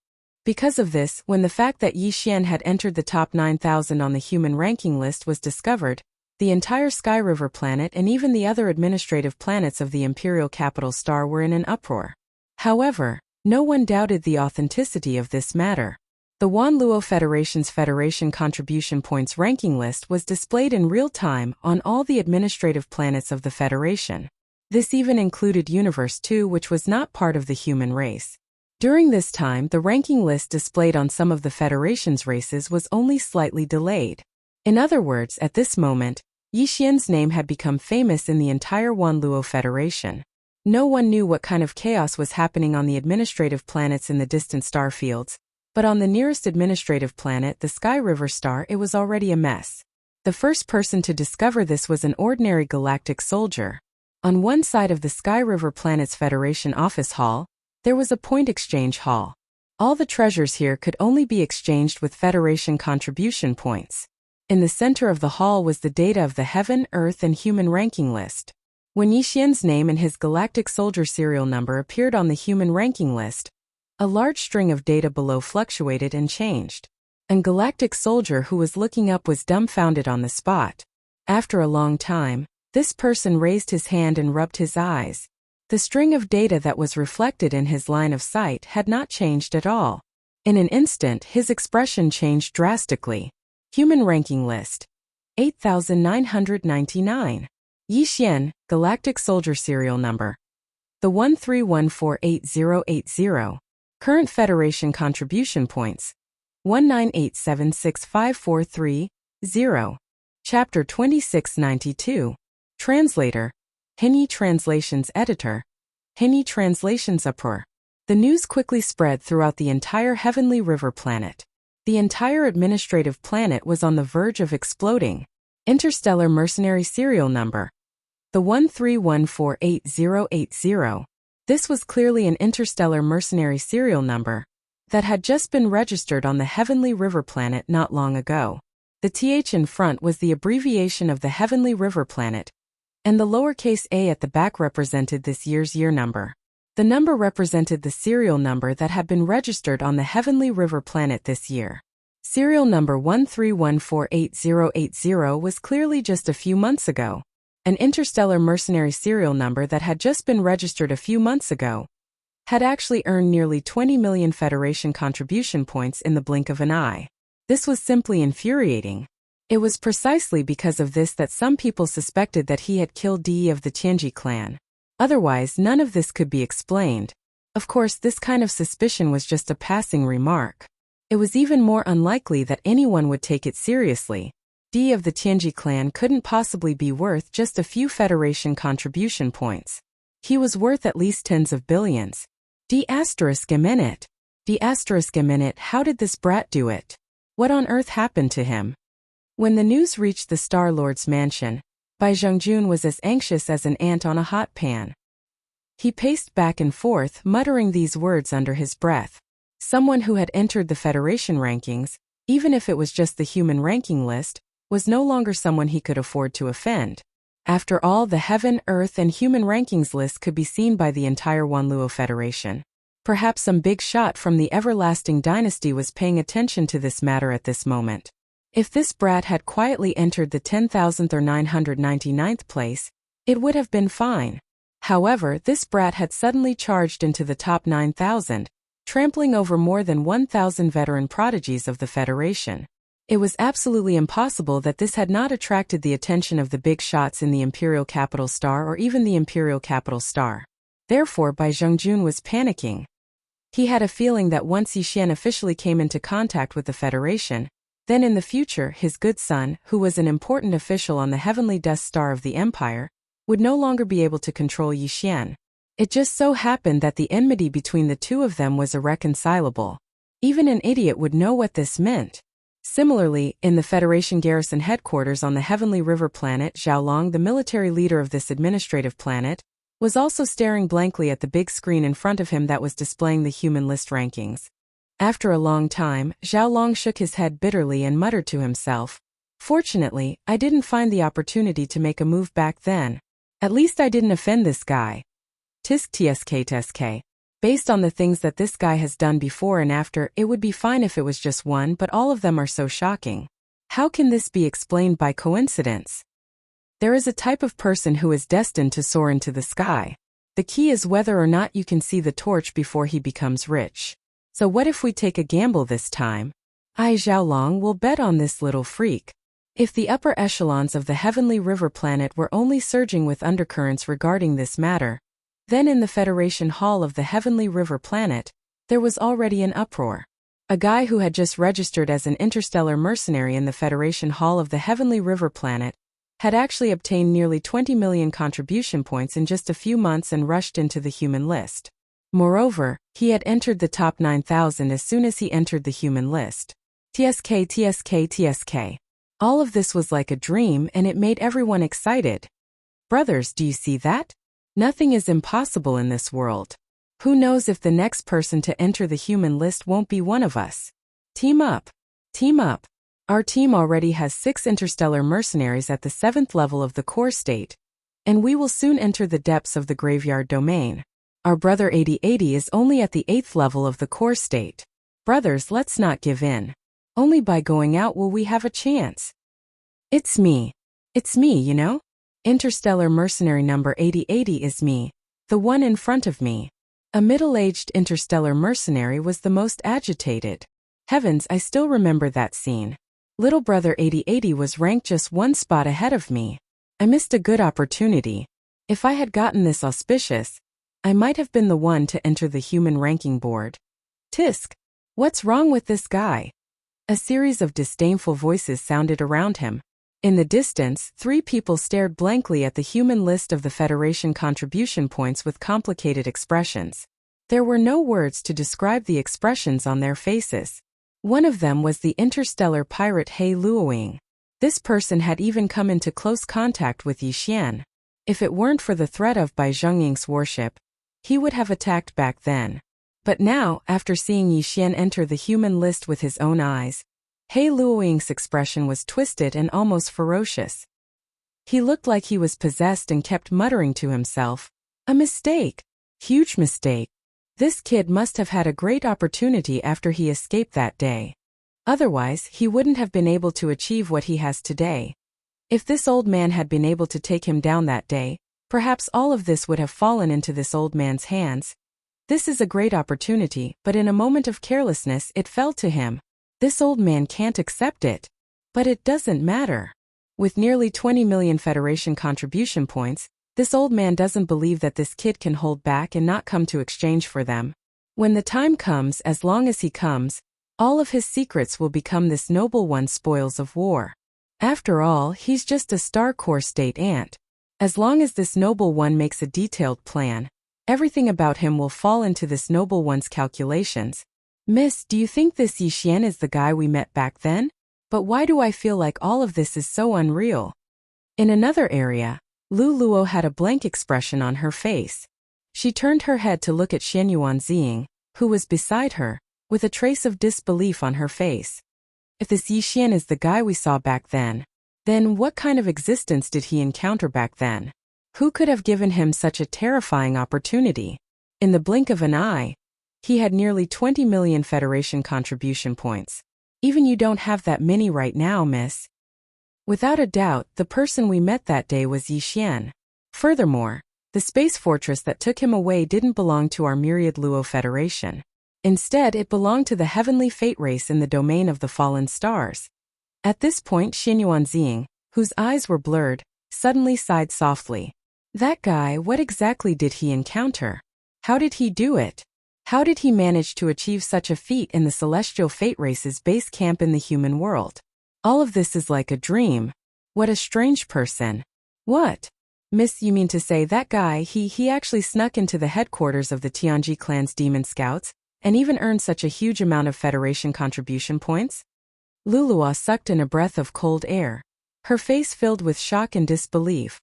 Because of this, when the fact that Yixian had entered the top 9,000 on the human ranking list was discovered, the entire Sky River planet and even the other administrative planets of the Imperial Capital Star were in an uproar. However, no one doubted the authenticity of this matter. The Wanluo Federation's Federation Contribution Points ranking list was displayed in real time on all the administrative planets of the Federation. This even included Universe 2, which was not part of the human race. During this time, the ranking list displayed on some of the Federation's races was only slightly delayed. In other words, at this moment, Yixian's name had become famous in the entire Wanluo Federation. No one knew what kind of chaos was happening on the administrative planets in the distant star fields, but on the nearest administrative planet, the Sky River Star, it was already a mess. The first person to discover this was an ordinary galactic soldier. On one side of the Sky River planet's Federation office hall, there was a point exchange hall. All the treasures here could only be exchanged with Federation contribution points. In the center of the hall was the data of the Heaven, Earth, and Human ranking list. When Yixian's name and his galactic soldier serial number appeared on the human ranking list, a large string of data below fluctuated and changed. A galactic soldier who was looking up was dumbfounded on the spot. After a long time, this person raised his hand and rubbed his eyes. The string of data that was reflected in his line of sight had not changed at all. In an instant, his expression changed drastically. Human ranking list. 8,999. Yixian, galactic soldier serial number. The 131488080. Current Federation contribution points. 198765430. Chapter 2692. Translator. Hinyi Translations Editor. Hinyi Translations Uproar. The news quickly spread throughout the entire Heavenly River planet. The entire administrative planet was on the verge of exploding. Interstellar Mercenary Serial Number. The 131488080. This was clearly an interstellar mercenary serial number that had just been registered on the Heavenly River planet not long ago. The TH in front was the abbreviation of the Heavenly River planet, and the lowercase a at the back represented this year's year number. The number represented the serial number that had been registered on the Heavenly River planet this year. Serial number 131488080 was clearly just a few months ago. An interstellar mercenary serial number that had just been registered a few months ago had actually earned nearly 20 million Federation contribution points in the blink of an eye. This was simply infuriating. It was precisely because of this that some people suspected that he had killed DE of the Tianji clan. Otherwise, none of this could be explained. Of course, this kind of suspicion was just a passing remark. It was even more unlikely that anyone would take it seriously. DE of the Tianji clan couldn't possibly be worth just a few Federation contribution points. He was worth at least tens of billions. D****, how did this brat do it? What on earth happened to him? When the news reached the Star-Lord's mansion, Bai Zhengjun was as anxious as an ant on a hot pan. He paced back and forth, muttering these words under his breath. Someone who had entered the Federation rankings, even if it was just the human ranking list, was no longer someone he could afford to offend. After all, the Heaven, Earth, and Human rankings list could be seen by the entire Wanluo Federation. Perhaps some big shot from the Everlasting Dynasty was paying attention to this matter at this moment. If this brat had quietly entered the 10,000th or 999th place, it would have been fine. However, this brat had suddenly charged into the top 9,000, trampling over more than 1,000 veteran prodigies of the Federation. It was absolutely impossible that this had not attracted the attention of the big shots in the Imperial Capital Star or even the Imperial Capital Star. Therefore, Bai Zhengjun was panicking. He had a feeling that once Yixian officially came into contact with the Federation, then in the future his good son, who was an important official on the Heavenly Dust Star of the Empire, would no longer be able to control Yixian. It just so happened that the enmity between the two of them was irreconcilable. Even an idiot would know what this meant. Similarly, in the Federation garrison headquarters on the Heavenly River planet, Xiaolong, the military leader of this administrative planet, was also staring blankly at the big screen in front of him that was displaying the human list rankings. After a long time, Xiaolong shook his head bitterly and muttered to himself, "Fortunately, I didn't find the opportunity to make a move back then. At least I didn't offend this guy. Tsk. Based on the things that this guy has done before and after, it would be fine if it was just one, but all of them are so shocking. How can this be explained by coincidence? There is a type of person who is destined to soar into the sky. The key is whether or not you can see the torch before he becomes rich. So what if we take a gamble this time? I, Xiaolong, will bet on this little freak. If the upper echelons of the Heavenly River planet were only surging with undercurrents regarding this matter, then in the Federation Hall of the Heavenly River planet, there was already an uproar. A guy who had just registered as an interstellar mercenary in the Federation Hall of the Heavenly River planet had actually obtained nearly 20 million contribution points in just a few months and rushed into the human list. Moreover, he had entered the top 9,000 as soon as he entered the human list. Tsk. All of this was like a dream, and it made everyone excited. Brothers, do you see that? Nothing is impossible in this world. Who knows if the next person to enter the human list won't be one of us? Team up! Team up! Our team already has 6 interstellar mercenaries at the 7th level of the core state, and we will soon enter the depths of the graveyard domain. Our brother 8080 is only at the 8th level of the core state. Brothers, let's not give in. Only by going out will we have a chance. It's me. It's me, you know? Interstellar mercenary number 8080 is me, the one in front of me. A middle-aged interstellar mercenary was the most agitated. Heavens, I still remember that scene. Little brother 8080 was ranked just 1 spot ahead of me. I missed a good opportunity. If I had gotten this auspicious, I might have been the one to enter the human ranking board. Tisk! What's wrong with this guy? A series of disdainful voices sounded around him. In the distance, 3 people stared blankly at the human list of the Federation contribution points with complicated expressions. There were no words to describe the expressions on their faces. One of them was the interstellar pirate He Luoying. This person had even come into close contact with Yi Xian. If it weren't for the threat of Bai Zhengying's warship, he would have attacked back then. But now, after seeing Yi Xian enter the human list with his own eyes, He Luoying's expression was twisted and almost ferocious. He looked like he was possessed and kept muttering to himself, "A mistake! Huge mistake! This kid must have had a great opportunity after he escaped that day. Otherwise, he wouldn't have been able to achieve what he has today. If this old man had been able to take him down that day, perhaps all of this would have fallen into this old man's hands. This is a great opportunity, but in a moment of carelessness it fell to him. This old man can't accept it. But it doesn't matter. With nearly 20 million Federation contribution points, this old man doesn't believe that this kid can hold back and not come to exchange for them. When the time comes, as long as he comes, all of his secrets will become this noble one's spoils of war. After all, he's just a Star Core state ant. As long as this noble one makes a detailed plan, everything about him will fall into this noble one's calculations. Miss, do you think this Yi Xian is the guy we met back then? But why do I feel like all of this is so unreal?" In another area, Lu Luo had a blank expression on her face. She turned her head to look at Xianyuan Ziying, who was beside her, with a trace of disbelief on her face. If this Yi Xian is the guy we saw back then what kind of existence did he encounter back then? Who could have given him such a terrifying opportunity? In the blink of an eye, he had nearly 20 million Federation contribution points. Even you don't have that many right now, miss. Without a doubt, the person we met that day was Yi Xian. Furthermore, the space fortress that took him away didn't belong to our myriad Luo Federation. Instead, it belonged to the heavenly fate race in the domain of the fallen stars. At this point, Xianyuan Ziying, whose eyes were blurred, suddenly sighed softly. That guy, what exactly did he encounter? How did he do it? How did he manage to achieve such a feat in the celestial fate race's base camp in the human world? All of this is like a dream. What a strange person. What? Miss, you mean to say that guy, he actually snuck into the headquarters of the Tianji clan's demon scouts, and even earned such a huge amount of Federation contribution points? Lulua sucked in a breath of cold air, her face filled with shock and disbelief.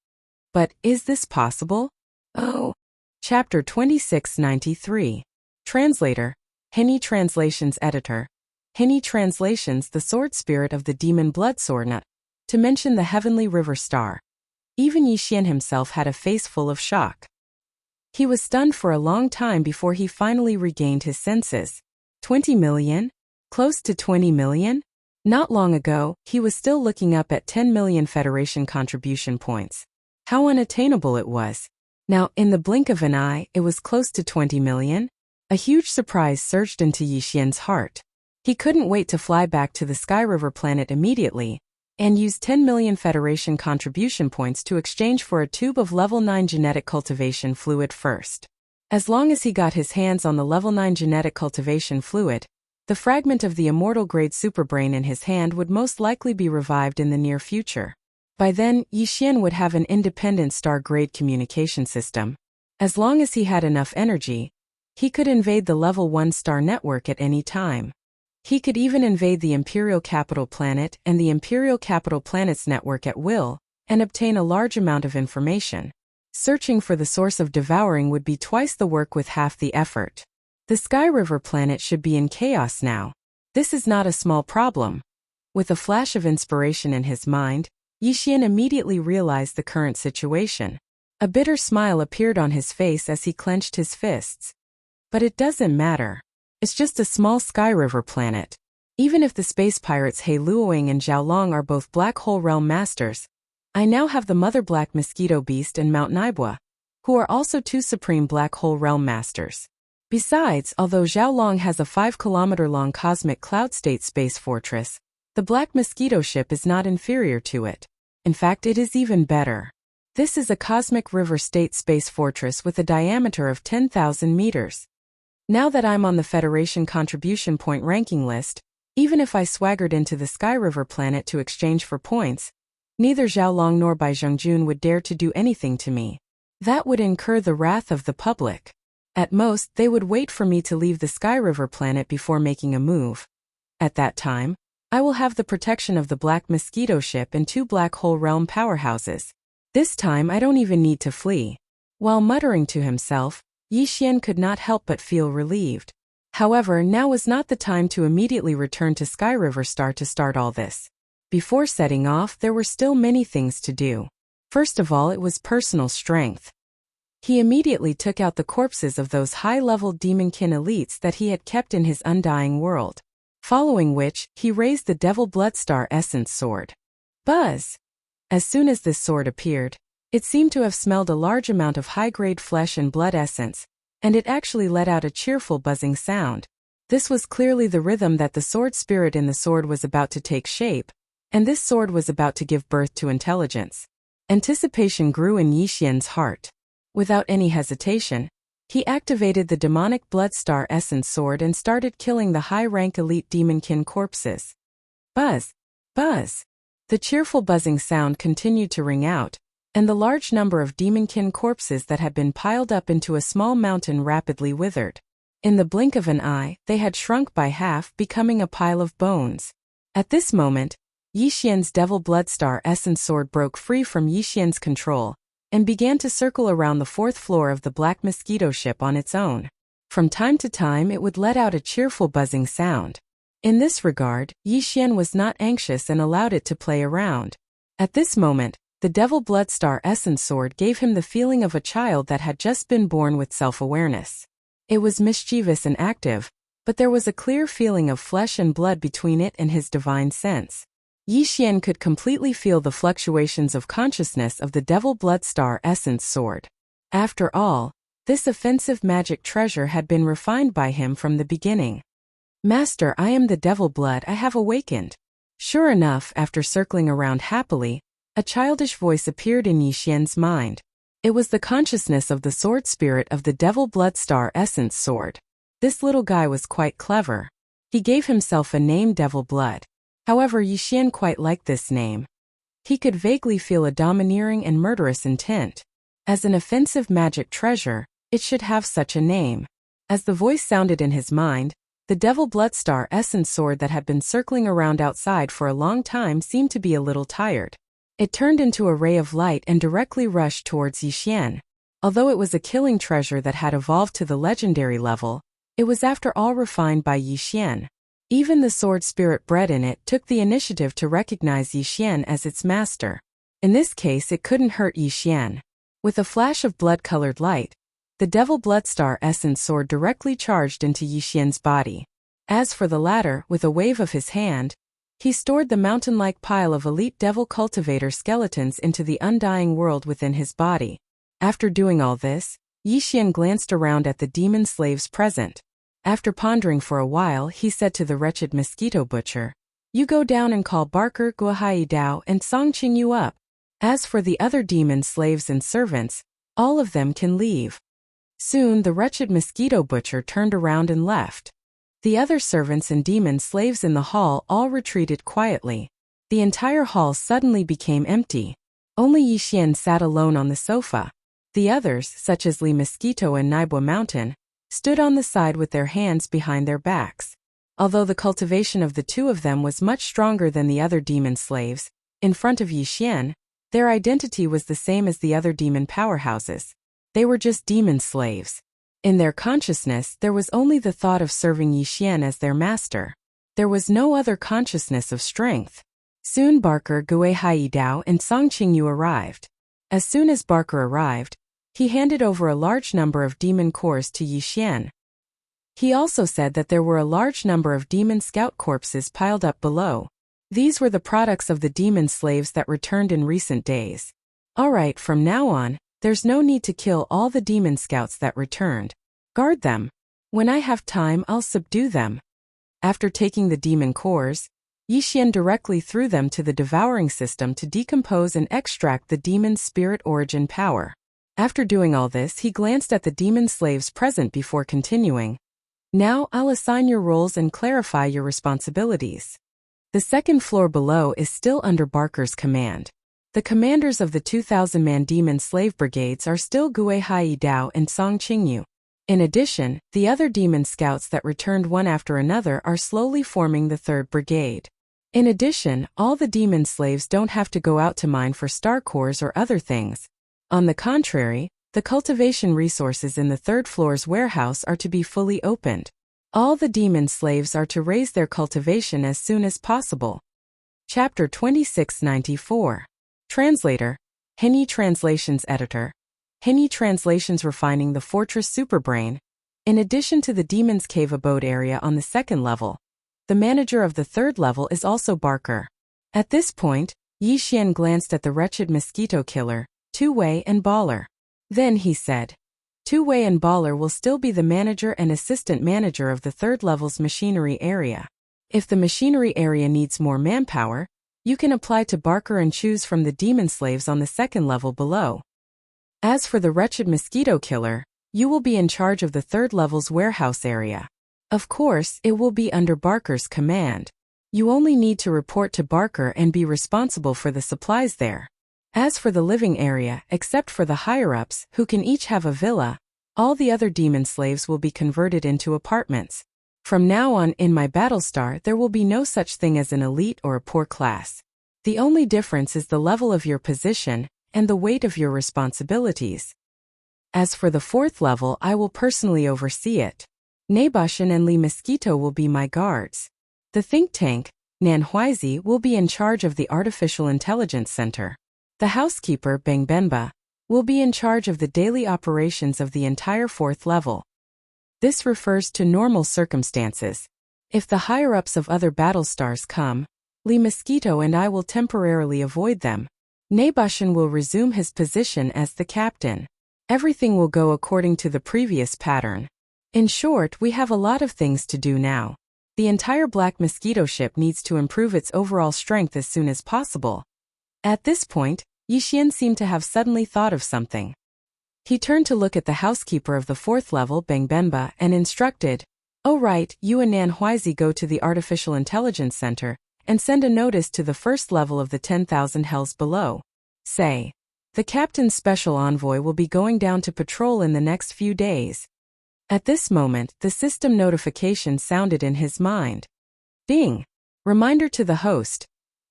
But is this possible? Oh. Chapter 2693. Translator, Henny Translations Editor. Henny Translations, the sword spirit of the demon Bloodsword, to mention the heavenly river star. Even Yi Xian himself had a face full of shock. He was stunned for a long time before he finally regained his senses. 20 million? Close to 20 million? Not long ago, he was still looking up at 10 million Federation contribution points. How unattainable it was. Now, in the blink of an eye, it was close to 20 million. A huge surprise surged into Yi Xian's heart. He couldn't wait to fly back to the Sky River planet immediately, and use 10 million Federation contribution points to exchange for a tube of level 9 genetic cultivation fluid first. As long as he got his hands on the level 9 genetic cultivation fluid, the fragment of the immortal-grade superbrain in his hand would most likely be revived in the near future. By then, Yi Xian would have an independent star-grade communication system. As long as he had enough energy, he could invade the level 1 star network at any time. He could even invade the Imperial Capital Planet and the Imperial Capital Planet's network at will, and obtain a large amount of information. Searching for the source of Devouring would be twice the work with half the effort. The Sky River planet should be in chaos now. This is not a small problem. With a flash of inspiration in his mind, Yi Xian immediately realized the current situation. A bitter smile appeared on his face as he clenched his fists. But it doesn't matter. It's just a small Sky River planet. Even if the space pirates He Luoying and Zhao Long are both Black Hole Realm Masters, I now have the Mother Black Mosquito Beast and Mount Naibua, who are also 2 Supreme Black Hole Realm Masters. Besides, although Zhao Long has a 5-kilometer-long cosmic cloud state space fortress, the Black Mosquito ship is not inferior to it. In fact, it is even better. This is a cosmic river state space fortress with a diameter of 10,000 meters. Now that I'm on the Federation contribution point ranking list, even if I swaggered into the Sky River planet to exchange for points, neither Zhao Long nor Bai Zhengjun would dare to do anything to me. That would incur the wrath of the public. At most, they would wait for me to leave the Sky River planet before making a move. At that time, I will have the protection of the Black Mosquito ship and 2 Black Hole Realm powerhouses. This time I don't even need to flee. While muttering to himself, Yi Xian could not help but feel relieved. However, now was not the time to immediately return to Sky River Star to start all this. Before setting off, there were still many things to do. First of all, it was personal strength. He immediately took out the corpses of those high-level demonkin elites that he had kept in his undying world. Following which, he raised the Devil Bloodstar Essence Sword. Buzz! As soon as this sword appeared, it seemed to have smelled a large amount of high-grade flesh and blood essence, and it actually let out a cheerful buzzing sound. This was clearly the rhythm that the sword spirit in the sword was about to take shape, and this sword was about to give birth to intelligence. Anticipation grew in Yi Xian's heart. Without any hesitation, he activated the demonic Bloodstar Essence Sword and started killing the high-rank elite demonkin corpses. Buzz! Buzz! The cheerful buzzing sound continued to ring out, and the large number of demonkin corpses that had been piled up into a small mountain rapidly withered. In the blink of an eye, they had shrunk by half, becoming a pile of bones. At this moment, Yi Xian's Devil Bloodstar Essence Sword broke free from Yi Xian's control, and began to circle around the 4th floor of the Black Mosquito ship on its own. From time to time it would let out a cheerful buzzing sound. In this regard, Yi Xian was not anxious and allowed it to play around. At this moment, the Devil Bloodstar Essence Sword gave him the feeling of a child that had just been born with self-awareness. It was mischievous and active, but there was a clear feeling of flesh and blood between it and his divine sense. Yi Xian could completely feel the fluctuations of consciousness of the Devil Bloodstar Essence Sword. After all, this offensive magic treasure had been refined by him from the beginning. Master, I am the Devil Blood, I have awakened. Sure enough, after circling around happily, a childish voice appeared in Yi Xian's mind. It was the consciousness of the sword spirit of the Devil Bloodstar Essence Sword. This little guy was quite clever. He gave himself a name, Devil Blood. However, Yi Xian quite liked this name. He could vaguely feel a domineering and murderous intent. As an offensive magic treasure, it should have such a name. As the voice sounded in his mind, the Devil Bloodstar Essence Sword that had been circling around outside for a long time seemed to be a little tired. It turned into a ray of light and directly rushed towards Yi Xian. Although it was a killing treasure that had evolved to the legendary level, it was after all refined by Yi Xian. Even the sword spirit bred in it took the initiative to recognize Yi Xian as its master. In this case, it couldn't hurt Yi Xian. With a flash of blood-colored light, the Devil Bloodstar Essence Sword directly charged into Yi Xian's body. As for the latter, with a wave of his hand, he stored the mountain-like pile of elite Devil Cultivator skeletons into the undying world within his body. After doing all this, Yi Xian glanced around at the demon slaves present. After pondering for a while, he said to the wretched mosquito butcher, "You go down and call Barker, Guohai Dao, and Song Qingyu up. As for the other demon slaves and servants, all of them can leave." Soon the wretched mosquito butcher turned around and left. The other servants and demon slaves in the hall all retreated quietly. The entire hall suddenly became empty. Only Yi Xian sat alone on the sofa. The others, such as Li Mosquito and Naibua Mountain, stood on the side with their hands behind their backs. Although the cultivation of the two of them was much stronger than the other demon slaves, in front of Yi Xian, their identity was the same as the other demon powerhouses. They were just demon slaves. In their consciousness, there was only the thought of serving Yi Xian as their master. There was no other consciousness of strength. Soon Barker, Guohai Dao, and Song Qingyu arrived. As soon as Barker arrived, he handed over a large number of demon cores to Yi Xian. He also said that there were a large number of demon scout corpses piled up below. These were the products of the demon slaves that returned in recent days. Alright, from now on, there's no need to kill all the demon scouts that returned. Guard them. When I have time, I'll subdue them. After taking the demon cores, Yi Xian directly threw them to the devouring system to decompose and extract the demon's spirit origin power. After doing all this, he glanced at the demon slaves present before continuing. Now, I'll assign your roles and clarify your responsibilities. The second floor below is still under Barker's command. The commanders of the 2,000-man demon slave brigades are still Guohai Dao and Song Qingyu. In addition, the other demon scouts that returned one after another are slowly forming the 3rd Brigade. In addition, all the demon slaves don't have to go out to mine for star cores or other things. On the contrary, the cultivation resources in the 3rd floor's warehouse are to be fully opened. All the demon slaves are to raise their cultivation as soon as possible. Chapter 2694. Translator. Henyi Translations Editor. Henyi Translations refining the Fortress Superbrain. In addition to the Demon's Cave abode area on the 2nd level, the manager of the 3rd level is also Barker. At this point, Yi Xian glanced at the wretched mosquito killer, Two-Wei and Baller. Then he said, Two-Wei and Baller will still be the manager and assistant manager of the 3rd level's machinery area. If the machinery area needs more manpower, you can apply to Barker and choose from the demon slaves on the 2nd level below. As for the wretched mosquito killer, you will be in charge of the 3rd level's warehouse area. Of course, it will be under Barker's command. You only need to report to Barker and be responsible for the supplies there. As for the living area, except for the higher-ups, who can each have a villa, all the other demon slaves will be converted into apartments. From now on in my Battlestar there will be no such thing as an elite or a poor class. The only difference is the level of your position and the weight of your responsibilities. As for the 4th level, I will personally oversee it. Nabushin and Li Mosquito will be my guards. The think tank, Nanhuizi, will be in charge of the Artificial Intelligence Center. The housekeeper, Bangbenba, will be in charge of the daily operations of the entire 4th level. This refers to normal circumstances. If the higher-ups of other Battlestars come, Li Mosquito and I will temporarily avoid them. Nabushin will resume his position as the captain. Everything will go according to the previous pattern. In short, we have a lot of things to do now. The entire Black Mosquito ship needs to improve its overall strength as soon as possible. At this point, Yi Xian seemed to have suddenly thought of something. He turned to look at the housekeeper of the 4th level, Bangbenba, and instructed, "Oh right, you and Nanhuizi go to the Artificial Intelligence Center and send a notice to the 1st level of the 10,000 hells below. Say, the captain's special envoy will be going down to patrol in the next few days." At this moment, the system notification sounded in his mind. Ding! Reminder to the host.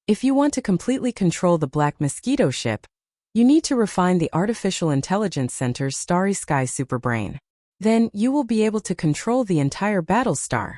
If you want to completely control the Black Mosquito ship, you need to refine the Artificial Intelligence Center's Starry Sky Superbrain. Then, you will be able to control the entire Battlestar.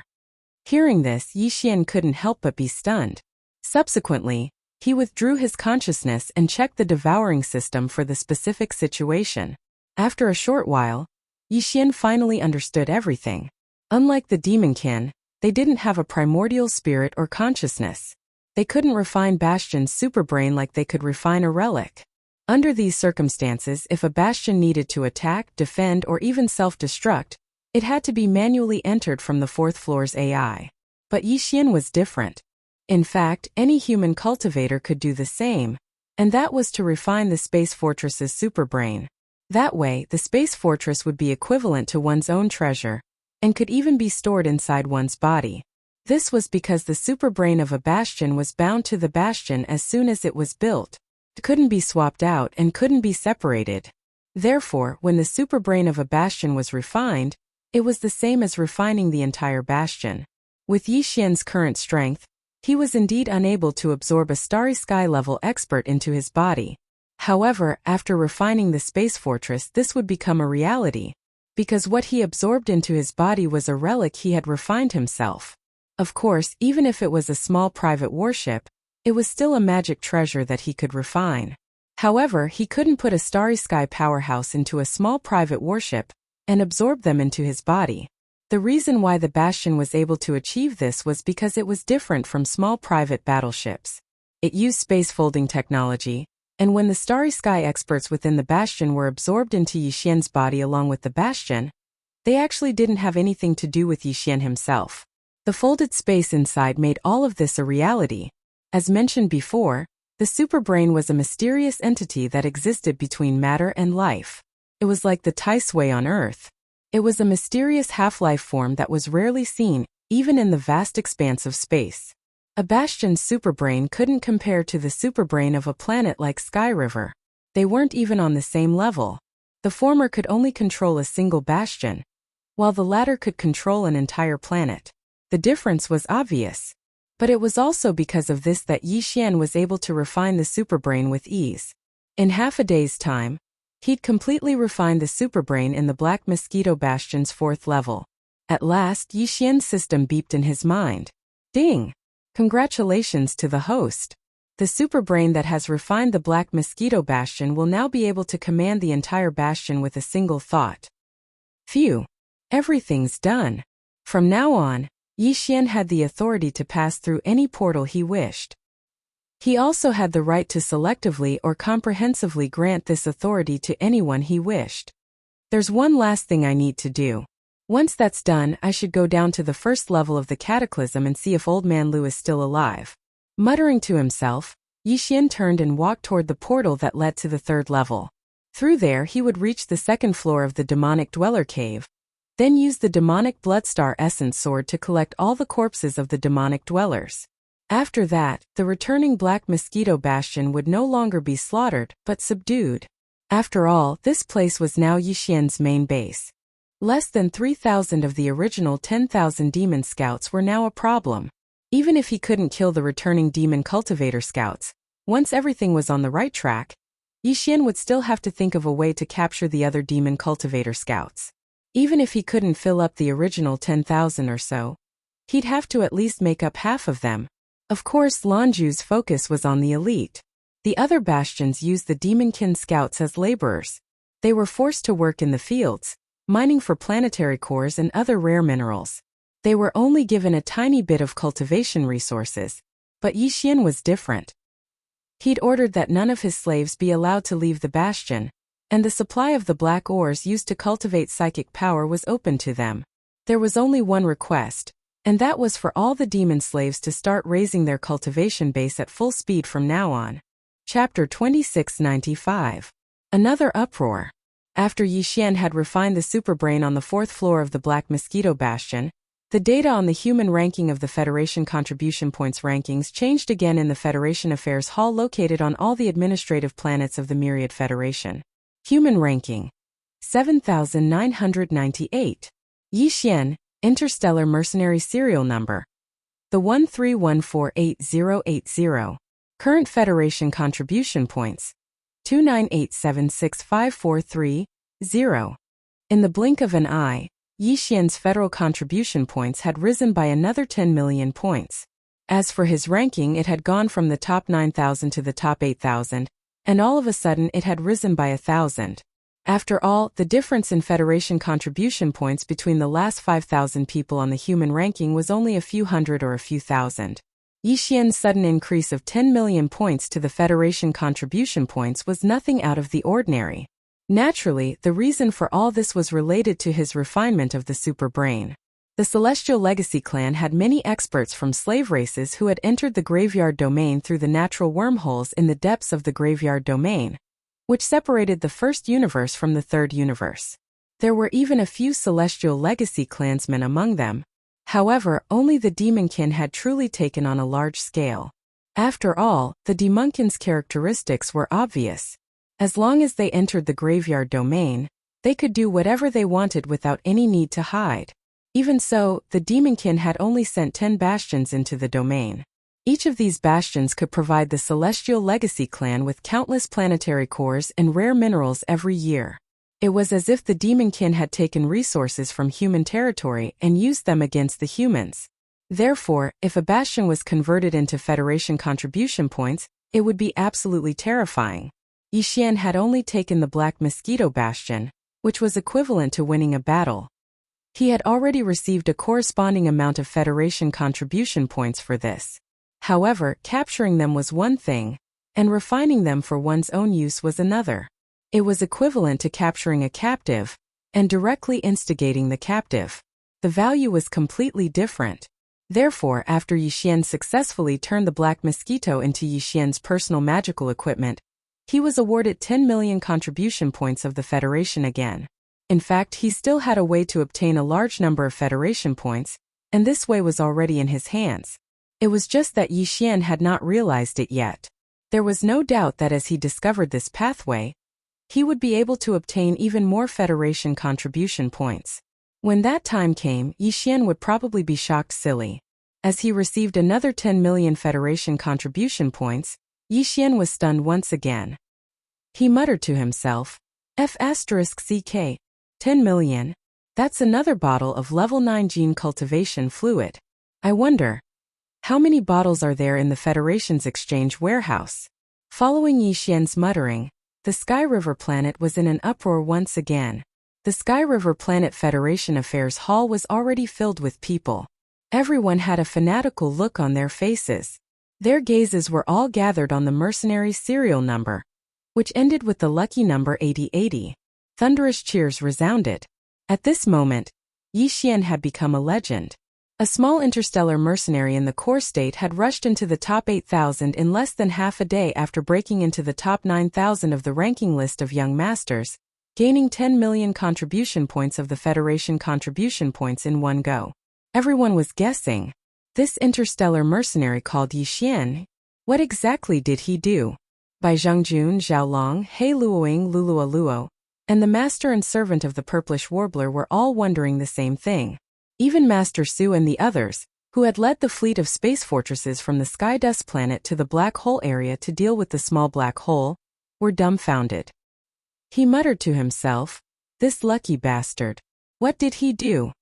Hearing this, Yi Xian couldn't help but be stunned. Subsequently, he withdrew his consciousness and checked the Devouring system for the specific situation. After a short while, Yi Xian finally understood everything. Unlike the Demonkin, they didn't have a primordial spirit or consciousness. They couldn't refine Bastion's superbrain like they could refine a relic. Under these circumstances, if a Bastion needed to attack, defend, or even self-destruct, it had to be manually entered from the 4th floor's AI. But Yi Xian was different. In fact, any human cultivator could do the same, and that was to refine the Space Fortress's superbrain. That way, the Space Fortress would be equivalent to one's own treasure, and could even be stored inside one's body. This was because the superbrain of a Bastion was bound to the Bastion as soon as it was built. It couldn't be swapped out and couldn't be separated. Therefore, when the superbrain of a Bastion was refined, it was the same as refining the entire Bastion. With Yi Xian's current strength, he was indeed unable to absorb a Starry Sky level expert into his body. However, after refining the Space Fortress, this would become a reality, because what he absorbed into his body was a relic he had refined himself. Of course, even if it was a small private warship, it was still a magic treasure that he could refine. However, he couldn't put a Starry Sky powerhouse into a small private warship and absorb them into his body. The reason why the Bastion was able to achieve this was because it was different from small private battleships. It used space folding technology, and when the Starry Sky experts within the Bastion were absorbed into Yi Xian's body along with the Bastion, they actually didn't have anything to do with Yi Xian himself. The folded space inside made all of this a reality. As mentioned before, the superbrain was a mysterious entity that existed between matter and life. It was like the Tai Sui on Earth. It was a mysterious half-life form that was rarely seen, even in the vast expanse of space. A Bastion's superbrain couldn't compare to the superbrain of a planet like Sky River. They weren't even on the same level. The former could only control a single Bastion, while the latter could control an entire planet. The difference was obvious. But it was also because of this that Yi Xian was able to refine the superbrain with ease. In half a day's time, he'd completely refined the superbrain in the Black Mosquito Bastion's 4th level. At last, Yi Xian's system beeped in his mind. Ding! Congratulations to the host. The superbrain that has refined the Black Mosquito Bastion will now be able to command the entire bastion with a single thought. Phew! Everything's done. From now on, Yi Xian had the authority to pass through any portal he wished. He also had the right to selectively or comprehensively grant this authority to anyone he wished. There's one last thing I need to do. Once that's done, I should go down to the 1st level of the cataclysm and see if Old Man Lu is still alive. Muttering to himself, Yi Xian turned and walked toward the portal that led to the 3rd level. Through there he would reach the 2nd floor of the demonic dweller cave, then use the demonic Bloodstar Essence Sword to collect all the corpses of the demonic dwellers. After that, the returning Black Mosquito Bastion would no longer be slaughtered, but subdued. After all, this place was now Yi Xian's main base. Less than 3,000 of the original 10,000 demon scouts were now a problem. Even if he couldn't kill the returning demon cultivator scouts, once everything was on the right track, Yi Xian would still have to think of a way to capture the other demon cultivator scouts. Even if he couldn't fill up the original 10,000 or so, he'd have to at least make up half of them. Of course, Lanju's focus was on the elite. The other bastions used the demonkin scouts as laborers. They were forced to work in the fields, mining for planetary cores and other rare minerals. They were only given a tiny bit of cultivation resources, but Yi Xian was different. He'd ordered that none of his slaves be allowed to leave the bastion, and the supply of the black ores used to cultivate psychic power was open to them. There was only one request, and that was for all the demon slaves to start raising their cultivation base at full speed from now on. Chapter 2695. Another uproar. After Yi Xian had refined the superbrain on the 4th floor of the Black Mosquito Bastion, the data on the human ranking of the Federation Contribution Points rankings changed again in the Federation Affairs Hall located on all the administrative planets of the Myriad Federation. Human ranking. 7,998. Yi Xian, Interstellar Mercenary Serial Number. The 131488080. Current Federation Contribution Points. 298765430. In the blink of an eye, Yi Xian's federal contribution points had risen by another 10 million points. As for his ranking, it had gone from the top 9,000 to the top 8,000, and all of a sudden it had risen by 1,000. After all, the difference in Federation contribution points between the last 5,000 people on the human ranking was only a few hundred or a few thousand. Yi Xian's sudden increase of 10 million points to the Federation contribution points was nothing out of the ordinary. Naturally, the reason for all this was related to his refinement of the superbrain. The Celestial Legacy clan had many experts from slave races who had entered the graveyard domain through the natural wormholes in the depths of the graveyard domain, which separated the first universe from the third universe. There were even a few Celestial Legacy clansmen among them. However, only the Demonkin had truly taken on a large scale. After all, the Demonkin's characteristics were obvious. As long as they entered the graveyard domain, they could do whatever they wanted without any need to hide. Even so, the Demonkin had only sent 10 bastions into the domain. Each of these bastions could provide the Celestial Legacy clan with countless planetary cores and rare minerals every year. It was as if the Demonkin had taken resources from human territory and used them against the humans. Therefore, if a bastion was converted into Federation contribution points, it would be absolutely terrifying. Yi Xian had only taken the Black Mosquito Bastion, which was equivalent to winning a battle. He had already received a corresponding amount of Federation contribution points for this. However, capturing them was one thing, and refining them for one's own use was another. It was equivalent to capturing a captive, and directly instigating the captive. The value was completely different. Therefore, after Yi Xian successfully turned the Black Mosquito into Yi Xian's personal magical equipment, he was awarded 10 million contribution points of the Federation again. In fact, he still had a way to obtain a large number of Federation points, and this way was already in his hands. It was just that Yi Xian had not realized it yet. There was no doubt that as he discovered this pathway, he would be able to obtain even more Federation contribution points. When that time came, Yixian would probably be shocked silly. As he received another 10 million Federation contribution points, Yixian was stunned once again. He muttered to himself, F***CK, 10 million? That's another bottle of level 9 gene cultivation fluid. I wonder, how many bottles are there in the Federation's exchange warehouse? Following Yixian's muttering, the Sky River planet was in an uproar once again. The Sky River Planet Federation Affairs Hall was already filled with people. Everyone had a fanatical look on their faces. Their gazes were all gathered on the mercenary serial number, which ended with the lucky number 8080. Thunderous cheers resounded. At this moment, Yixian had become a legend. A small interstellar mercenary in the core state had rushed into the top 8,000 in less than half a day after breaking into the top 9,000 of the ranking list of young masters, gaining 10 million contribution points of the Federation contribution points in one go. Everyone was guessing. This interstellar mercenary called Yixian, what exactly did he do? By Zhongjun, Xiaolong, He Luoying, Lulualuo, and the master and servant of the purplish warbler were all wondering the same thing. Even Master Su and the others, who had led the fleet of space fortresses from the Sky Dust planet to the black hole area to deal with the small black hole, were dumbfounded. He muttered to himself, this lucky bastard. What did he do?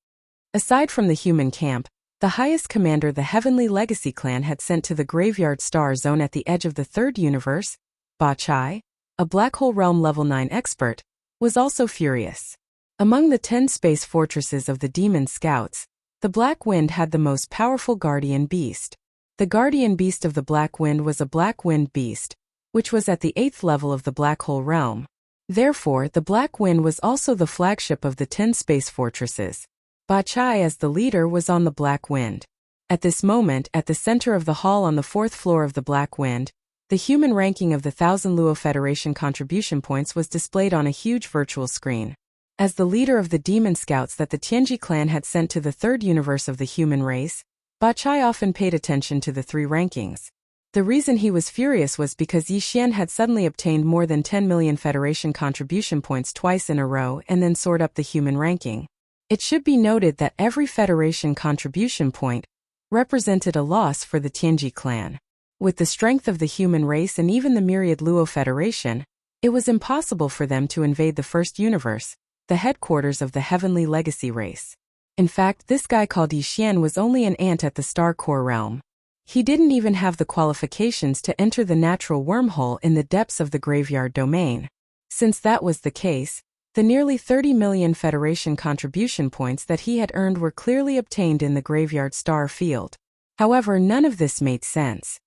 Aside from the human camp, the highest commander the Heavenly Legacy clan had sent to the Graveyard Star Zone at the edge of the third universe, Ba Chai, a black hole realm level 9 expert, was also furious. Among the 10 space fortresses of the Demon Scouts, the Black Wind had the most powerful guardian beast. The guardian beast of the Black Wind was a Black Wind beast, which was at the 8th level of the black hole realm. Therefore, the Black Wind was also the flagship of the 10 space fortresses. Ba Chai as the leader was on the Black Wind. At this moment, at the center of the hall on the 4th floor of the Black Wind, the human ranking of the 1,000 Luo Federation contribution points was displayed on a huge virtual screen. As the leader of the Demon Scouts that the Tianji clan had sent to the third universe of the human race, Ba Chai often paid attention to the 3 rankings. The reason he was furious was because Yixian had suddenly obtained more than 10 million Federation contribution points twice in a row and then soared up the human ranking. It should be noted that every Federation contribution point represented a loss for the Tianji clan. With the strength of the human race and even the myriad Luo Federation, it was impossible for them to invade the first universe, the headquarters of the Heavenly Legacy race. In fact, this guy called Yixian was only an ant at the Star Core realm. He didn't even have the qualifications to enter the natural wormhole in the depths of the Graveyard domain. Since that was the case, the nearly 30 million Federation contribution points that he had earned were clearly obtained in the Graveyard Star field. However, none of this made sense.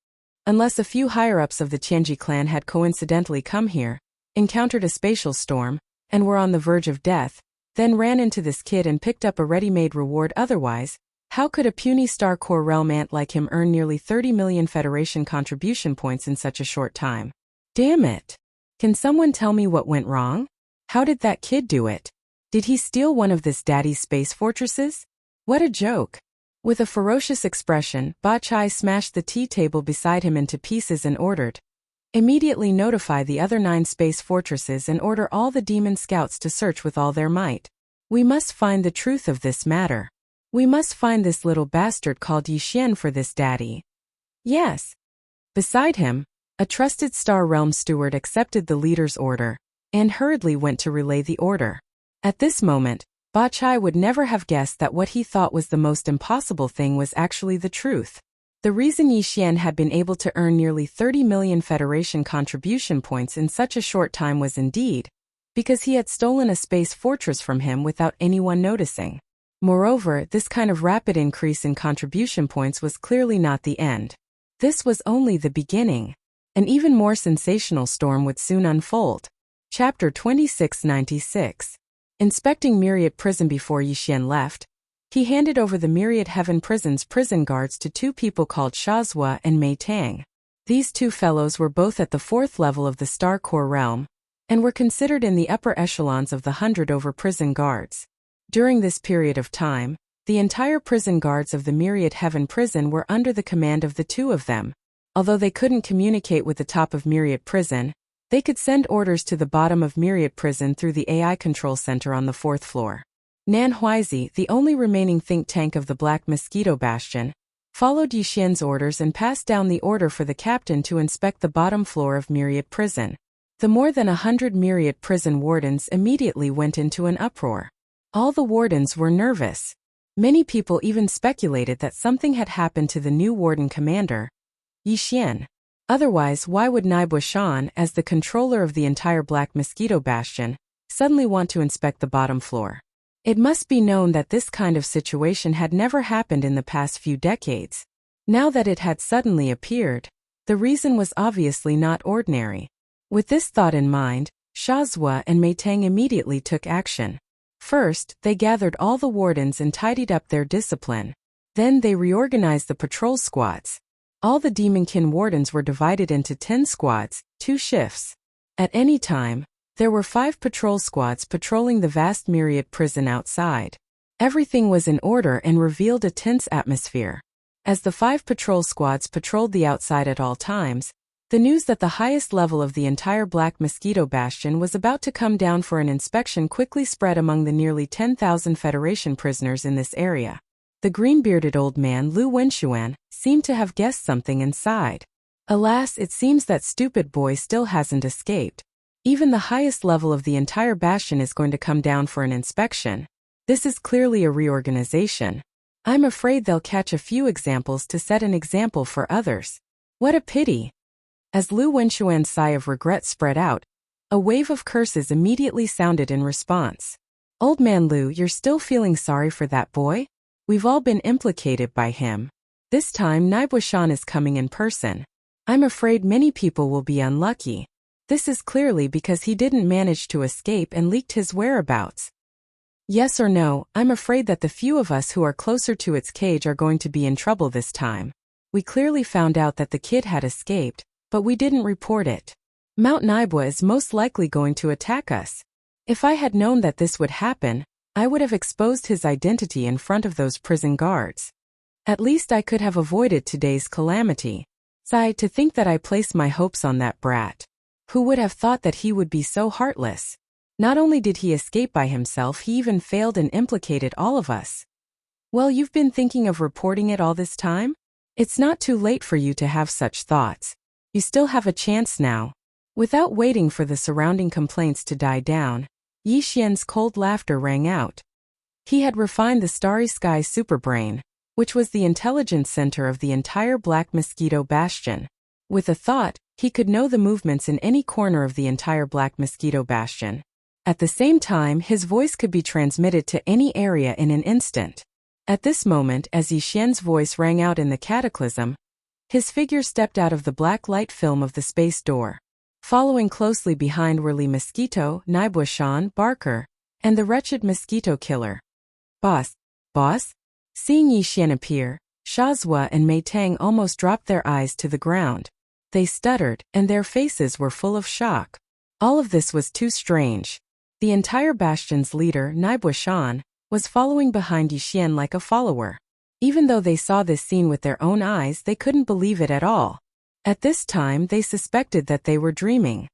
Unless a few higher-ups of the Tianji clan had coincidentally come here, encountered a spatial storm, and were on the verge of death, then ran into this kid and picked up a ready-made reward. Otherwise, how could a puny Star Core realm ant like him earn nearly 30 million Federation contribution points in such a short time? Damn it! Can someone tell me what went wrong? How did that kid do it? Did he steal one of this daddy's space fortresses? What a joke! With a ferocious expression, Ba Chai smashed the tea table beside him into pieces and ordered, immediately notify the other 9 space fortresses and order all the Demon Scouts to search with all their might. We must find the truth of this matter. We must find this little bastard called Yixian for this daddy. Yes. Beside him, a trusted Star Realm steward accepted the leader's order and hurriedly went to relay the order. At this moment, Ba Chai would never have guessed that what he thought was the most impossible thing was actually the truth. The reason Yixian had been able to earn nearly 30 million Federation contribution points in such a short time was indeed because he had stolen a space fortress from him without anyone noticing. Moreover, this kind of rapid increase in contribution points was clearly not the end. This was only the beginning. An even more sensational storm would soon unfold. Chapter 2696. Inspecting Myriad Prison before Yixian left, he handed over the Myriad Heaven Prison's prison guards to 2 people called Shazhua and Mei Tang. These 2 fellows were both at the 4th level of the Star Core realm, and were considered in the upper echelons of the 100 over prison guards. During this period of time, the entire prison guards of the Myriad Heaven Prison were under the command of the 2 of them. Although they couldn't communicate with the top of Myriad Prison, they could send orders to the bottom of Myriad Prison through the AI control center on the 4th floor. Nan Huizi, the only remaining think tank of the Black Mosquito Bastion, followed Yixian's orders and passed down the order for the captain to inspect the bottom floor of Myriad Prison. The more than 100 Myriad Prison wardens immediately went into an uproar. All the wardens were nervous. Many people even speculated that something had happened to the new warden commander, Yixian. Otherwise, why would Naibua Shan, as the controller of the entire Black Mosquito Bastion, suddenly want to inspect the bottom floor? It must be known that this kind of situation had never happened in the past few decades. Now that it had suddenly appeared, the reason was obviously not ordinary. With this thought in mind, Shazua and Meitang immediately took action. First, they gathered all the wardens and tidied up their discipline. Then they reorganized the patrol squads. All the Demonkin wardens were divided into 10 squads, 2 shifts. At any time, there were 5 patrol squads patrolling the vast Myriad Prison outside. Everything was in order and revealed a tense atmosphere. As the 5 patrol squads patrolled the outside at all times, the news that the highest level of the entire Black Mosquito Bastion was about to come down for an inspection quickly spread among the nearly 10,000 Federation prisoners in this area. The green-bearded old man Lu Wenxuan seemed to have guessed something inside. Alas, it seems that stupid boy still hasn't escaped. Even the highest level of the entire bastion is going to come down for an inspection. This is clearly a reorganization. I'm afraid they'll catch a few examples to set an example for others. What a pity! As Lu Wenxuan's sigh of regret spread out, a wave of curses immediately sounded in response. Old man Lu, you're still feeling sorry for that boy? We've all been implicated by him. This time Naibua Shan is coming in person. I'm afraid many people will be unlucky. This is clearly because he didn't manage to escape and leaked his whereabouts. Yes or no, I'm afraid that the few of us who are closer to its cage are going to be in trouble this time. We clearly found out that the kid had escaped, but we didn't report it. Mount Naibua is most likely going to attack us. If I had known that this would happen, I would have exposed his identity in front of those prison guards. At least I could have avoided today's calamity. Sigh, to think that I placed my hopes on that brat. Who would have thought that he would be so heartless? Not only did he escape by himself, he even failed and implicated all of us. Well, you've been thinking of reporting it all this time? It's not too late for you to have such thoughts. You still have a chance now. Without waiting for the surrounding complaints to die down, Yixian's cold laughter rang out. He had refined the Starry Sky Superbrain, which was the intelligence center of the entire Black Mosquito Bastion. With a thought, he could know the movements in any corner of the entire Black Mosquito Bastion. At the same time, his voice could be transmitted to any area in an instant. At this moment, as Yixian's voice rang out in the cataclysm, his figure stepped out of the black light film of the space door. Following closely behind were Li Mosquito, Naibua Shan, Barker, and the wretched mosquito killer. Boss? Boss? Seeing Yixian appear, Shazua and Meitang almost dropped their eyes to the ground. They stuttered, and their faces were full of shock. All of this was too strange. The entire bastion's leader, Naibua Shan, was following behind Yixian like a follower. Even though they saw this scene with their own eyes, they couldn't believe it at all. At this time, they suspected that they were dreaming.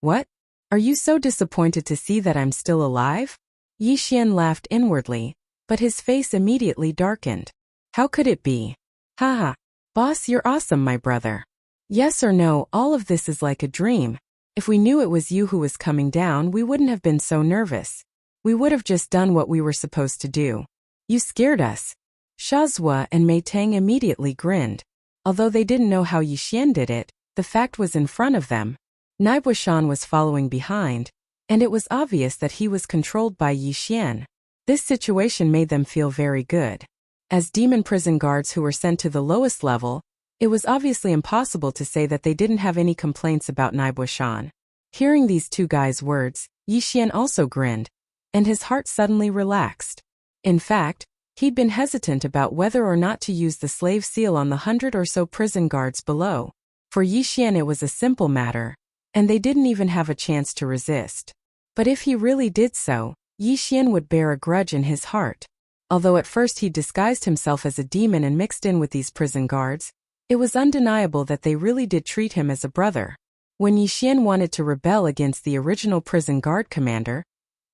What? Are you so disappointed to see that I'm still alive? Yixian laughed inwardly, but his face immediately darkened. How could it be? Haha. Boss, you're awesome, my brother. Yes or no, all of this is like a dream. If we knew it was you who was coming down, we wouldn't have been so nervous. We would have just done what we were supposed to do. You scared us. Shazua and Meitang immediately grinned. Although they didn't know how Yixian did it, the fact was in front of them. Naibua Shan was following behind, and it was obvious that he was controlled by Yixian. This situation made them feel very good. As demon prison guards who were sent to the lowest level, it was obviously impossible to say that they didn't have any complaints about Naibua Shan. Hearing these two guys' words, Yixian also grinned, and his heart suddenly relaxed. In fact, he'd been hesitant about whether or not to use the slave seal on the 100 or so prison guards below. For Yixian it was a simple matter, and they didn't even have a chance to resist. But if he really did so, Yixian would bear a grudge in his heart. Although at first he disguised himself as a demon and mixed in with these prison guards, it was undeniable that they really did treat him as a brother. When Yixian wanted to rebel against the original prison guard commander,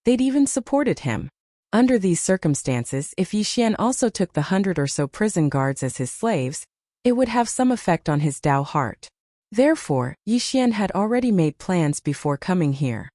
they'd even supported him. Under these circumstances, if Yixian also took the 100 or so prison guards as his slaves, it would have some effect on his Tao heart. Therefore, Yixian had already made plans before coming here.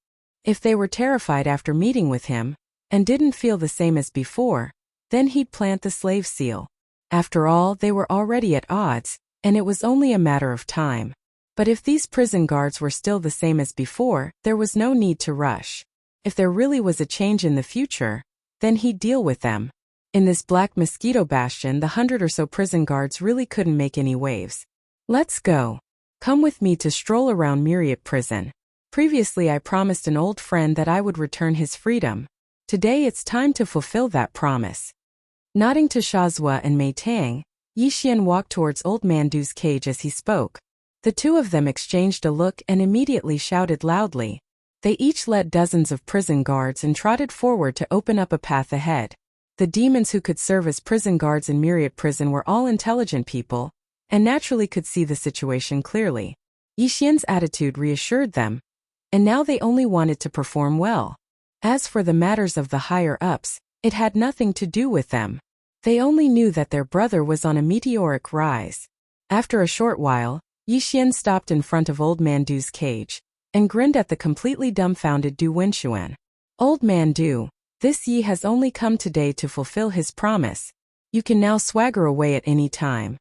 If they were terrified after meeting with him, and didn't feel the same as before, then he'd plant the slave seal. After all, they were already at odds, and it was only a matter of time. But if these prison guards were still the same as before, there was no need to rush. If there really was a change in the future, then he'd deal with them. In this black mosquito bastion, the 100 or so prison guards really couldn't make any waves. Let's go. Come with me to stroll around Myriad Prison. Previously I promised an old friend that I would return his freedom. Today it's time to fulfill that promise. Nodding to Shazhua and Mei Tang, Yixian walked towards Old Mandu's cage as he spoke. The two of them exchanged a look and immediately shouted loudly. They each led dozens of prison guards and trotted forward to open up a path ahead. The demons who could serve as prison guards in Myriad Prison were all intelligent people, and naturally could see the situation clearly. Yixian's attitude reassured them, and now they only wanted to perform well. As for the matters of the higher-ups, it had nothing to do with them. They only knew that their brother was on a meteoric rise. After a short while, Yixian stopped in front of Old Mandu's cage, and grinned at the completely dumbfounded Du Wenxuan. Old Mandu, this Yi has only come today to fulfill his promise. You can now swagger away at any time.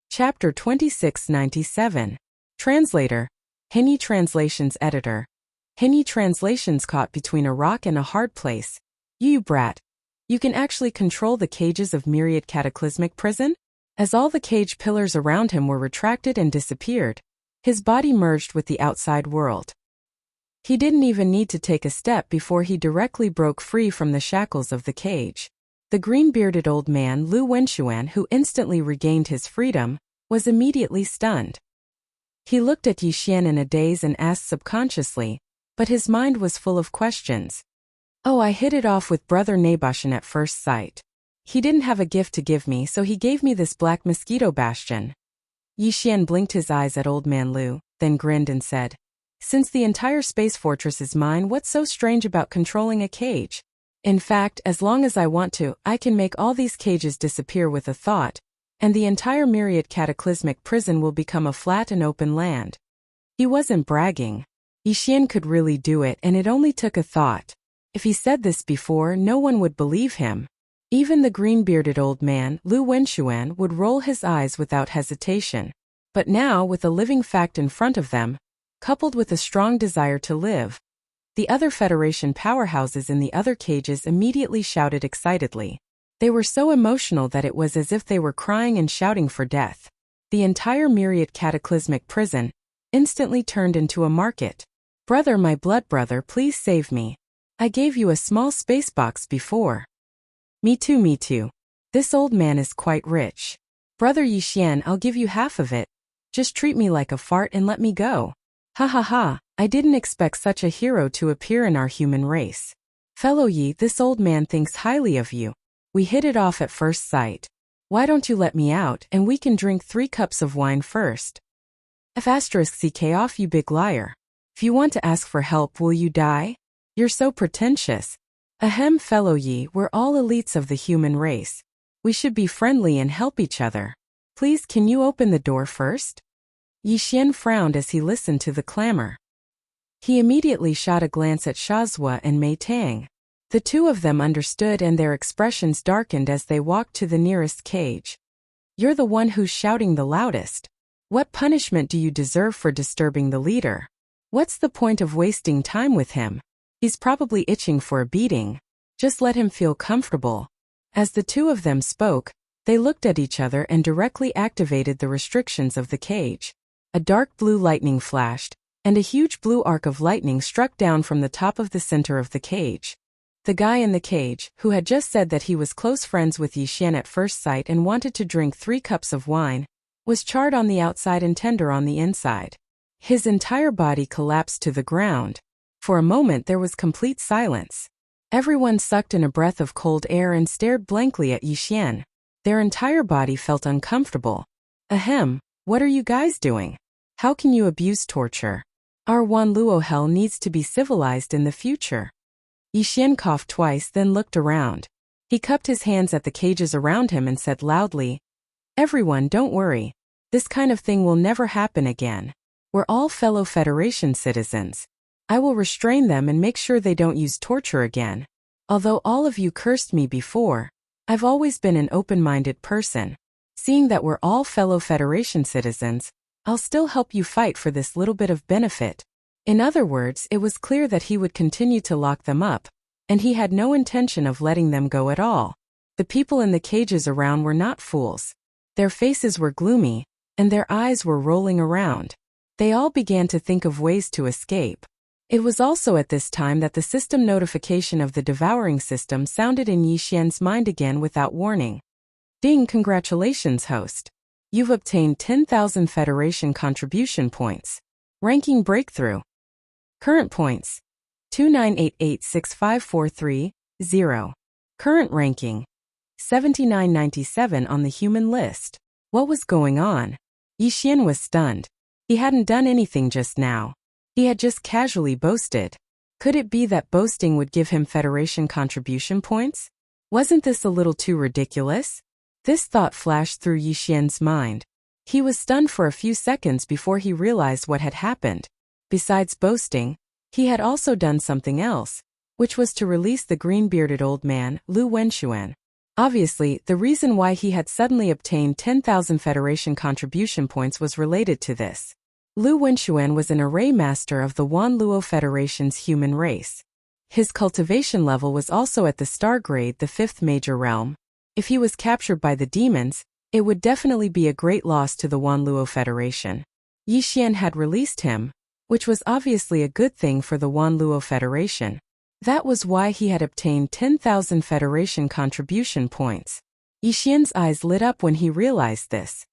Chapter 2697. Translator. Hinyi Translations Editor. Hinyi Translations. Caught between a rock and a hard place. You brat. You can actually control the cages of Myriad Cataclysmic Prison? As all the cage pillars around him were retracted and disappeared, his body merged with the outside world. He didn't even need to take a step before he directly broke free from the shackles of the cage. The green-bearded old man Lu Wenxuan, who instantly regained his freedom, was immediately stunned. He looked at Yixian in a daze and asked subconsciously, but his mind was full of questions. Oh, I hit it off with Brother Nabashan at first sight. He didn't have a gift to give me, so he gave me this black mosquito bastion. Yixian blinked his eyes at Old Man Lu, then grinned and said, Since the entire space fortress is mine, what's so strange about controlling a cage? In fact, as long as I want to, I can make all these cages disappear with a thought, and the entire Myriad Cataclysmic Prison will become a flat and open land. He wasn't bragging. Yixian could really do it, and it only took a thought. If he said this before, no one would believe him. Even the green-bearded old man, Lu Wenxuan, would roll his eyes without hesitation. But now, with a living fact in front of them, coupled with a strong desire to live, the other Federation powerhouses in the other cages immediately shouted excitedly. They were so emotional that it was as if they were crying and shouting for death. The entire Myriad Cataclysmic Prison instantly turned into a market. Brother, my blood brother, please save me. I gave you a small space box before. Me too, me too. This old man is quite rich. Brother Yixian, I'll give you half of it. Just treat me like a fart and let me go. Ha ha ha, I didn't expect such a hero to appear in our human race. Fellow Yi, this old man thinks highly of you. We hit it off at first sight. Why don't you let me out, and we can drink 3 cups of wine first? *CK off, you big liar. If you want to ask for help, will you die? You're so pretentious. Ahem, fellow Yi, we're all elites of the human race. We should be friendly and help each other. Please, can you open the door first? Yixian frowned as he listened to the clamor. He immediately shot a glance at Shazhua and Mei Tang. The two of them understood, and their expressions darkened as they walked to the nearest cage. You're the one who's shouting the loudest. What punishment do you deserve for disturbing the leader? What's the point of wasting time with him? He's probably itching for a beating. Just let him feel comfortable. As the two of them spoke, they looked at each other and directly activated the restrictions of the cage. A dark blue lightning flashed, and a huge blue arc of lightning struck down from the top of the center of the cage. The guy in the cage, who had just said that he was close friends with Yixian at first sight and wanted to drink 3 cups of wine, was charred on the outside and tender on the inside. His entire body collapsed to the ground. For a moment there was complete silence. Everyone sucked in a breath of cold air and stared blankly at Yixian. Their entire body felt uncomfortable. Ahem, what are you guys doing? How can you abuse torture? Our Wanluo hell needs to be civilized in the future. Yixian coughed twice, then looked around. He cupped his hands at the cages around him and said loudly, "Everyone, don't worry. This kind of thing will never happen again. We're all fellow Federation citizens. I will restrain them and make sure they don't use torture again. Although all of you cursed me before, I've always been an open-minded person. Seeing that we're all fellow Federation citizens, I'll still help you fight for this little bit of benefit." In other words, it was clear that he would continue to lock them up, and he had no intention of letting them go at all. The people in the cages around were not fools. Their faces were gloomy, and their eyes were rolling around. They all began to think of ways to escape. It was also at this time that the system notification of the Devouring system sounded in Yixian's mind again without warning. "Ding, congratulations, host. You've obtained 10,000 Federation contribution points. Ranking breakthrough. Current points: 29886543-0. Current ranking: 7997 on the human list." What was going on? Yixian was stunned. He hadn't done anything just now. He had just casually boasted. Could it be that boasting would give him Federation contribution points? Wasn't this a little too ridiculous? This thought flashed through Yixian's mind. He was stunned for a few seconds before he realized what had happened. Besides boasting, he had also done something else, which was to release the green-bearded old man, Lu Wenxuan. Obviously, the reason why he had suddenly obtained 10,000 Federation contribution points was related to this. Lu Wenxuan was an array master of the Wanluo Federation's human race. His cultivation level was also at the star grade, the 5th major realm. If he was captured by the demons, it would definitely be a great loss to the Wanluo Federation. Yixian had released him, which was obviously a good thing for the Wanluo Federation. That was why he had obtained 10,000 Federation contribution points. Yixian's eyes lit up when he realized this.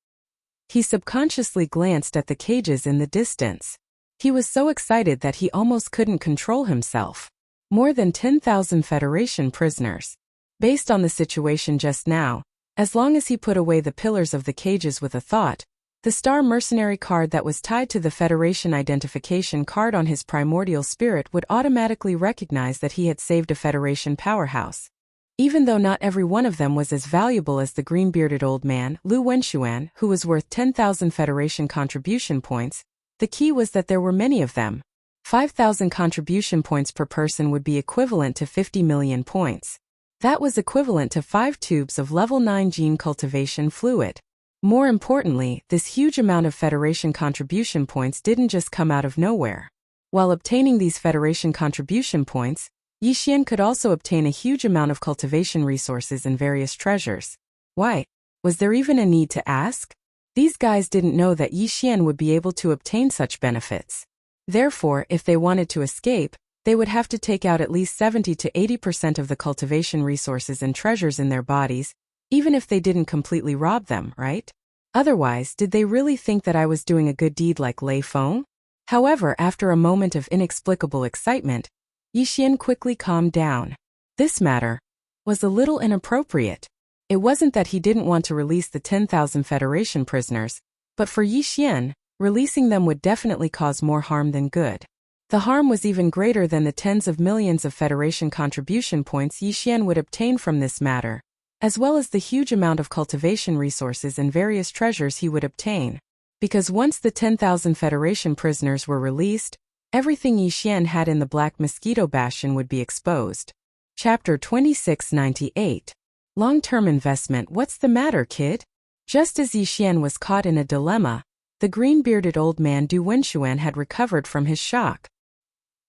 He subconsciously glanced at the cages in the distance. He was so excited that he almost couldn't control himself. More than 10,000 Federation prisoners. Based on the situation just now, as long as he put away the pillars of the cages with a thought, the star mercenary card that was tied to the Federation identification card on his primordial spirit would automatically recognize that he had saved a Federation powerhouse. Even though not every one of them was as valuable as the green-bearded old man, Lu Wenxuan, who was worth 10,000 Federation contribution points, the key was that there were many of them. 5,000 contribution points per person would be equivalent to 50 million points. That was equivalent to 5 tubes of level 9 gene cultivation fluid. More importantly, this huge amount of Federation contribution points didn't just come out of nowhere. While obtaining these Federation contribution points, Yixian could also obtain a huge amount of cultivation resources and various treasures. Why? Was there even a need to ask? These guys didn't know that Yixian would be able to obtain such benefits. Therefore, if they wanted to escape, they would have to take out at least 70 to 80% of the cultivation resources and treasures in their bodies, even if they didn't completely rob them, right? Otherwise, did they really think that I was doing a good deed like Lei Feng? However, after a moment of inexplicable excitement, Yixian quickly calmed down. This matter was a little inappropriate. It wasn't that he didn't want to release the 10,000 Federation prisoners, but for Yixian, releasing them would definitely cause more harm than good. The harm was even greater than the tens of millions of Federation contribution points Yixian would obtain from this matter, as well as the huge amount of cultivation resources and various treasures he would obtain. Because once the 10,000 Federation prisoners were released, everything Yixian had in the Black Mosquito Bastion would be exposed. Chapter 2698. Long-term investment. What's the matter, kid? Just as Yixian was caught in a dilemma, the green-bearded old man Du Wenxuan had recovered from his shock.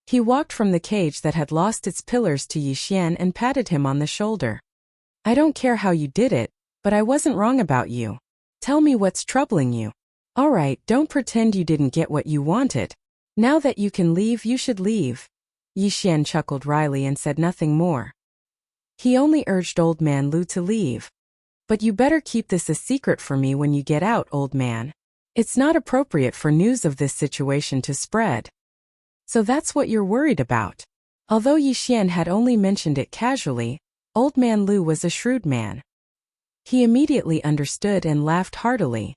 He walked from the cage that had lost its pillars to Yixian and patted him on the shoulder. "I don't care how you did it, but I wasn't wrong about you. Tell me what's troubling you." "All right, don't pretend you didn't get what you wanted. Now that you can leave, you should leave." Yixian chuckled wryly and said nothing more. He only urged old man Lu to leave. "But you better keep this a secret for me when you get out, old man. It's not appropriate for news of this situation to spread." "So that's what you're worried about." Although Yixian had only mentioned it casually, Old Man Lu was a shrewd man. He immediately understood and laughed heartily.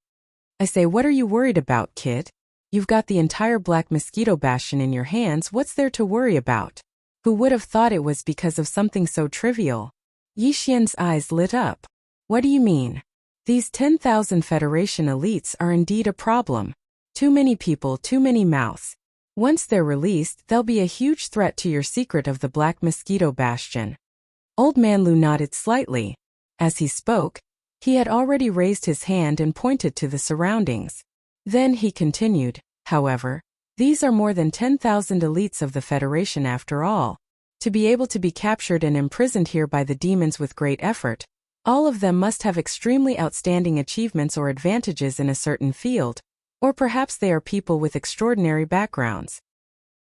"I say, what are you worried about, kid? You've got the entire Black Mosquito Bastion in your hands, what's there to worry about?" Who would have thought it was because of something so trivial? Yi Xian's eyes lit up. What do you mean? These 10,000 Federation elites are indeed a problem. Too many people, too many mouths. Once they're released, they'll be a huge threat to your secret of the Black Mosquito Bastion. Old Man Lu nodded slightly. As he spoke, he had already raised his hand and pointed to the surroundings. Then he continued, however, these are more than 10,000 elites of the Federation after all. To be able to be captured and imprisoned here by the demons with great effort, all of them must have extremely outstanding achievements or advantages in a certain field, or perhaps they are people with extraordinary backgrounds.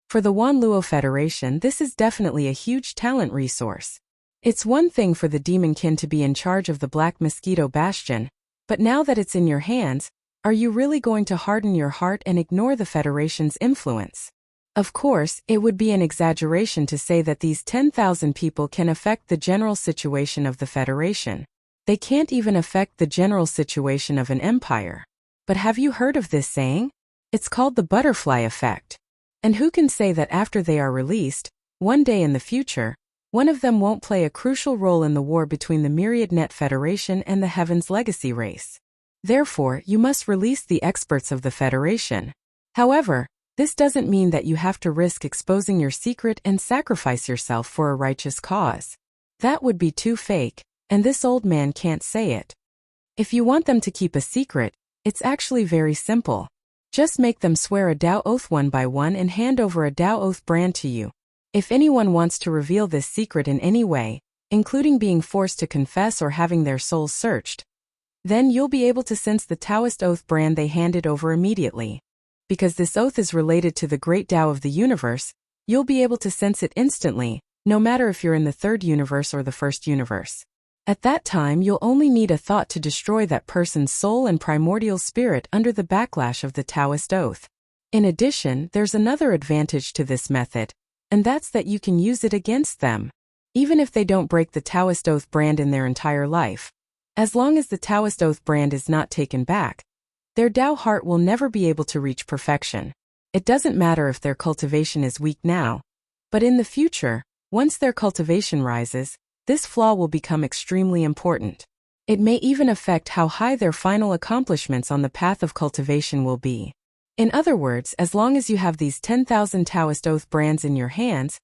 For the Wanluo Federation, this is definitely a huge talent resource. It's one thing for the demonkin to be in charge of the Black Mosquito Bastion, but now that it's in your hands, are you really going to harden your heart and ignore the Federation's influence? Of course, it would be an exaggeration to say that these 10,000 people can affect the general situation of the Federation. They can't even affect the general situation of an empire. But have you heard of this saying? It's called the butterfly effect. And who can say that after they are released, one day in the future, one of them won't play a crucial role in the war between the Myriad Net Federation and the Heaven's Legacy race? Therefore, you must release the experts of the Federation. However, this doesn't mean that you have to risk exposing your secret and sacrifice yourself for a righteous cause. That would be too fake, and this old man can't say it. If you want them to keep a secret, it's actually very simple. Just make them swear a Dao Oath one by one and hand over a Dao Oath brand to you. If anyone wants to reveal this secret in any way, including being forced to confess or having their souls searched, then you'll be able to sense the Taoist Oath brand they handed over immediately. Because this oath is related to the great Tao of the universe, you'll be able to sense it instantly, no matter if you're in the third universe or the first universe. At that time, you'll only need a thought to destroy that person's soul and primordial spirit under the backlash of the Taoist Oath. In addition, there's another advantage to this method, and that's that you can use it against them. Even if they don't break the Taoist Oath brand in their entire life. As long as the Taoist Oath brand is not taken back, their Tao heart will never be able to reach perfection. It doesn't matter if their cultivation is weak now, but in the future, once their cultivation rises, this flaw will become extremely important. It may even affect how high their final accomplishments on the path of cultivation will be. In other words, as long as you have these 10,000 Taoist Oath brands in your hands,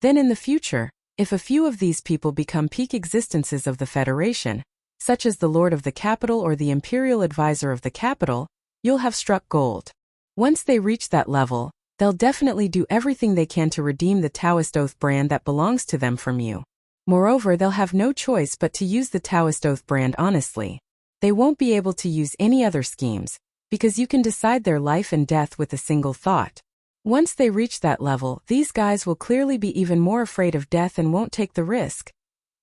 then in the future, if a few of these people become peak existences of the Federation, such as the Lord of the Capital or the Imperial Advisor of the Capital, you'll have struck gold. Once they reach that level, they'll definitely do everything they can to redeem the Taoist Oath brand that belongs to them from you. Moreover, they'll have no choice but to use the Taoist Oath brand honestly. They won't be able to use any other schemes, because you can decide their life and death with a single thought. Once they reach that level, these guys will clearly be even more afraid of death and won't take the risk.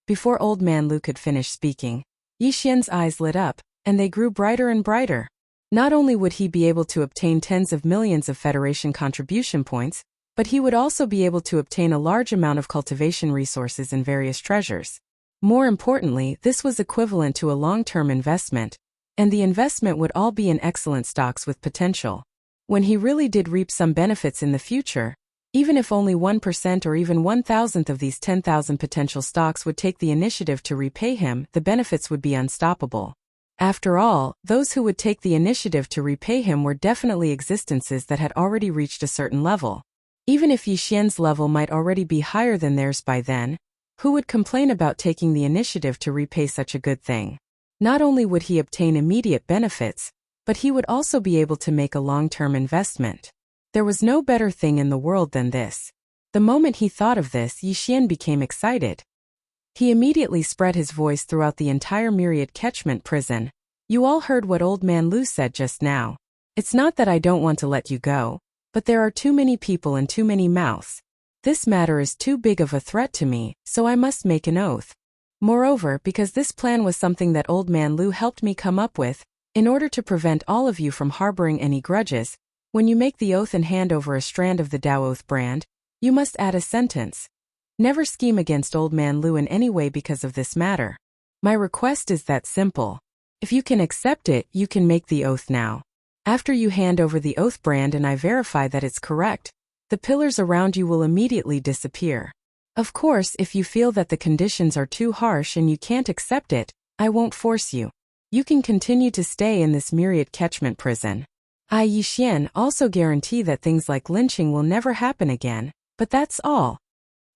Before Old Man Lu could finish speaking, Yi Xian's eyes lit up, and they grew brighter and brighter. Not only would he be able to obtain tens of millions of Federation contribution points, but he would also be able to obtain a large amount of cultivation resources and various treasures. More importantly, this was equivalent to a long-term investment, and the investment would all be in excellent stocks with potential. When he really did reap some benefits in the future, even if only 1% or even 1,000th of these 10,000 potential stocks would take the initiative to repay him, the benefits would be unstoppable. After all, those who would take the initiative to repay him were definitely existences that had already reached a certain level. Even if Yi Xian's level might already be higher than theirs by then, who would complain about taking the initiative to repay such a good thing? Not only would he obtain immediate benefits, but he would also be able to make a long-term investment. There was no better thing in the world than this. The moment he thought of this, Yi Xian became excited. He immediately spread his voice throughout the entire Myriad catchment prison. You all heard what Old Man Lu said just now. It's not that I don't want to let you go, but there are too many people and too many mouths. This matter is too big of a threat to me, so I must make an oath. Moreover, because this plan was something that Old Man Lu helped me come up with, in order to prevent all of you from harboring any grudges, when you make the oath and hand over a strand of the Tao Oath brand, you must add a sentence. Never scheme against Old Man Lu in any way because of this matter. My request is that simple. If you can accept it, you can make the oath now. After you hand over the oath brand and I verify that it's correct, the pillars around you will immediately disappear. Of course, if you feel that the conditions are too harsh and you can't accept it, I won't force you. You can continue to stay in this myriad catchment prison. I Yixian also guarantee that things like lynching will never happen again, but that's all.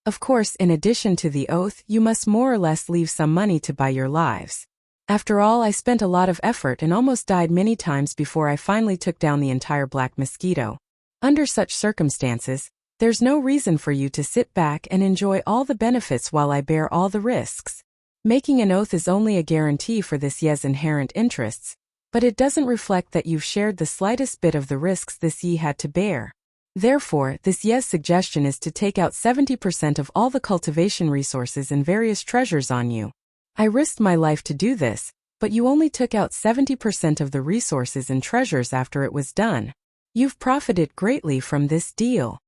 Of course, in addition to the oath, you must more or less leave some money to buy your lives. After all, I spent a lot of effort and almost died many times before I finally took down the entire black mosquito. Under such circumstances, there's no reason for you to sit back and enjoy all the benefits while I bear all the risks. Making an oath is only a guarantee for this ye's inherent interests, but it doesn't reflect that you've shared the slightest bit of the risks this ye had to bear. Therefore, this ye's suggestion is to take out 70% of all the cultivation resources and various treasures on you. I risked my life to do this, but you only took out 70% of the resources and treasures after it was done. You've profited greatly from this deal.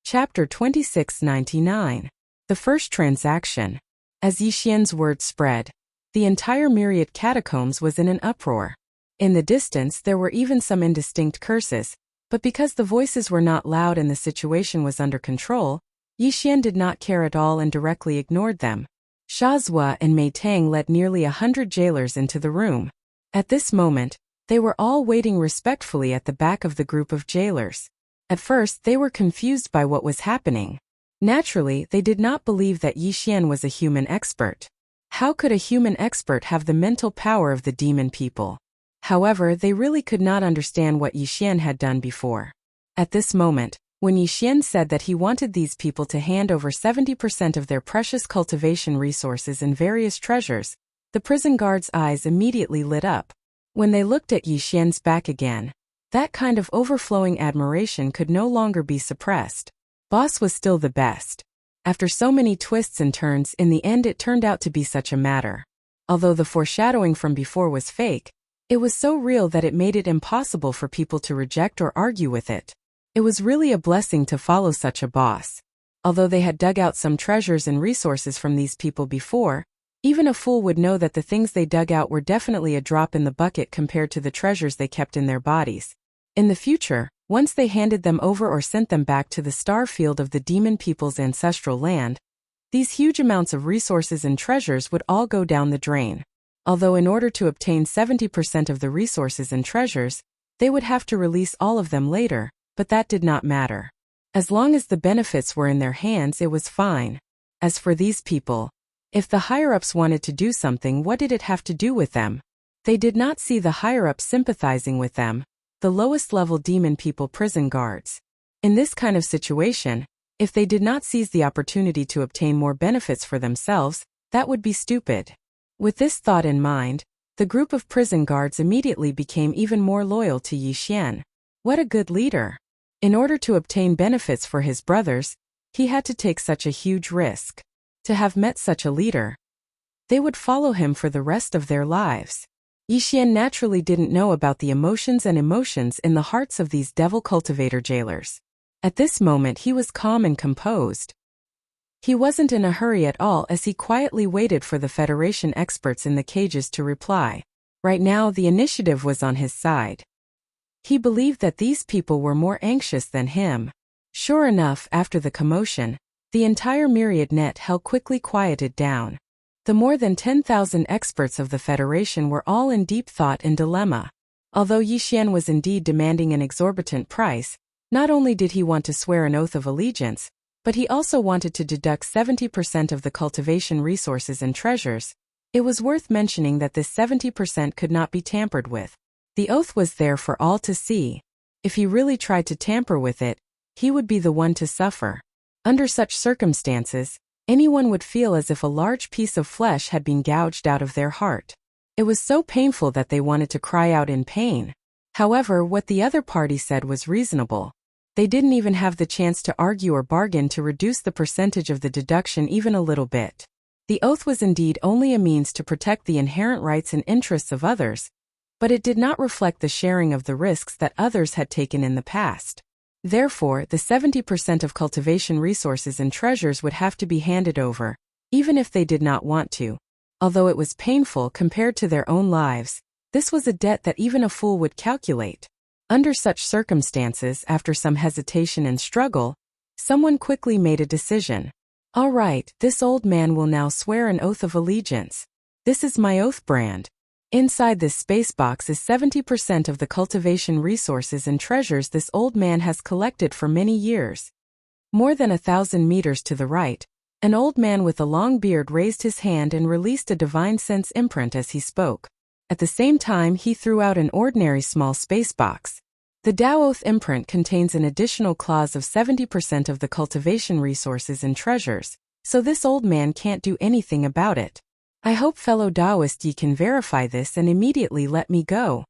Chapter 2699. The First Transaction. As Yixian's word spread, the entire myriad catacombs was in an uproar. In the distance there were even some indistinct curses, but because the voices were not loud and the situation was under control, Yixian did not care at all and directly ignored them. Shazua and Mei Tang led nearly 100 jailers into the room. At this moment, they were all waiting respectfully at the back of the group of jailers. At first, they were confused by what was happening. Naturally, they did not believe that Yixian was a human expert. How could a human expert have the mental power of the demon people? However, they really could not understand what Yixian had done before. At this moment, when Yixian said that he wanted these people to hand over 70% of their precious cultivation resources and various treasures, the prison guards' eyes immediately lit up. When they looked at Yixian's back again, that kind of overflowing admiration could no longer be suppressed. Boss was still the best. After so many twists and turns, in the end it turned out to be such a matter. Although the foreshadowing from before was fake, it was so real that it made it impossible for people to reject or argue with it. It was really a blessing to follow such a boss. Although they had dug out some treasures and resources from these people before, even a fool would know that the things they dug out were definitely a drop in the bucket compared to the treasures they kept in their bodies. In the future, once they handed them over or sent them back to the star field of the demon people's ancestral land, these huge amounts of resources and treasures would all go down the drain. Although in order to obtain 70% of the resources and treasures, they would have to release all of them later, but that did not matter. As long as the benefits were in their hands, it was fine. As for these people, if the higher-ups wanted to do something, what did it have to do with them? They did not see the higher-ups sympathizing with them, the lowest-level demon people prison guards. In this kind of situation, if they did not seize the opportunity to obtain more benefits for themselves, that would be stupid. With this thought in mind, the group of prison guards immediately became even more loyal to Yixian. What a good leader! In order to obtain benefits for his brothers, he had to take such a huge risk. To have met such a leader, they would follow him for the rest of their lives. Yixian naturally didn't know about the emotions and emotions in the hearts of these devil cultivator jailers. At this moment he was calm and composed. He wasn't in a hurry at all as he quietly waited for the Federation experts in the cages to reply. Right now the initiative was on his side. He believed that these people were more anxious than him. Sure enough, after the commotion, the entire myriad net hell quickly quieted down. The more than 10,000 experts of the Federation were all in deep thought and dilemma. Although Yixian was indeed demanding an exorbitant price, not only did he want to swear an oath of allegiance, but he also wanted to deduct 70% of the cultivation resources and treasures. It was worth mentioning that this 70% could not be tampered with. The oath was there for all to see. If he really tried to tamper with it, he would be the one to suffer. Under such circumstances, anyone would feel as if a large piece of flesh had been gouged out of their heart. It was so painful that they wanted to cry out in pain. However, what the other party said was reasonable. They didn't even have the chance to argue or bargain to reduce the percentage of the deduction even a little bit. The oath was indeed only a means to protect the inherent rights and interests of others, but it did not reflect the sharing of the risks that others had taken in the past. Therefore, the 70% of cultivation resources and treasures would have to be handed over, even if they did not want to. Although it was painful compared to their own lives, this was a debt that even a fool would calculate. Under such circumstances, after some hesitation and struggle, someone quickly made a decision. All right, this old man will now swear an oath of allegiance. This is my oath brand. Inside this space box is 70% of the cultivation resources and treasures this old man has collected for many years. More than 1,000 meters to the right, an old man with a long beard raised his hand and released a divine sense imprint as he spoke. At the same time, he threw out an ordinary small space box. The Tao Oath imprint contains an additional clause of 70% of the cultivation resources and treasures, so this old man can't do anything about it. I hope fellow Taoist Yi can verify this and immediately let me go.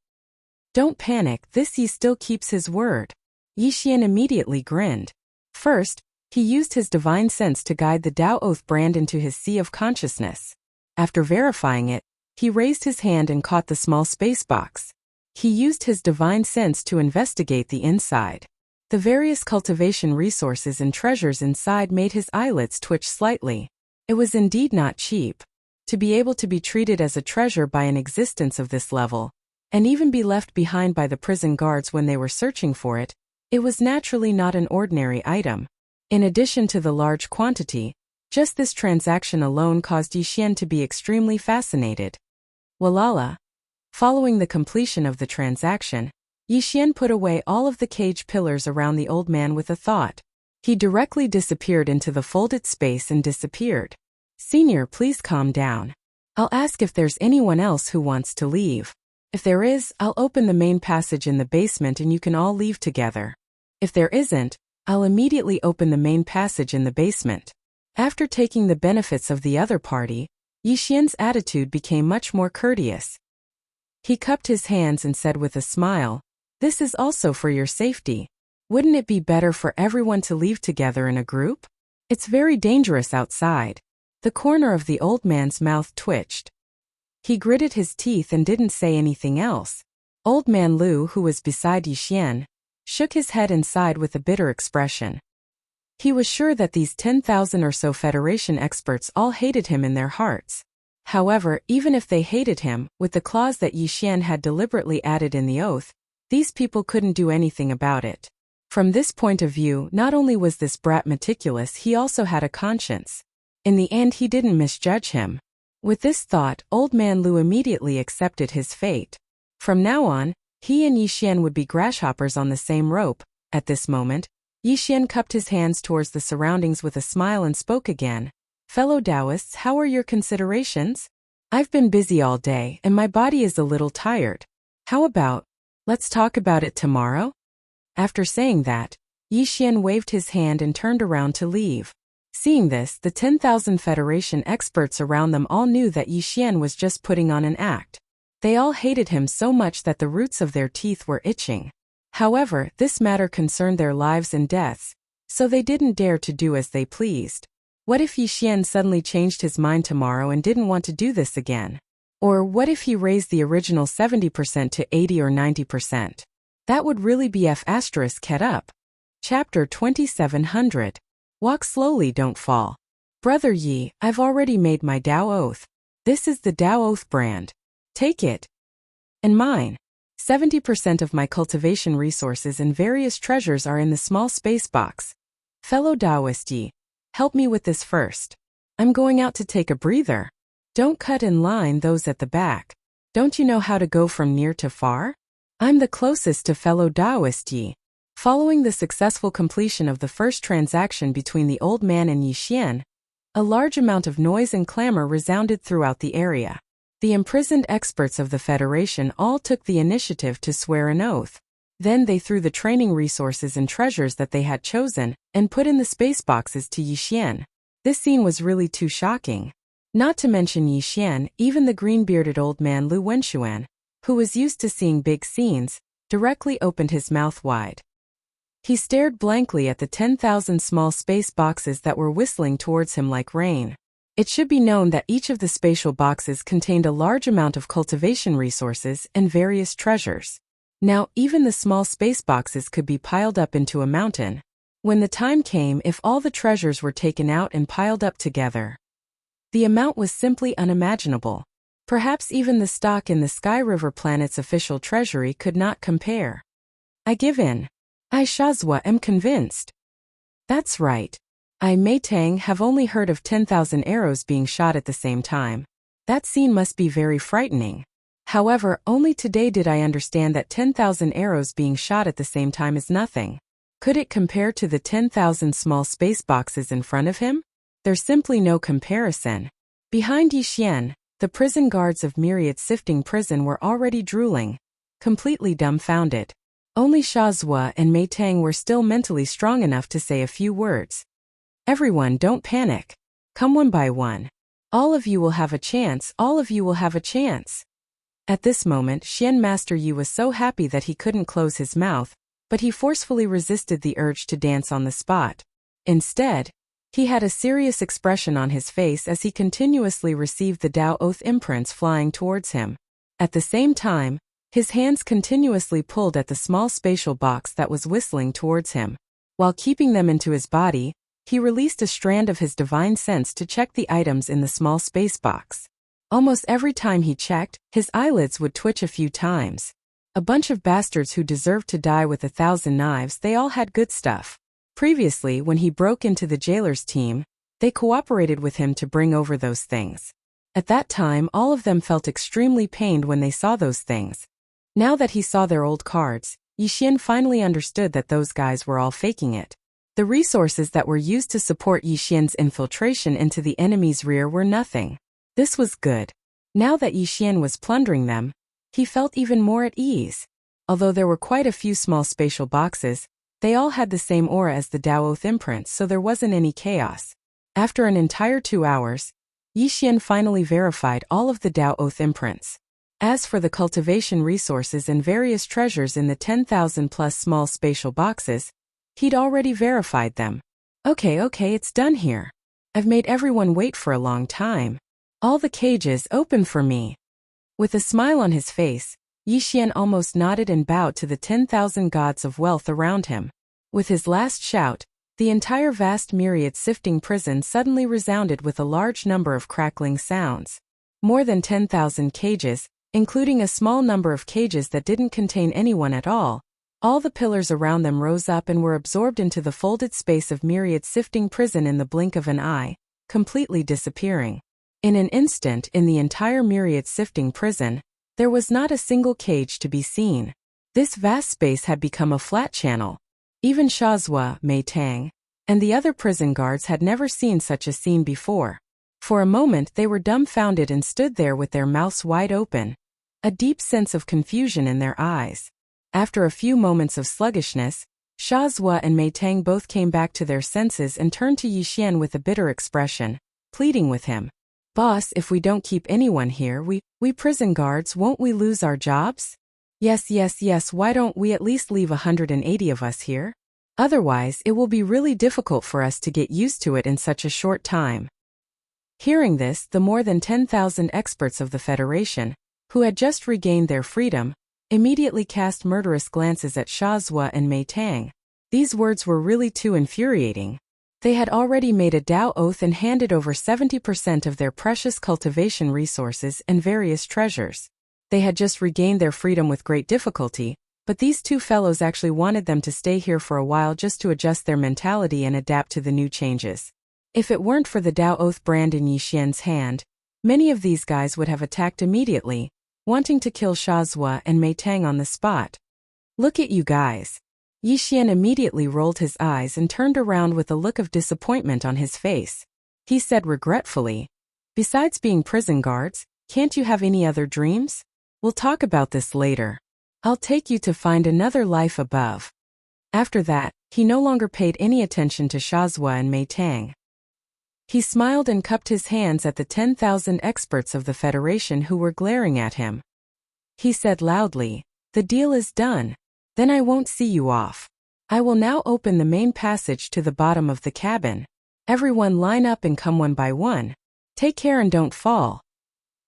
Don't panic, this Yi still keeps his word. Yi Xian immediately grinned. First, he used his divine sense to guide the Tao Oath brand into his sea of consciousness. After verifying it, he raised his hand and caught the small space box. He used his divine sense to investigate the inside. The various cultivation resources and treasures inside made his eyelids twitch slightly. It was indeed not cheap. To be able to be treated as a treasure by an existence of this level, and even be left behind by the prison guards when they were searching for it, it was naturally not an ordinary item. In addition to the large quantity, just this transaction alone caused Yi Xian to be extremely fascinated. Walala. Following the completion of the transaction, Yi Xian put away all of the cage pillars around the old man with a thought. He directly disappeared into the folded space and disappeared. Senior, please calm down. I'll ask if there's anyone else who wants to leave. If there is, I'll open the main passage in the basement and you can all leave together. If there isn't, I'll immediately open the main passage in the basement. After taking the benefits of the other party, Yi Xian's attitude became much more courteous. He cupped his hands and said with a smile, "This is also for your safety. Wouldn't it be better for everyone to leave together in a group? It's very dangerous outside." The corner of the old man's mouth twitched. He gritted his teeth and didn't say anything else. Old man Lu, who was beside Yi Xian, shook his head and sighed with a bitter expression. He was sure that these 10,000 or so Federation experts all hated him in their hearts. However, even if they hated him, with the clause that Yi Xian had deliberately added in the oath, these people couldn't do anything about it. From this point of view, not only was this brat meticulous, he also had a conscience. In the end, he didn't misjudge him. With this thought, old man Lu immediately accepted his fate. From now on, he and Yi Xian would be grasshoppers on the same rope. At this moment, Yi Xian cupped his hands towards the surroundings with a smile and spoke again. Fellow Taoists, how are your considerations? I've been busy all day and my body is a little tired. How about, let's talk about it tomorrow? After saying that, Yi Xian waved his hand and turned around to leave. Seeing this, the 10,000 Federation experts around them all knew that Yi Xian was just putting on an act. They all hated him so much that the roots of their teeth were itching. However, this matter concerned their lives and deaths, so they didn't dare to do as they pleased. What if Yi Xian suddenly changed his mind tomorrow and didn't want to do this again? Or what if he raised the original 70% to 80 or 90%? That would really be F***ed up. Chapter 2700. Walk slowly, don't fall. Brother Yi, I've already made my Tao Oath. This is the Tao Oath brand. Take it. And mine. 70% of my cultivation resources and various treasures are in the small space box. Fellow Taoist Yi, help me with this first. I'm going out to take a breather. Don't cut in line those at the back. Don't you know how to go from near to far? I'm the closest to fellow Taoist Yi. Following the successful completion of the first transaction between the old man and Yi Xian, a large amount of noise and clamor resounded throughout the area. The imprisoned experts of the Federation all took the initiative to swear an oath. Then they threw the training resources and treasures that they had chosen and put in the space boxes to Yi Xian. This scene was really too shocking. Not to mention Yi Xian, even the green-bearded old man Lu Wenshuan, who was used to seeing big scenes, directly opened his mouth wide. He stared blankly at the 10,000 small space boxes that were whistling towards him like rain. It should be known that each of the spatial boxes contained a large amount of cultivation resources and various treasures. Now, even the small space boxes could be piled up into a mountain. When the time came, if all the treasures were taken out and piled up together, the amount was simply unimaginable. Perhaps even the stock in the Sky River planet's official treasury could not compare. I give in. I Shazwa am convinced. That's right. I, Mei Tang, have only heard of 10,000 arrows being shot at the same time. That scene must be very frightening. However, only today did I understand that 10,000 arrows being shot at the same time is nothing. Could it compare to the 10,000 small space boxes in front of him? There's simply no comparison. Behind Yixian, the prison guards of Myriad Sifting Prison were already drooling, completely dumbfounded. Only Sha Zhuo and Mei Tang were still mentally strong enough to say a few words. Everyone, don't panic. Come one by one. All of you will have a chance, all of you will have a chance. At this moment, Xian Master Yi was so happy that he couldn't close his mouth, but he forcefully resisted the urge to dance on the spot. Instead, he had a serious expression on his face as he continuously received the Dao Oath imprints flying towards him. At the same time, his hands continuously pulled at the small spatial box that was whistling towards him. While keeping them into his body, he released a strand of his divine sense to check the items in the small space box. Almost every time he checked, his eyelids would twitch a few times. A bunch of bastards who deserved to die with 1,000 knives, they all had good stuff. Previously, when he broke into the jailer's team, they cooperated with him to bring over those things. At that time, all of them felt extremely pained when they saw those things. Now that he saw their old cards, Yixian finally understood that those guys were all faking it. The resources that were used to support Yixian's infiltration into the enemy's rear were nothing. This was good. Now that Yixian was plundering them, he felt even more at ease. Although there were quite a few small spatial boxes, they all had the same aura as the Dao Oath imprints, so there wasn't any chaos. After an entire 2 hours, Yixian finally verified all of the Dao Oath imprints. As for the cultivation resources and various treasures in the 10,000 plus small spatial boxes, he'd already verified them. Okay, it's done here. I've made everyone wait for a long time. All the cages open for me. With a smile on his face, Yixian almost nodded and bowed to the 10,000 gods of wealth around him. With his last shout, the entire vast Myriad Sifting Prison suddenly resounded with a large number of crackling sounds. More than 10,000 cages, including a small number of cages that didn't contain anyone at all the pillars around them rose up and were absorbed into the folded space of Myriad Sifting Prison in the blink of an eye, completely disappearing. In an instant, in the entire Myriad Sifting Prison, there was not a single cage to be seen. This vast space had become a flat channel. Even Sha Zhuo, Mei Tang, and the other prison guards had never seen such a scene before. For a moment they were dumbfounded and stood there with their mouths wide open, a deep sense of confusion in their eyes. After a few moments of sluggishness, Sha Zhuo and Mei Tang both came back to their senses and turned to Yixian with a bitter expression, pleading with him. Boss, if we don't keep anyone here, we prison guards, won't we lose our jobs? Yes, why don't we at least leave 180 of us here? Otherwise, it will be really difficult for us to get used to it in such a short time. Hearing this, the more than 10,000 experts of the Federation, who had just regained their freedom, immediately cast murderous glances at Sha Zhuo and Mei Tang. These words were really too infuriating. They had already made a Dao Oath and handed over 70% of their precious cultivation resources and various treasures. They had just regained their freedom with great difficulty, but these two fellows actually wanted them to stay here for a while just to adjust their mentality and adapt to the new changes. If it weren't for the Dao Oath brand in Yixian's hand, many of these guys would have attacked immediately, wanting to kill Sha Zhuo and Mei Tang on the spot. Look at you guys. Yixian immediately rolled his eyes and turned around with a look of disappointment on his face. He said regretfully, "Besides being prison guards, can't you have any other dreams? We'll talk about this later. I'll take you to find another life above." After that, he no longer paid any attention to Sha Zhuo and Mei Tang. He smiled and cupped his hands at the 10,000 experts of the Federation who were glaring at him. He said loudly, "The deal is done. Then I won't see you off. I will now open the main passage to the bottom of the cabin. Everyone line up and come one by one. Take care and don't fall."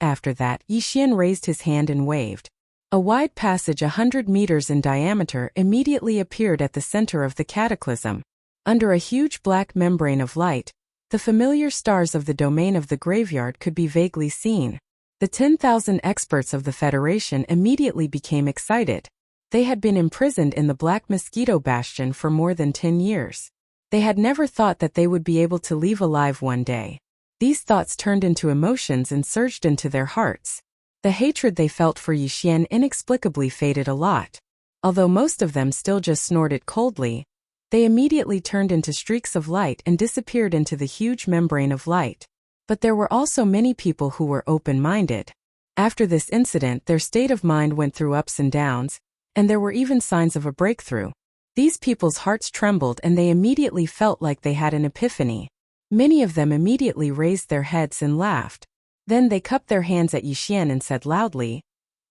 After that, Yixian raised his hand and waved. A wide passage 100 meters in diameter immediately appeared at the center of the cataclysm. Under a huge black membrane of light, the familiar stars of the domain of the graveyard could be vaguely seen. The 10,000 experts of the Federation immediately became excited. They had been imprisoned in the Black Mosquito Bastion for more than 10 years. They had never thought that they would be able to leave alive one day. These thoughts turned into emotions and surged into their hearts. The hatred they felt for Yixian inexplicably faded a lot. Although most of them still just snorted coldly, they immediately turned into streaks of light and disappeared into the huge membrane of light. But there were also many people who were open-minded. After this incident, their state of mind went through ups and downs, and there were even signs of a breakthrough. These people's hearts trembled and they immediately felt like they had an epiphany. Many of them immediately raised their heads and laughed. Then they cupped their hands at Yixian and said loudly,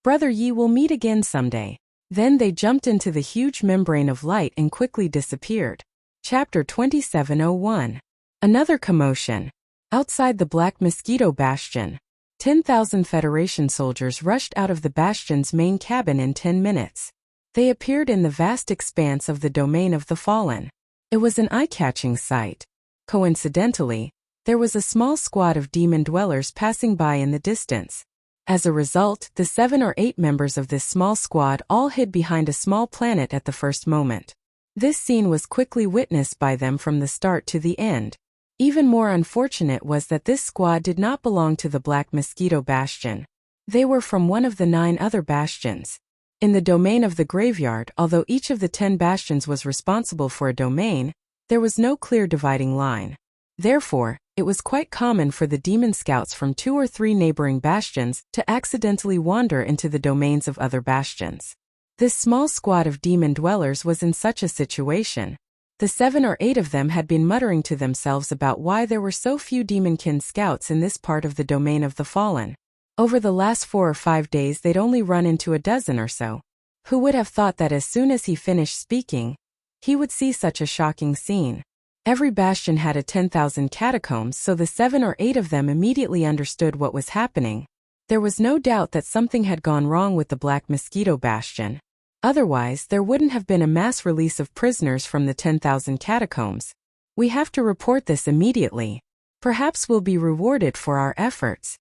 "Brother Yi, will meet again someday." Then they jumped into the huge membrane of light and quickly disappeared. Chapter 2701. Another commotion. Outside the Black Mosquito Bastion, 10,000 Federation soldiers rushed out of the bastion's main cabin in 10 minutes. They appeared in the vast expanse of the domain of the fallen. It was an eye-catching sight. Coincidentally, there was a small squad of demon dwellers passing by in the distance. As a result, the 7 or 8 members of this small squad all hid behind a small planet at the first moment. This scene was quickly witnessed by them from the start to the end. Even more unfortunate was that this squad did not belong to the Black Mosquito Bastion. They were from one of the 9 other bastions. In the domain of the graveyard, although each of the 10 bastions was responsible for a domain, there was no clear dividing line. Therefore, it was quite common for the demon scouts from 2 or 3 neighboring bastions to accidentally wander into the domains of other bastions. This small squad of demon dwellers was in such a situation. The 7 or 8 of them had been muttering to themselves about why there were so few demonkin scouts in this part of the domain of the fallen. Over the last 4 or 5 days they'd only run into a dozen or so. Who would have thought that as soon as he finished speaking, he would see such a shocking scene? Every bastion had a 10,000 catacombs, so the 7 or 8 of them immediately understood what was happening. There was no doubt that something had gone wrong with the Black Mosquito Bastion. Otherwise, there wouldn't have been a mass release of prisoners from the 10,000 catacombs. We have to report this immediately. Perhaps we'll be rewarded for our efforts.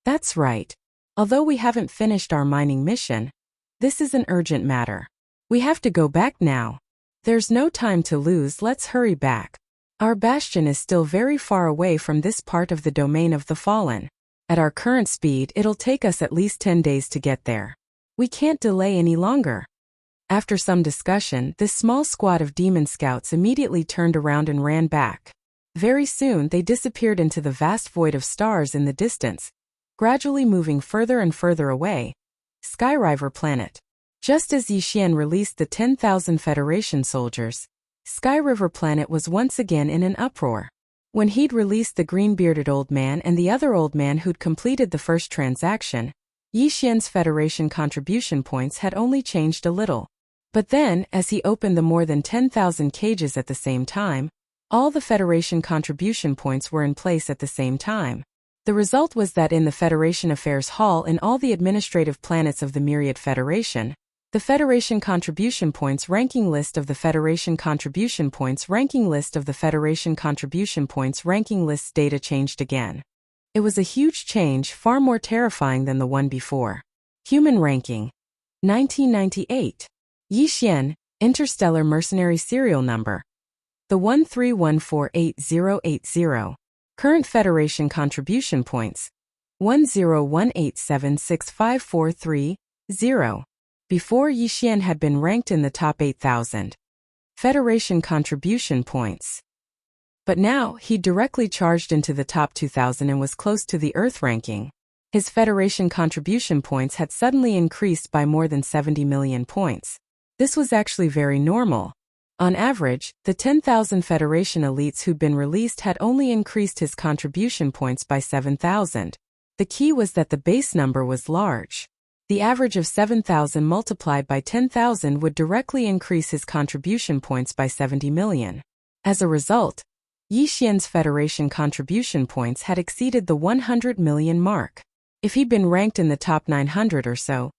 That's right. Although we haven't finished our mining mission, this is an urgent matter. We have to go back now. There's no time to lose, let's hurry back. Our bastion is still very far away from this part of the domain of the fallen. At our current speed, it'll take us at least 10 days to get there. We can't delay any longer. After some discussion, this small squad of demon scouts immediately turned around and ran back. Very soon they disappeared into the vast void of stars in the distance, gradually moving further and further away. Skyriver Planet. Just as Yixian released the 10,000 Federation soldiers, Skyriver Planet was once again in an uproar. When he'd released the green-bearded old man and the other old man who'd completed the first transaction, Yixian's Federation contribution points had only changed a little. But then, as he opened the more than 10,000 cages at the same time, all the Federation contribution points were in place at the same time. The result was that in the Federation Affairs Hall in all the administrative planets of the Myriad Federation, the Federation Contribution Points ranking list of the Federation Contribution Points ranking list of the Federation Contribution Points ranking list data changed again. It was a huge change, far more terrifying than the one before. Human Ranking. 1998. Yixian, Interstellar Mercenary Serial Number. The 131488080. Current Federation Contribution Points. 101876543-0. Before, Yixian had been ranked in the top 8,000 Federation Contribution Points. But now, he directly charged into the top 2,000 and was close to the Earth ranking. His Federation Contribution Points had suddenly increased by more than 70 million points. This was actually very normal. On average, the 10,000 Federation elites who'd been released had only increased his contribution points by 7,000. The key was that the base number was large. The average of 7,000 multiplied by 10,000 would directly increase his contribution points by 70 million. As a result, Yixian's Federation contribution points had exceeded the 100 million mark. If he'd been ranked in the top 900 or so,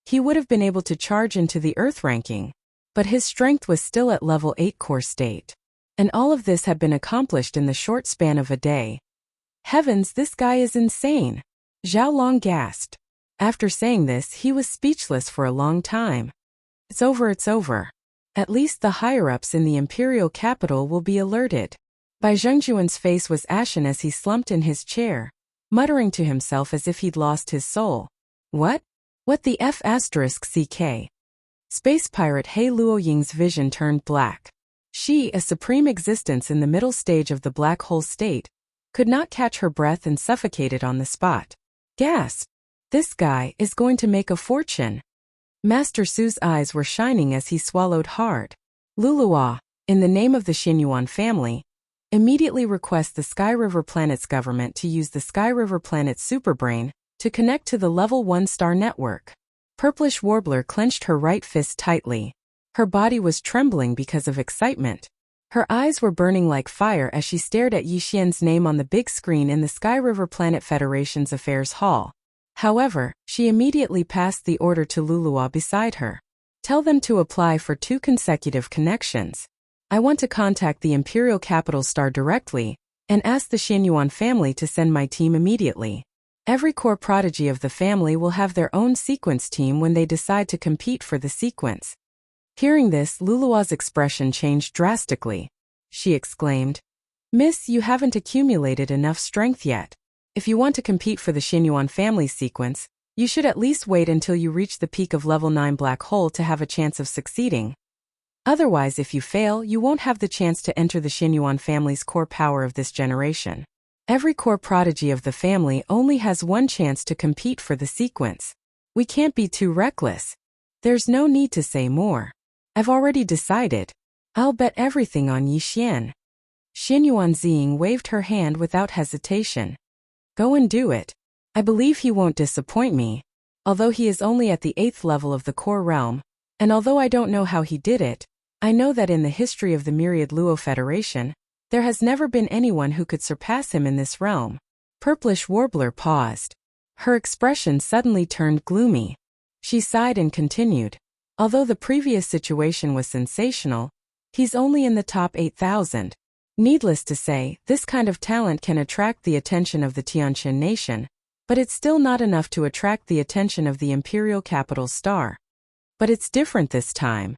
he would have been able to charge into the Earth ranking. But his strength was still at level 8 core state. And all of this had been accomplished in the short span of a day. Heavens, this guy is insane! Zhao Long gasped. After saying this, he was speechless for a long time. It's over. At least the higher-ups in the imperial capital will be alerted. Bai Zhengjuan's face was ashen as he slumped in his chair, muttering to himself as if he'd lost his soul. What? What the F***ck? Space pirate He Luoying's vision turned black. She, a supreme existence in the middle stage of the black hole state, could not catch her breath and suffocated on the spot. Gasp! This guy is going to make a fortune. Master Su's eyes were shining as he swallowed hard. Lulua, in the name of the Xinyuan family, immediately request the Sky River Planet's government to use the Sky River Planet's superbrain to connect to the Level 1 star network. Purplish Warbler clenched her right fist tightly. Her body was trembling because of excitement. Her eyes were burning like fire as she stared at Yixian's name on the big screen in the Sky River Planet Federation's Affairs Hall. However, she immediately passed the order to Lulua beside her. Tell them to apply for 2 consecutive connections. I want to contact the Imperial Capital Star directly and ask the Xinyuan family to send my team immediately. Every core prodigy of the family will have their own sequence team when they decide to compete for the sequence. Hearing this, Lulua's expression changed drastically. She exclaimed, "Miss, you haven't accumulated enough strength yet. If you want to compete for the Xinyuan family sequence, you should at least wait until you reach the peak of level 9 black hole to have a chance of succeeding. Otherwise, if you fail, you won't have the chance to enter the Xinyuan family's core power of this generation. Every core prodigy of the family only has one chance to compete for the sequence. We can't be too reckless. There's no need to say more. I've already decided. I'll bet everything on Yixian." Xinyuan Ziying waved her hand without hesitation. "Go and do it. I believe he won't disappoint me. Although he is only at the 8th level of the core realm, and although I don't know how he did it, I know that in the history of the Myriad Luo Federation, there has never been anyone who could surpass him in this realm." Purplish Warbler paused. Her expression suddenly turned gloomy. She sighed and continued. "Although the previous situation was sensational, he's only in the top 8,000. Needless to say, this kind of talent can attract the attention of the Tianqian nation, but it's still not enough to attract the attention of the Imperial Capital Star. But it's different this time.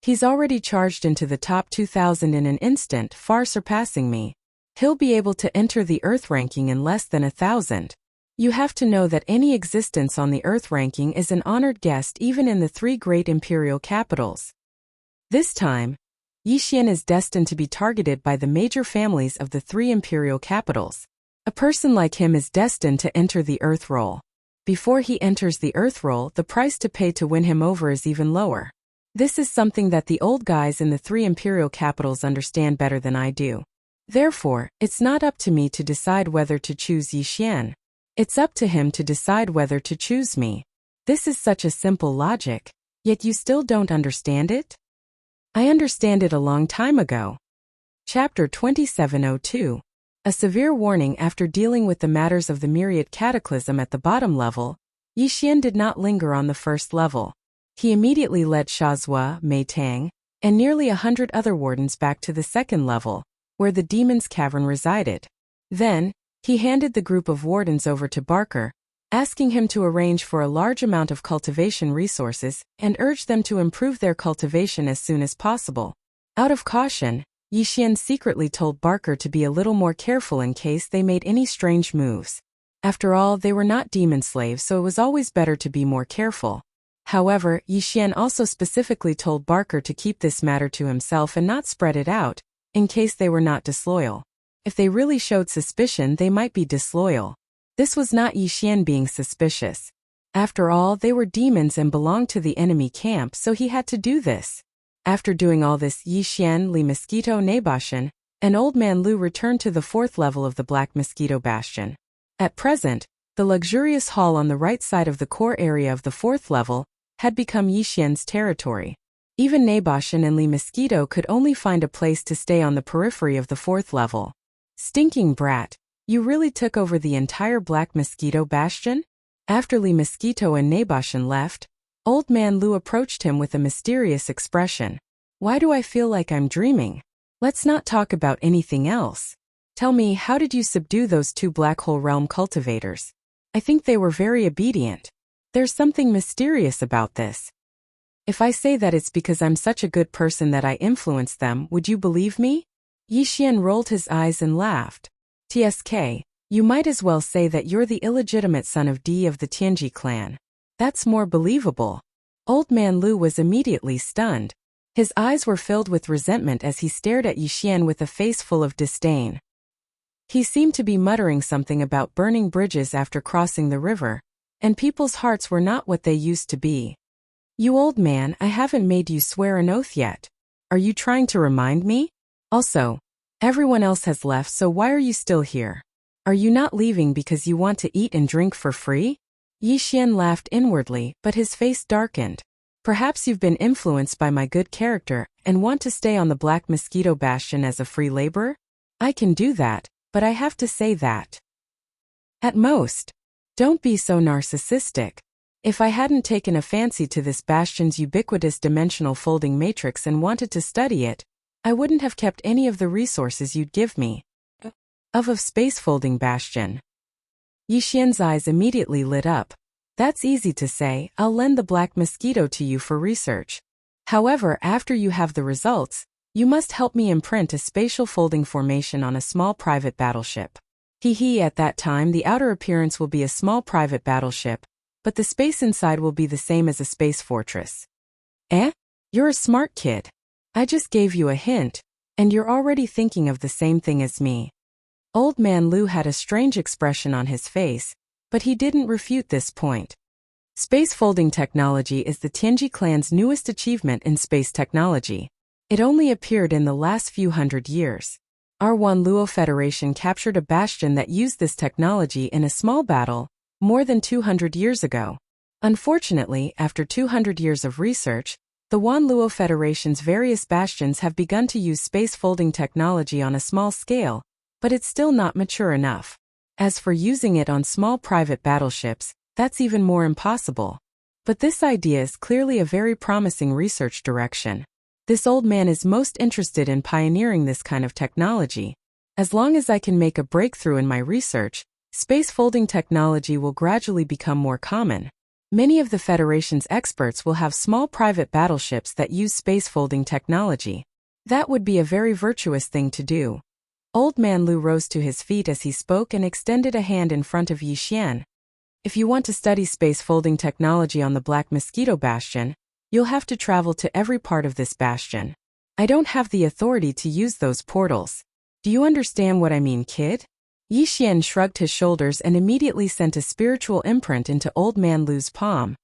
He's already charged into the top 2,000 in an instant, far surpassing me. He'll be able to enter the Earth ranking in less than 1,000. You have to know that any existence on the Earth ranking is an honored guest even in the 3 great imperial capitals. This time, Yixian is destined to be targeted by the major families of the 3 imperial capitals. A person like him is destined to enter the Earth role. Before he enters the Earth role, the price to pay to win him over is even lower. This is something that the old guys in the 3 imperial capitals understand better than I do. Therefore, it's not up to me to decide whether to choose Yixian. It's up to him to decide whether to choose me. This is such a simple logic, yet you still don't understand it? I understand it a long time ago. Chapter 2702. A severe warning. After dealing with the matters of the Myriad Cataclysm at the bottom level, Yixian did not linger on the first level. He immediately led Shazua, Mei Tang, and nearly 100 other wardens back to the second level, where the Demon's Cavern resided. Then, he handed the group of wardens over to Barker, asking him to arrange for a large amount of cultivation resources and urge them to improve their cultivation as soon as possible. Out of caution, Yixian secretly told Barker to be a little more careful in case they made any strange moves. After all, they were not demon slaves, so it was always better to be more careful. However, Yixian also specifically told Barker to keep this matter to himself and not spread it out, in case they were not disloyal. If they really showed suspicion, they might be disloyal. This was not Yixian being suspicious. After all, they were demons and belonged to the enemy camp, so he had to do this. After doing all this, Yixian, Li Mosquito Nabashan, and Old Man Lu returned to the 4th level of the Black Mosquito Bastion. At present, the luxurious hall on the right side of the core area of the 4th level had become Yixian's territory. Even Nabashan and Li Mosquito could only find a place to stay on the periphery of the 4th level. Stinking brat, you really took over the entire Black Mosquito Bastion? After Li Mosquito and Nabashan left, Old Man Lu approached him with a mysterious expression. Why do I feel like I'm dreaming? Let's not talk about anything else. Tell me, how did you subdue those 2 Black Hole Realm cultivators? I think they were very obedient. There's something mysterious about this. If I say that it's because I'm such a good person that I influenced them, would you believe me? Yixian rolled his eyes and laughed. TSK, you might as well say that you're the illegitimate son of Di of the Tianji clan. That's more believable. Old Man Lu was immediately stunned. His eyes were filled with resentment as he stared at Yixian with a face full of disdain. He seemed to be muttering something about burning bridges after crossing the river, and people's hearts were not what they used to be. You old man, I haven't made you swear an oath yet. Are you trying to remind me? Also, everyone else has left, so why are you still here? Are you not leaving because you want to eat and drink for free? Yixian laughed inwardly, but his face darkened. Perhaps you've been influenced by my good character and want to stay on the Black Mosquito Bastion as a free laborer? I can do that, but I have to say that. At most. Don't be so narcissistic. If I hadn't taken a fancy to this bastion's ubiquitous dimensional folding matrix and wanted to study it, I wouldn't have kept any of the resources you'd give me. Of space folding bastion. Yixian's eyes immediately lit up. That's easy to say, I'll lend the Black Mosquito to you for research. However, after you have the results, you must help me imprint a spatial folding formation on a small private battleship. At that time the outer appearance will be a small private battleship, but the space inside will be the same as a space fortress. You're a smart kid. I just gave you a hint, and you're already thinking of the same thing as me. Old Man Lu had a strange expression on his face, but he didn't refute this point. Space folding technology is the Tianji clan's newest achievement in space technology. It only appeared in the last few hundred years. Our Wanluo Federation captured a bastion that used this technology in a small battle more than 200 years ago. Unfortunately, after 200 years of research, the Wanluo Federation's various bastions have begun to use space folding technology on a small scale, but it's still not mature enough. As for using it on small private battleships, that's even more impossible. But this idea is clearly a very promising research direction. This old man is most interested in pioneering this kind of technology. As long as I can make a breakthrough in my research, space folding technology will gradually become more common. Many of the Federation's experts will have small private battleships that use space folding technology. That would be a very virtuous thing to do. Old Man Lu rose to his feet as he spoke and extended a hand in front of Yixian. If you want to study space folding technology on the Black Mosquito Bastion, you'll have to travel to every part of this bastion. I don't have the authority to use those portals. Do you understand what I mean, kid? Yixian shrugged his shoulders and immediately sent a spiritual imprint into Old Man Lu's palm.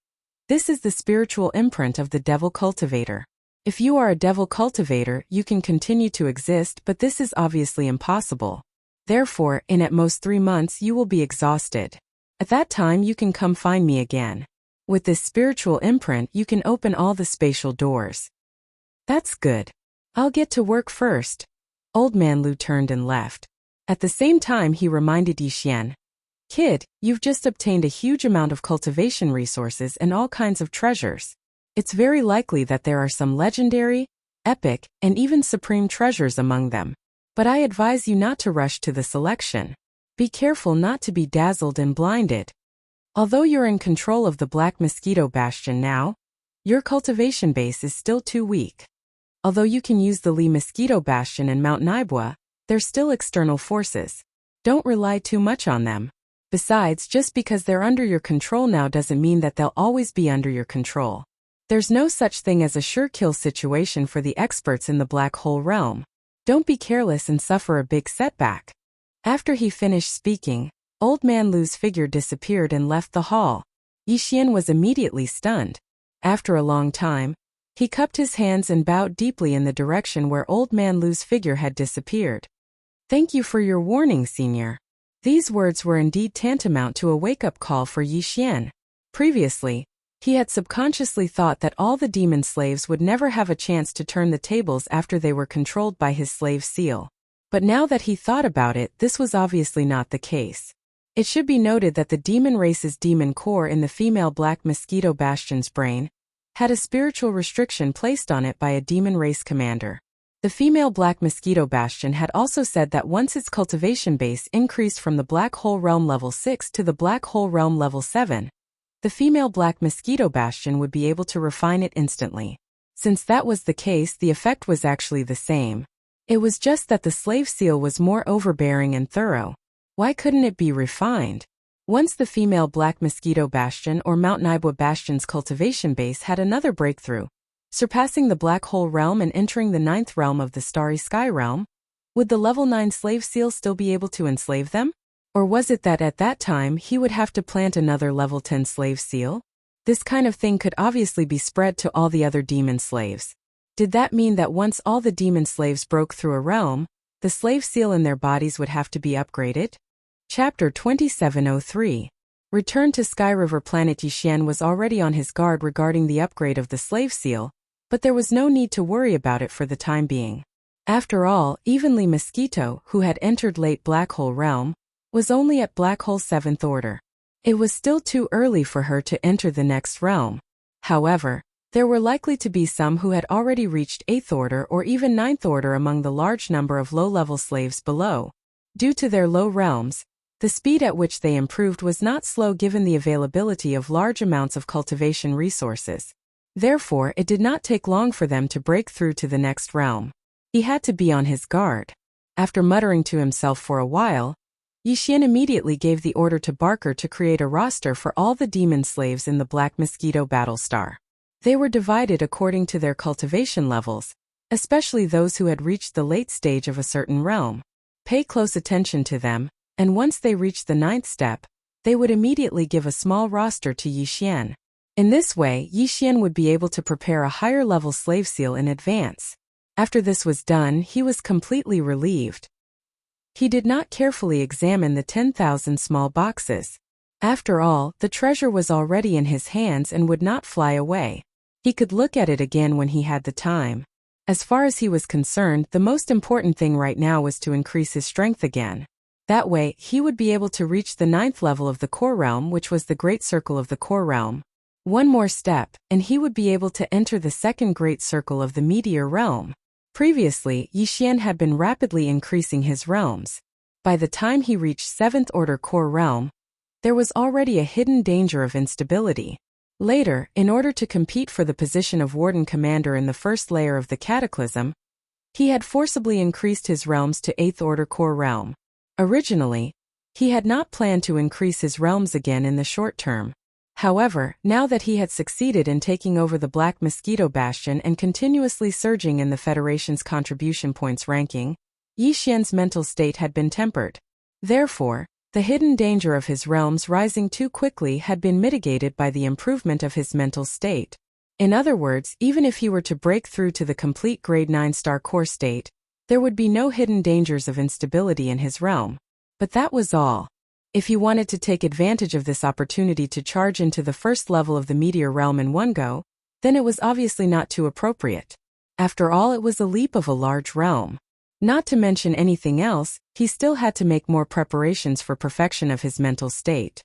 This is the spiritual imprint of the Devil Cultivator. If you are a Devil Cultivator, you can continue to exist, but this is obviously impossible. Therefore, in at most 3 months you will be exhausted. At that time you can come find me again. With this spiritual imprint you can open all the spatial doors. That's good. I'll get to work first. Old Man Lu turned and left. At the same time he reminded Yixian. Kid, you've just obtained a huge amount of cultivation resources and all kinds of treasures. It's very likely that there are some legendary, epic, and even supreme treasures among them. But I advise you not to rush to the selection. Be careful not to be dazzled and blinded. Although you're in control of the Black Mosquito Bastion now, your cultivation base is still too weak. Although you can use the Li Mosquito Bastion and Mount Naibua, they're still external forces. Don't rely too much on them. Besides, just because they're under your control now doesn't mean that they'll always be under your control. There's no such thing as a sure kill situation for the experts in the Black Hole realm. Don't be careless and suffer a big setback. After he finished speaking, Old Man Lu's figure disappeared and left the hall. Yixian was immediately stunned. After a long time, he cupped his hands and bowed deeply in the direction where Old Man Lu's figure had disappeared. Thank you for your warning, Senior. These words were indeed tantamount to a wake-up call for Yixian. Previously, he had subconsciously thought that all the demon slaves would never have a chance to turn the tables after they were controlled by his slave seal. But now that he thought about it, this was obviously not the case. It should be noted that the demon race's demon core in the female Black Mosquito Bastion's brain had a spiritual restriction placed on it by a demon race commander. The female Black Mosquito Bastion had also said that once its cultivation base increased from the Black Hole Realm level 6 to the Black Hole Realm level 7, the female black mosquito bastion would be able to refine it instantly. Since that was the case, the effect was actually the same. It was just that the slave seal was more overbearing and thorough. Why couldn't it be refined? Once the female black mosquito bastion or Mount Naibwa bastion's cultivation base had another breakthrough, surpassing the black hole realm and entering the 9th realm of the starry sky realm, would the level 9 slave seal still be able to enslave them? Or was it that at that time he would have to plant another level 10 slave seal? This kind of thing could obviously be spread to all the other demon slaves. Did that mean that once all the demon slaves broke through a realm, the slave seal in their bodies would have to be upgraded? Chapter 2703. Return to Sky River Planet. Yixian was already on his guard regarding the upgrade of the slave seal, but there was no need to worry about it for the time being. After all, Evenly Mosquito, who had entered late Black Hole Realm, was only at Black Hole 7th Order. It was still too early for her to enter the next realm. However, there were likely to be some who had already reached 8th Order or even 9th Order among the large number of low-level slaves below. Due to their low realms, the speed at which they improved was not slow given the availability of large amounts of cultivation resources. Therefore, it did not take long for them to break through to the next realm. He had to be on his guard. After muttering to himself for a while, Yixian immediately gave the order to Barker to create a roster for all the demon slaves in the Black Mosquito Battlestar. They were divided according to their cultivation levels, especially those who had reached the late stage of a certain realm. Pay close attention to them, and once they reached the 9th step, they would immediately give a small roster to Yixian. In this way, Yixian would be able to prepare a higher-level slave seal in advance. After this was done, he was completely relieved. He did not carefully examine the 10,000 small boxes. After all, the treasure was already in his hands and would not fly away. He could look at it again when he had the time. As far as he was concerned, the most important thing right now was to increase his strength again. That way, he would be able to reach the 9th level of the core realm, which was the great circle of the core realm. One more step, and he would be able to enter the 2nd great circle of the meteor realm. Previously, Yixian had been rapidly increasing his realms. By the time he reached 7th Order Core Realm, there was already a hidden danger of instability. Later, in order to compete for the position of Warden Commander in the first layer of the Cataclysm, he had forcibly increased his realms to 8th Order Core Realm. Originally, he had not planned to increase his realms again in the short term. However, now that he had succeeded in taking over the Black Mosquito Bastion and continuously surging in the Federation's contribution points ranking, Yixian's mental state had been tempered. Therefore, the hidden danger of his realms rising too quickly had been mitigated by the improvement of his mental state. In other words, even if he were to break through to the complete Grade 9 Star Core state, there would be no hidden dangers of instability in his realm. But that was all. If he wanted to take advantage of this opportunity to charge into the first level of the meteor realm in one go, then it was obviously not too appropriate. After all, it was a leap of a large realm. Not to mention anything else, he still had to make more preparations for perfection of his mental state.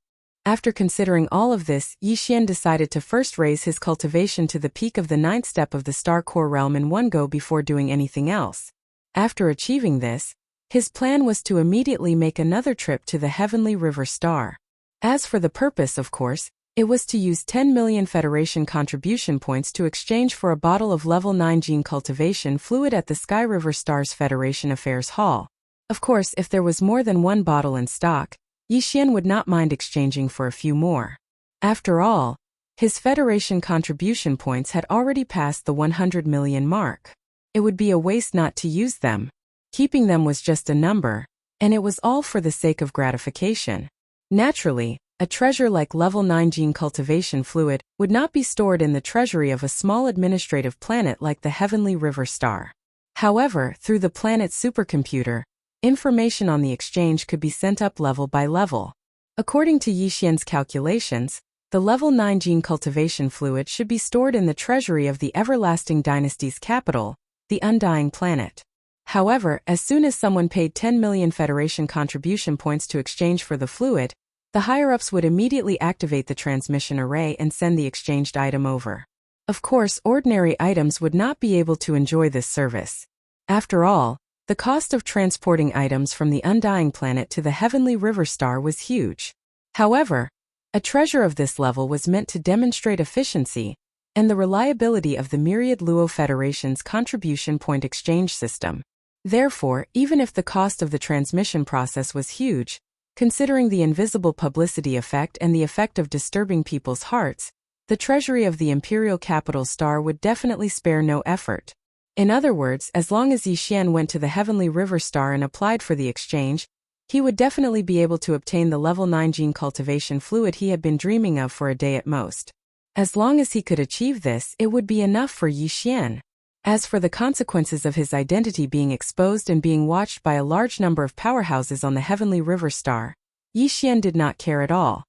After considering all of this, Yixian decided to first raise his cultivation to the peak of the 9th step of the Star Core realm in one go before doing anything else. After achieving this, his plan was to immediately make another trip to the Heavenly River Star. As for the purpose, of course, it was to use 10 million Federation contribution points to exchange for a bottle of level 9 gene cultivation fluid at the Sky River Star's Federation Affairs Hall. Of course, if there was more than one bottle in stock, Yixian would not mind exchanging for a few more. After all, his Federation contribution points had already passed the 100 million mark. It would be a waste not to use them. Keeping them was just a number, and it was all for the sake of gratification. Naturally, a treasure like level 9 gene cultivation fluid would not be stored in the treasury of a small administrative planet like the Heavenly River Star. However, through the planet's supercomputer, information on the exchange could be sent up level by level. According to Yixian's calculations, the level 9 gene cultivation fluid should be stored in the treasury of the Everlasting Dynasty's capital, the Undying Planet. However, as soon as someone paid 10 million Federation contribution points to exchange for the fluid, the higher-ups would immediately activate the transmission array and send the exchanged item over. Of course, ordinary items would not be able to enjoy this service. After all, the cost of transporting items from the Undying Planet to the Heavenly River Star was huge. However, A treasure of this level was meant to demonstrate efficiency and the reliability of the myriad Luo Federation's contribution point exchange system. Therefore, even if the cost of the transmission process was huge, considering the invisible publicity effect and the effect of disturbing people's hearts, the treasury of the Imperial Capital Star would definitely spare no effort. In other words, as long as Yixian went to the Heavenly River Star and applied for the exchange, he would definitely be able to obtain the level 9 gene cultivation fluid he had been dreaming of for a day at most. As long as he could achieve this, it would be enough for Yixian. As for the consequences of his identity being exposed and being watched by a large number of powerhouses on the Heavenly River Star, Yixian did not care at all.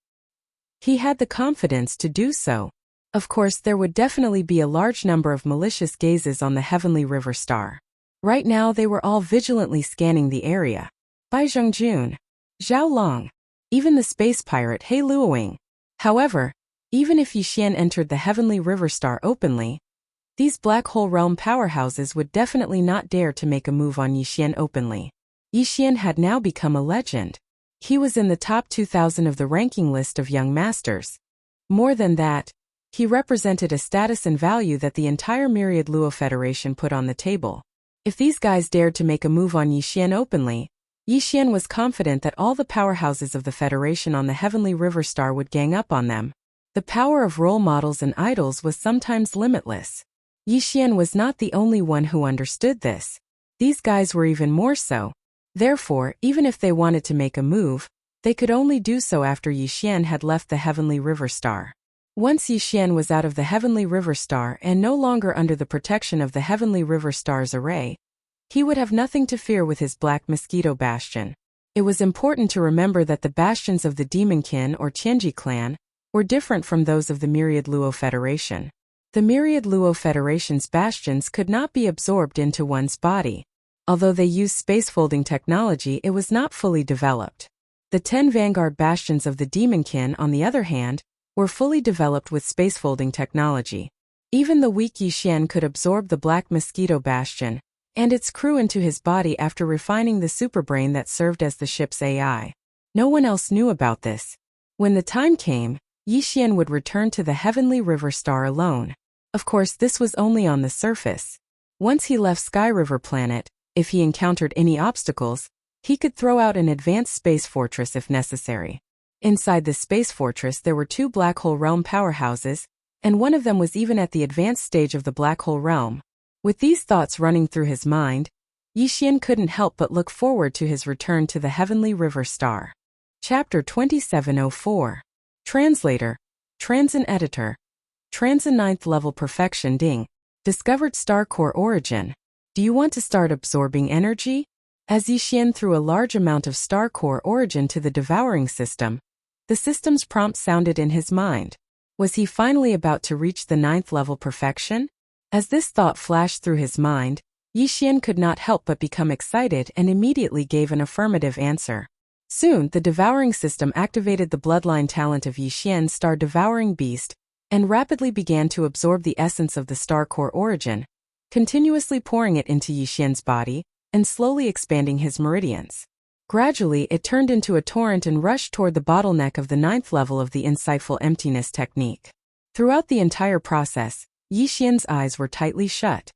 He had the confidence to do so. Of course, there would definitely be a large number of malicious gazes on the Heavenly River Star. Right now they were all vigilantly scanning the area. Bai Zhengjun, Zhao Long, even the space pirate He Luoying. However, even if Yixian entered the Heavenly River Star openly, these black hole realm powerhouses would definitely not dare to make a move on Yixian openly. Yixian had now become a legend. He was in the top 2,000 of the ranking list of young masters. More than that, he represented a status and value that the entire myriad Luo Federation put on the table. If these guys dared to make a move on Yixian openly, Yixian was confident that all the powerhouses of the Federation on the Heavenly River Star would gang up on them. The power of role models and idols was sometimes limitless. Yixian was not the only one who understood this. These guys were even more so. Therefore, even if they wanted to make a move, they could only do so after Yixian had left the Heavenly River Star. Once Yixian was out of the Heavenly River Star and no longer under the protection of the Heavenly River Star's array, he would have nothing to fear with his Black Mosquito Bastion. It was important to remember that the bastions of the Demonkin or Tianji clan were different from those of the Myriad Luo Federation. The Myriad Luo Federation's bastions could not be absorbed into one's body. Although they used space-folding technology, it was not fully developed. The 10 Vanguard bastions of the Demonkin, on the other hand, were fully developed with space-folding technology. Even the weak Yixian could absorb the Black Mosquito Bastion and its crew into his body after refining the superbrain that served as the ship's AI. No one else knew about this. When the time came, Yixian would return to the Heavenly River Star alone. Of course, this was only on the surface. Once he left Sky River Planet, if he encountered any obstacles, he could throw out an advanced space fortress if necessary. Inside the space fortress there were 2 black hole realm powerhouses, and one of them was even at the advanced stage of the black hole realm. With these thoughts running through his mind, Yixian couldn't help but look forward to his return to the Heavenly River Star. Chapter 2704. Translator, Transin Editor, Transin 9th Level Perfection Ding. Discovered Star Core Origin. Do you want to start absorbing energy? As Yixian threw a large amount of Star Core Origin to the Devouring system, the system's prompt sounded in his mind. Was he finally about to reach the 9th level perfection? As this thought flashed through his mind, Yixian could not help but become excited and immediately gave an affirmative answer. Soon, the Devouring system activated the bloodline talent of Yixian's Star Devouring Beast and rapidly began to absorb the essence of the Star Core Origin, continuously pouring it into Yixian's body and slowly expanding his meridians. Gradually, it turned into a torrent and rushed toward the bottleneck of the 9th level of the Insightful Emptiness technique. Throughout the entire process, Yixian's eyes were tightly shut.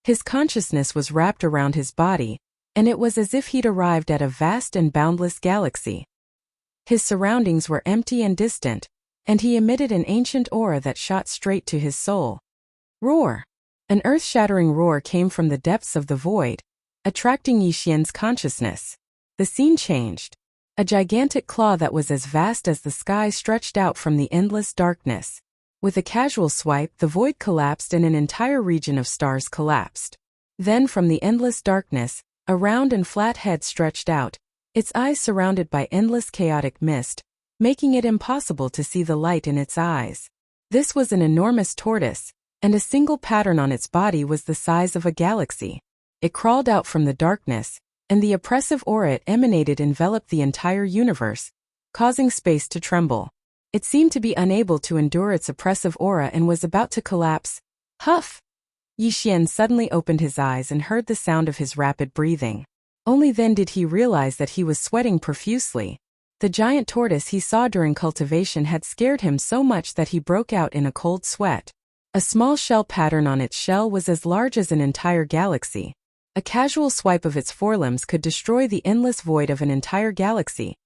His consciousness was wrapped around his body, and it was as if he'd arrived at a vast and boundless galaxy. His surroundings were empty and distant, and he emitted an ancient aura that shot straight to his soul. Roar! An earth-shattering roar came from the depths of the void, attracting Yixian's consciousness. The scene changed. A gigantic claw that was as vast as the sky stretched out from the endless darkness. With a casual swipe, the void collapsed and an entire region of stars collapsed. Then from the endless darkness, a round and flat head stretched out, its eyes surrounded by endless chaotic mist, making it impossible to see the light in its eyes. This was an enormous tortoise, and a single pattern on its body was the size of a galaxy. It crawled out from the darkness, and the oppressive aura it emanated enveloped the entire universe, causing space to tremble. It seemed to be unable to endure its oppressive aura and was about to collapse. Huff! Yixian suddenly opened his eyes and heard the sound of his rapid breathing. Only then did he realize that he was sweating profusely. The giant tortoise he saw during cultivation had scared him so much that he broke out in a cold sweat. A small shell pattern on its shell was as large as an entire galaxy. A casual swipe of its forelimbs could destroy the endless void of an entire galaxy.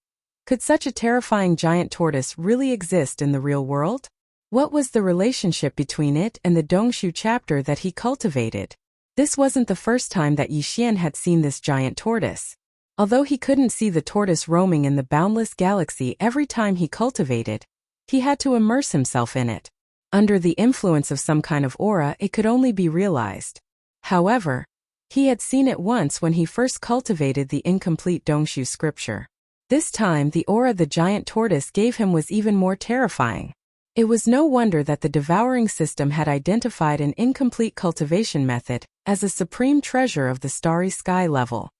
Could such a terrifying giant tortoise really exist in the real world? What was the relationship between it and the Dongshu chapter that he cultivated? This wasn't the first time that Yixian had seen this giant tortoise. Although he couldn't see the tortoise roaming in the boundless galaxy every time he cultivated, he had to immerse himself in it. Under the influence of some kind of aura, it could only be realized. However, he had seen it once when he first cultivated the incomplete Dongshu scripture. This time, the aura the giant tortoise gave him was even more terrifying. It was no wonder that the Devouring system had identified an incomplete cultivation method as a supreme treasure of the starry sky level.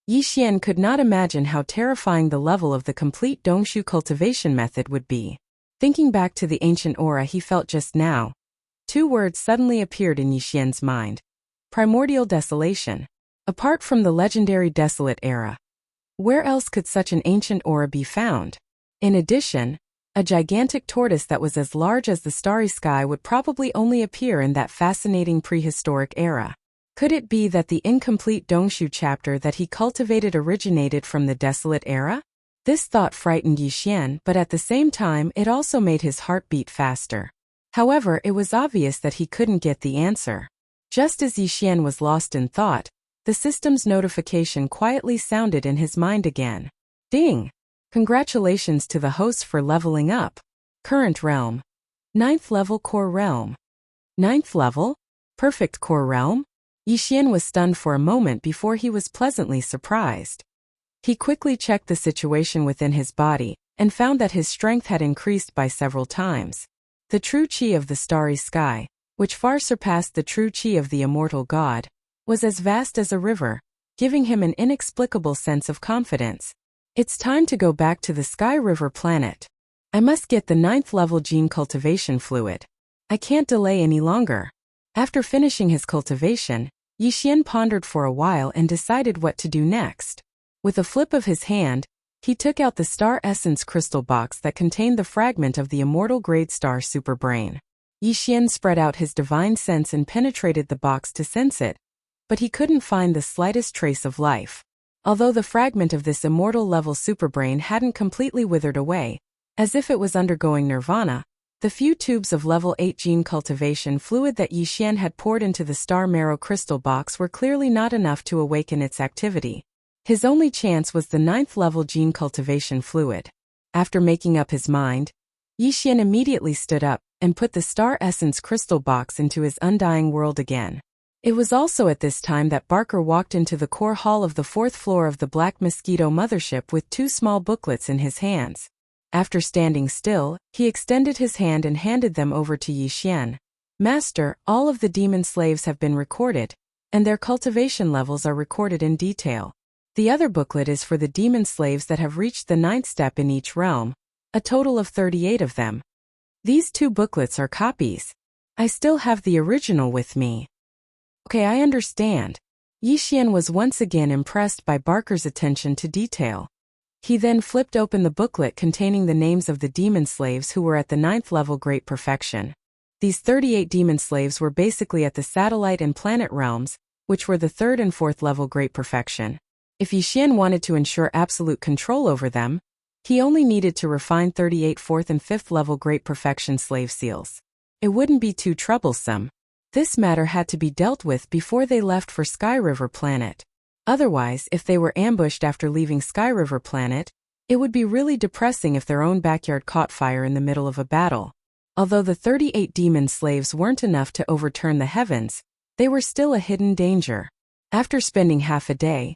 Yixian could not imagine how terrifying the level of the complete Dongshu cultivation method would be. Thinking back to the ancient aura he felt just now, two words suddenly appeared in Yixian's mind. Primordial desolation. Apart from the legendary desolate era, where else could such an ancient aura be found? In addition, a gigantic tortoise that was as large as the starry sky would probably only appear in that fascinating prehistoric era. Could it be that the incomplete Dongshu chapter that he cultivated originated from the desolate era? This thought frightened Yixian, but at the same time it also made his heart beat faster. However, it was obvious that he couldn't get the answer. Just as Yixian was lost in thought, the system's notification quietly sounded in his mind again. Ding! Congratulations to the host for leveling up. Current realm. 9th level core realm. 9th level? Perfect core realm? Yixian was stunned for a moment before he was pleasantly surprised. He quickly checked the situation within his body and found that his strength had increased by several times. The true qi of the starry sky, which far surpassed the true qi of the immortal god, was as vast as a river, giving him an inexplicable sense of confidence. It's time to go back to the Sky River planet. I must get the 9th level gene cultivation fluid. I can't delay any longer. After finishing his cultivation, Yixian pondered for a while and decided what to do next. With a flip of his hand, he took out the star essence crystal box that contained the fragment of the immortal great star superbrain. Yixian spread out his divine sense and penetrated the box to sense it, but he couldn't find the slightest trace of life. Although the fragment of this immortal level superbrain hadn't completely withered away, as if it was undergoing nirvana, the few tubes of level 8 gene cultivation fluid that Yixian had poured into the star marrow crystal box were clearly not enough to awaken its activity. His only chance was the 9th level gene cultivation fluid. After making up his mind, Yixian immediately stood up and put the star essence crystal box into his undying world again. It was also at this time that Barker walked into the core hall of the 4th floor of the Black Mosquito mothership with 2 small booklets in his hands. After standing still, he extended his hand and handed them over to Yixian. Master, all of the demon slaves have been recorded, and their cultivation levels are recorded in detail. The other booklet is for the demon slaves that have reached the 9th step in each realm, a total of 38 of them. These 2 booklets are copies. I still have the original with me. Okay, I understand. Yixian was once again impressed by Barker's attention to detail. He then flipped open the booklet containing the names of the demon slaves who were at the 9th level Great Perfection. These 38 demon slaves were basically at the satellite and planet realms, which were the 3rd and 4th level Great Perfection. If Yixian wanted to ensure absolute control over them, he only needed to refine 38 4th and 5th level Great Perfection slave seals. It wouldn't be too troublesome. This matter had to be dealt with before they left for Sky River Planet. Otherwise, if they were ambushed after leaving Sky River Planet, it would be really depressing if their own backyard caught fire in the middle of a battle. Although the 38 demon slaves weren't enough to overturn the heavens, they were still a hidden danger. After spending half a day,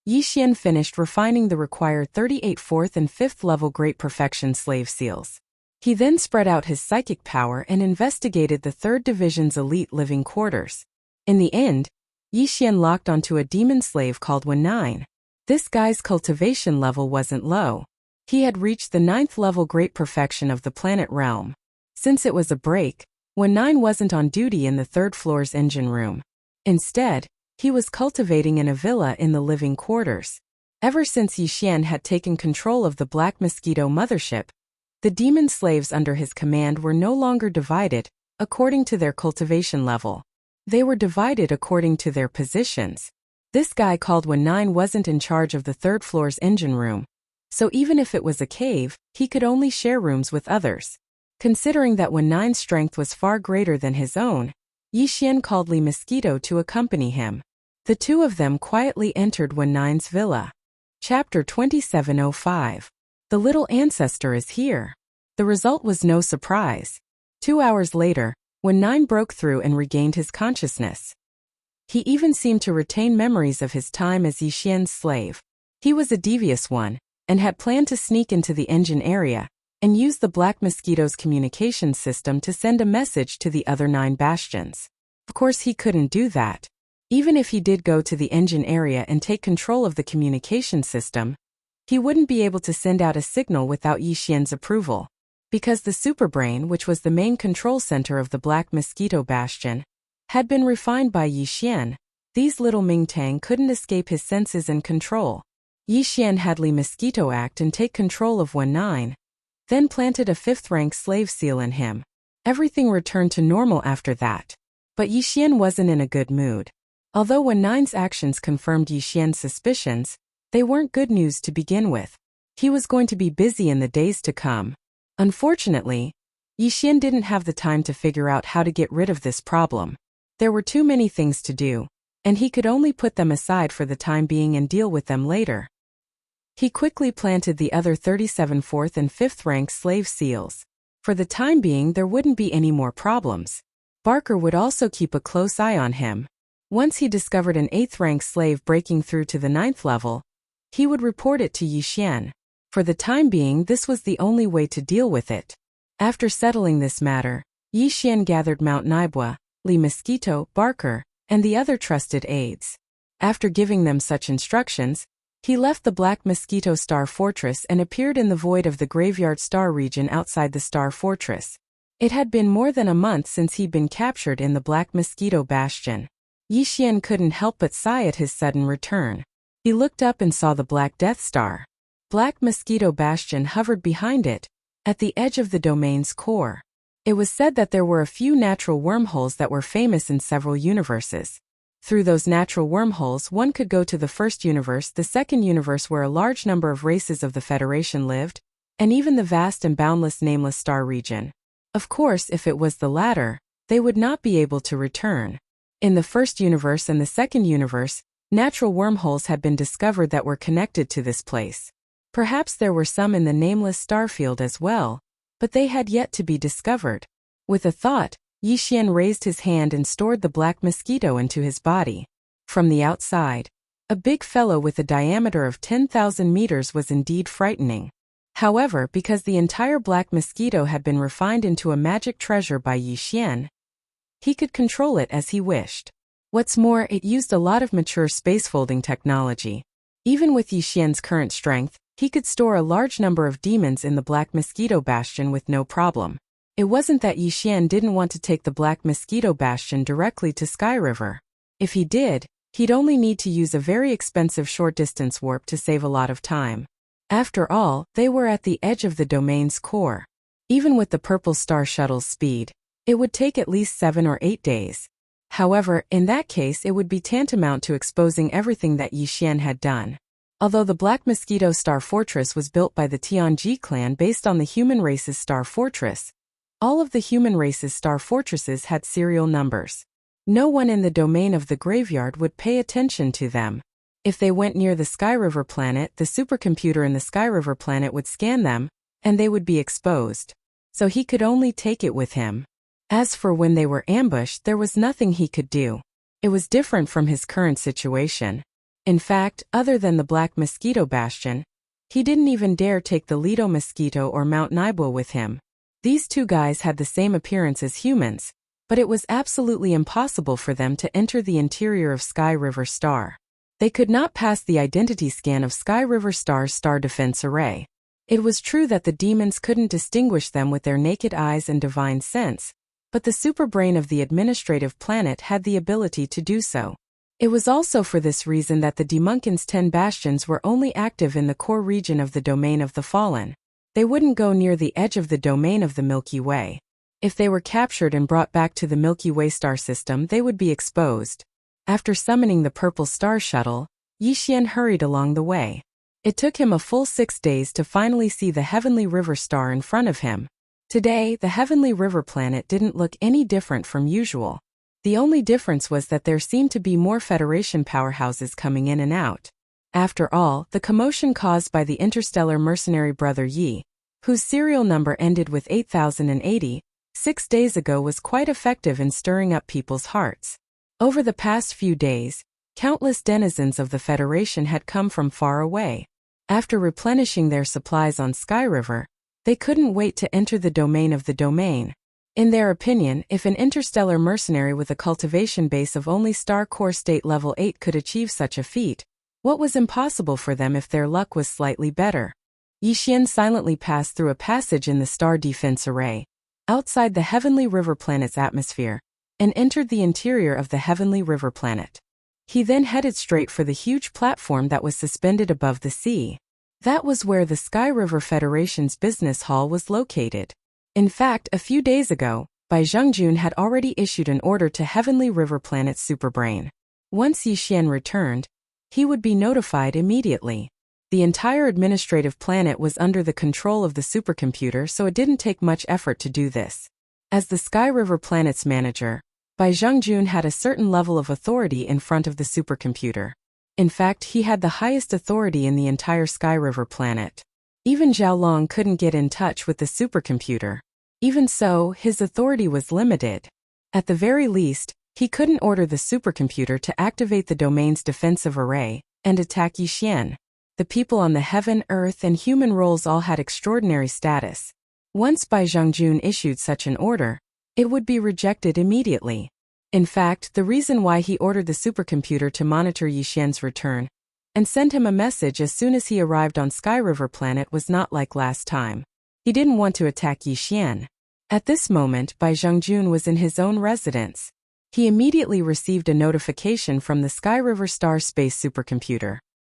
Yixian finished refining the required 38 4th and 5th level Great Perfection slave seals. He then spread out his psychic power and investigated the 3rd Division's elite living quarters. In the end, Yixian locked onto a demon slave called Wen9. This guy's cultivation level wasn't low. He had reached the 9th level Great Perfection of the planet realm. Since it was a break, Wen9 wasn't on duty in the 3rd floor's engine room. Instead, he was cultivating in a villa in the living quarters. Ever since Yixian had taken control of the Black Mosquito mothership, the demon slaves under his command were no longer divided according to their cultivation level. They were divided according to their positions. This guy called 19 wasn't in charge of the third floor's engine room, so even if it was a cave, he could only share rooms with others. Considering that 19's strength was far greater than his own, Yixian called Li Mosquito to accompany him. The two of them quietly entered 19's villa. Chapter 2705. The little ancestor is here. The result was no surprise. 2 hours later, 19 broke through and regained his consciousness. He even seemed to retain memories of his time as Yixian's slave. He was a devious one, and had planned to sneak into the engine area and use the Black Mosquito's communication system to send a message to the other 9 bastions. Of course, he couldn't do that. Even if he did go to the engine area and take control of the communication system, he wouldn't be able to send out a signal without Yixian's approval. Because the superbrain, which was the main control center of the Black Mosquito bastion, had been refined by Yixian, these little Mingtang couldn't escape his senses and control. Yixian had Li Mosquito act and take control of 19, then planted a 5th-rank slave seal in him. Everything returned to normal after that. But Yixian wasn't in a good mood. Although 19's actions confirmed Yixian's suspicions, they weren't good news to begin with. He was going to be busy in the days to come. Unfortunately, Yixian didn't have the time to figure out how to get rid of this problem. There were too many things to do, and he could only put them aside for the time being and deal with them later. He quickly planted the other 37 4th and 5th rank slave seals. For the time being, there wouldn't be any more problems. Barker would also keep a close eye on him. Once he discovered an 8th rank slave breaking through to the 9th level, he would report it to Yixian. For the time being, this was the only way to deal with it. After settling this matter, Yixian gathered Mount Naibwa, Li Mosquito, Barker, and the other trusted aides. After giving them such instructions, he left the Black Mosquito Star Fortress and appeared in the void of the Graveyard Star region outside the Star Fortress. It had been more than a month since he'd been captured in the Black Mosquito Bastion. Yixian couldn't help but sigh at his sudden return. He looked up and saw the Black Death Star. Black Mosquito Bastion hovered behind it, at the edge of the domain's core. It was said that there were a few natural wormholes that were famous in several universes. Through those natural wormholes, one could go to the first universe, the second universe where a large number of races of the Federation lived, and even the vast and boundless nameless star region. Of course, if it was the latter, they would not be able to return. In the first universe and the second universe, natural wormholes had been discovered that were connected to this place. Perhaps there were some in the nameless starfield as well, but they had yet to be discovered. With a thought, Yixian raised his hand and stored the Black Mosquito into his body. From the outside, a big fellow with a diameter of 10,000 meters was indeed frightening. However, because the entire Black Mosquito had been refined into a magic treasure by Yixian, he could control it as he wished. What's more, it used a lot of mature spacefolding technology. Even with Yixian's current strength, he could store a large number of demons in the Black Mosquito Bastion with no problem. It wasn't that Yixian didn't want to take the Black Mosquito Bastion directly to Sky River. If he did, he'd only need to use a very expensive short-distance warp to save a lot of time. After all, they were at the edge of the domain's core. Even with the Purple Star Shuttle's speed, it would take at least 7 or 8 days. However, in that case it would be tantamount to exposing everything that Yixian had done. Although the Black Mosquito Star Fortress was built by the Tianji clan based on the human race's Star Fortress, all of the human race's Star Fortresses had serial numbers. No one in the domain of the graveyard would pay attention to them. If they went near the Sky River planet, the supercomputer in the Sky River planet would scan them, and they would be exposed. So he could only take it with him. As for when they were ambushed, there was nothing he could do. It was different from his current situation. In fact, other than the Black Mosquito Bastion, he didn't even dare take the Lido Mosquito or Mount Naibwa with him. These two guys had the same appearance as humans, but it was absolutely impossible for them to enter the interior of Sky River Star. They could not pass the identity scan of Sky River Star's Star Defense Array. It was true that the demons couldn't distinguish them with their naked eyes and divine sense, but the superbrain of the administrative planet had the ability to do so. It was also for this reason that the Demunkin's 10 bastions were only active in the core region of the domain of the Fallen. They wouldn't go near the edge of the domain of the Milky Way. If they were captured and brought back to the Milky Way star system, they would be exposed. After summoning the Purple Star Shuttle, Yixian hurried along the way. It took him a full 6 days to finally see the Heavenly River star in front of him. Today, the Heavenly River planet didn't look any different from usual. The only difference was that there seemed to be more Federation powerhouses coming in and out. After all, the commotion caused by the interstellar mercenary brother Yi, whose serial number ended with 8080, 6 days ago, was quite effective in stirring up people's hearts. Over the past few days, countless denizens of the Federation had come from far away. After replenishing their supplies on Sky River, they couldn't wait to enter the domain of the domain. In their opinion, if an interstellar mercenary with a cultivation base of only Star Core State Level 8 could achieve such a feat, what was impossible for them if their luck was slightly better? Yixian silently passed through a passage in the Star Defense Array, outside the Heavenly River planet's atmosphere, and entered the interior of the Heavenly River planet. He then headed straight for the huge platform that was suspended above the sea. That was where the Sky River Federation's business hall was located. In fact, a few days ago, Bai Zhengjun had already issued an order to Heavenly River Planet's Superbrain. Once Yixian returned, he would be notified immediately. The entire administrative planet was under the control of the supercomputer, so it didn't take much effort to do this. As the Sky River Planet's manager, Bai Zhengjun had a certain level of authority in front of the supercomputer. In fact, he had the highest authority in the entire Sky River planet. Even Zhao Long couldn't get in touch with the supercomputer. Even so, his authority was limited. At the very least, he couldn't order the supercomputer to activate the domain's defensive array and attack Yixian. The people on the heaven, earth, and human roles all had extraordinary status. Once Bai Zhengjun issued such an order, it would be rejected immediately. In fact, the reason why he ordered the supercomputer to monitor Yixian's return and send him a message as soon as he arrived on Sky River Planet was not like last time. He didn't want to attack Yixian. At this moment, Bai Zhengjun was in his own residence. He immediately received a notification from the Sky River Star Space supercomputer.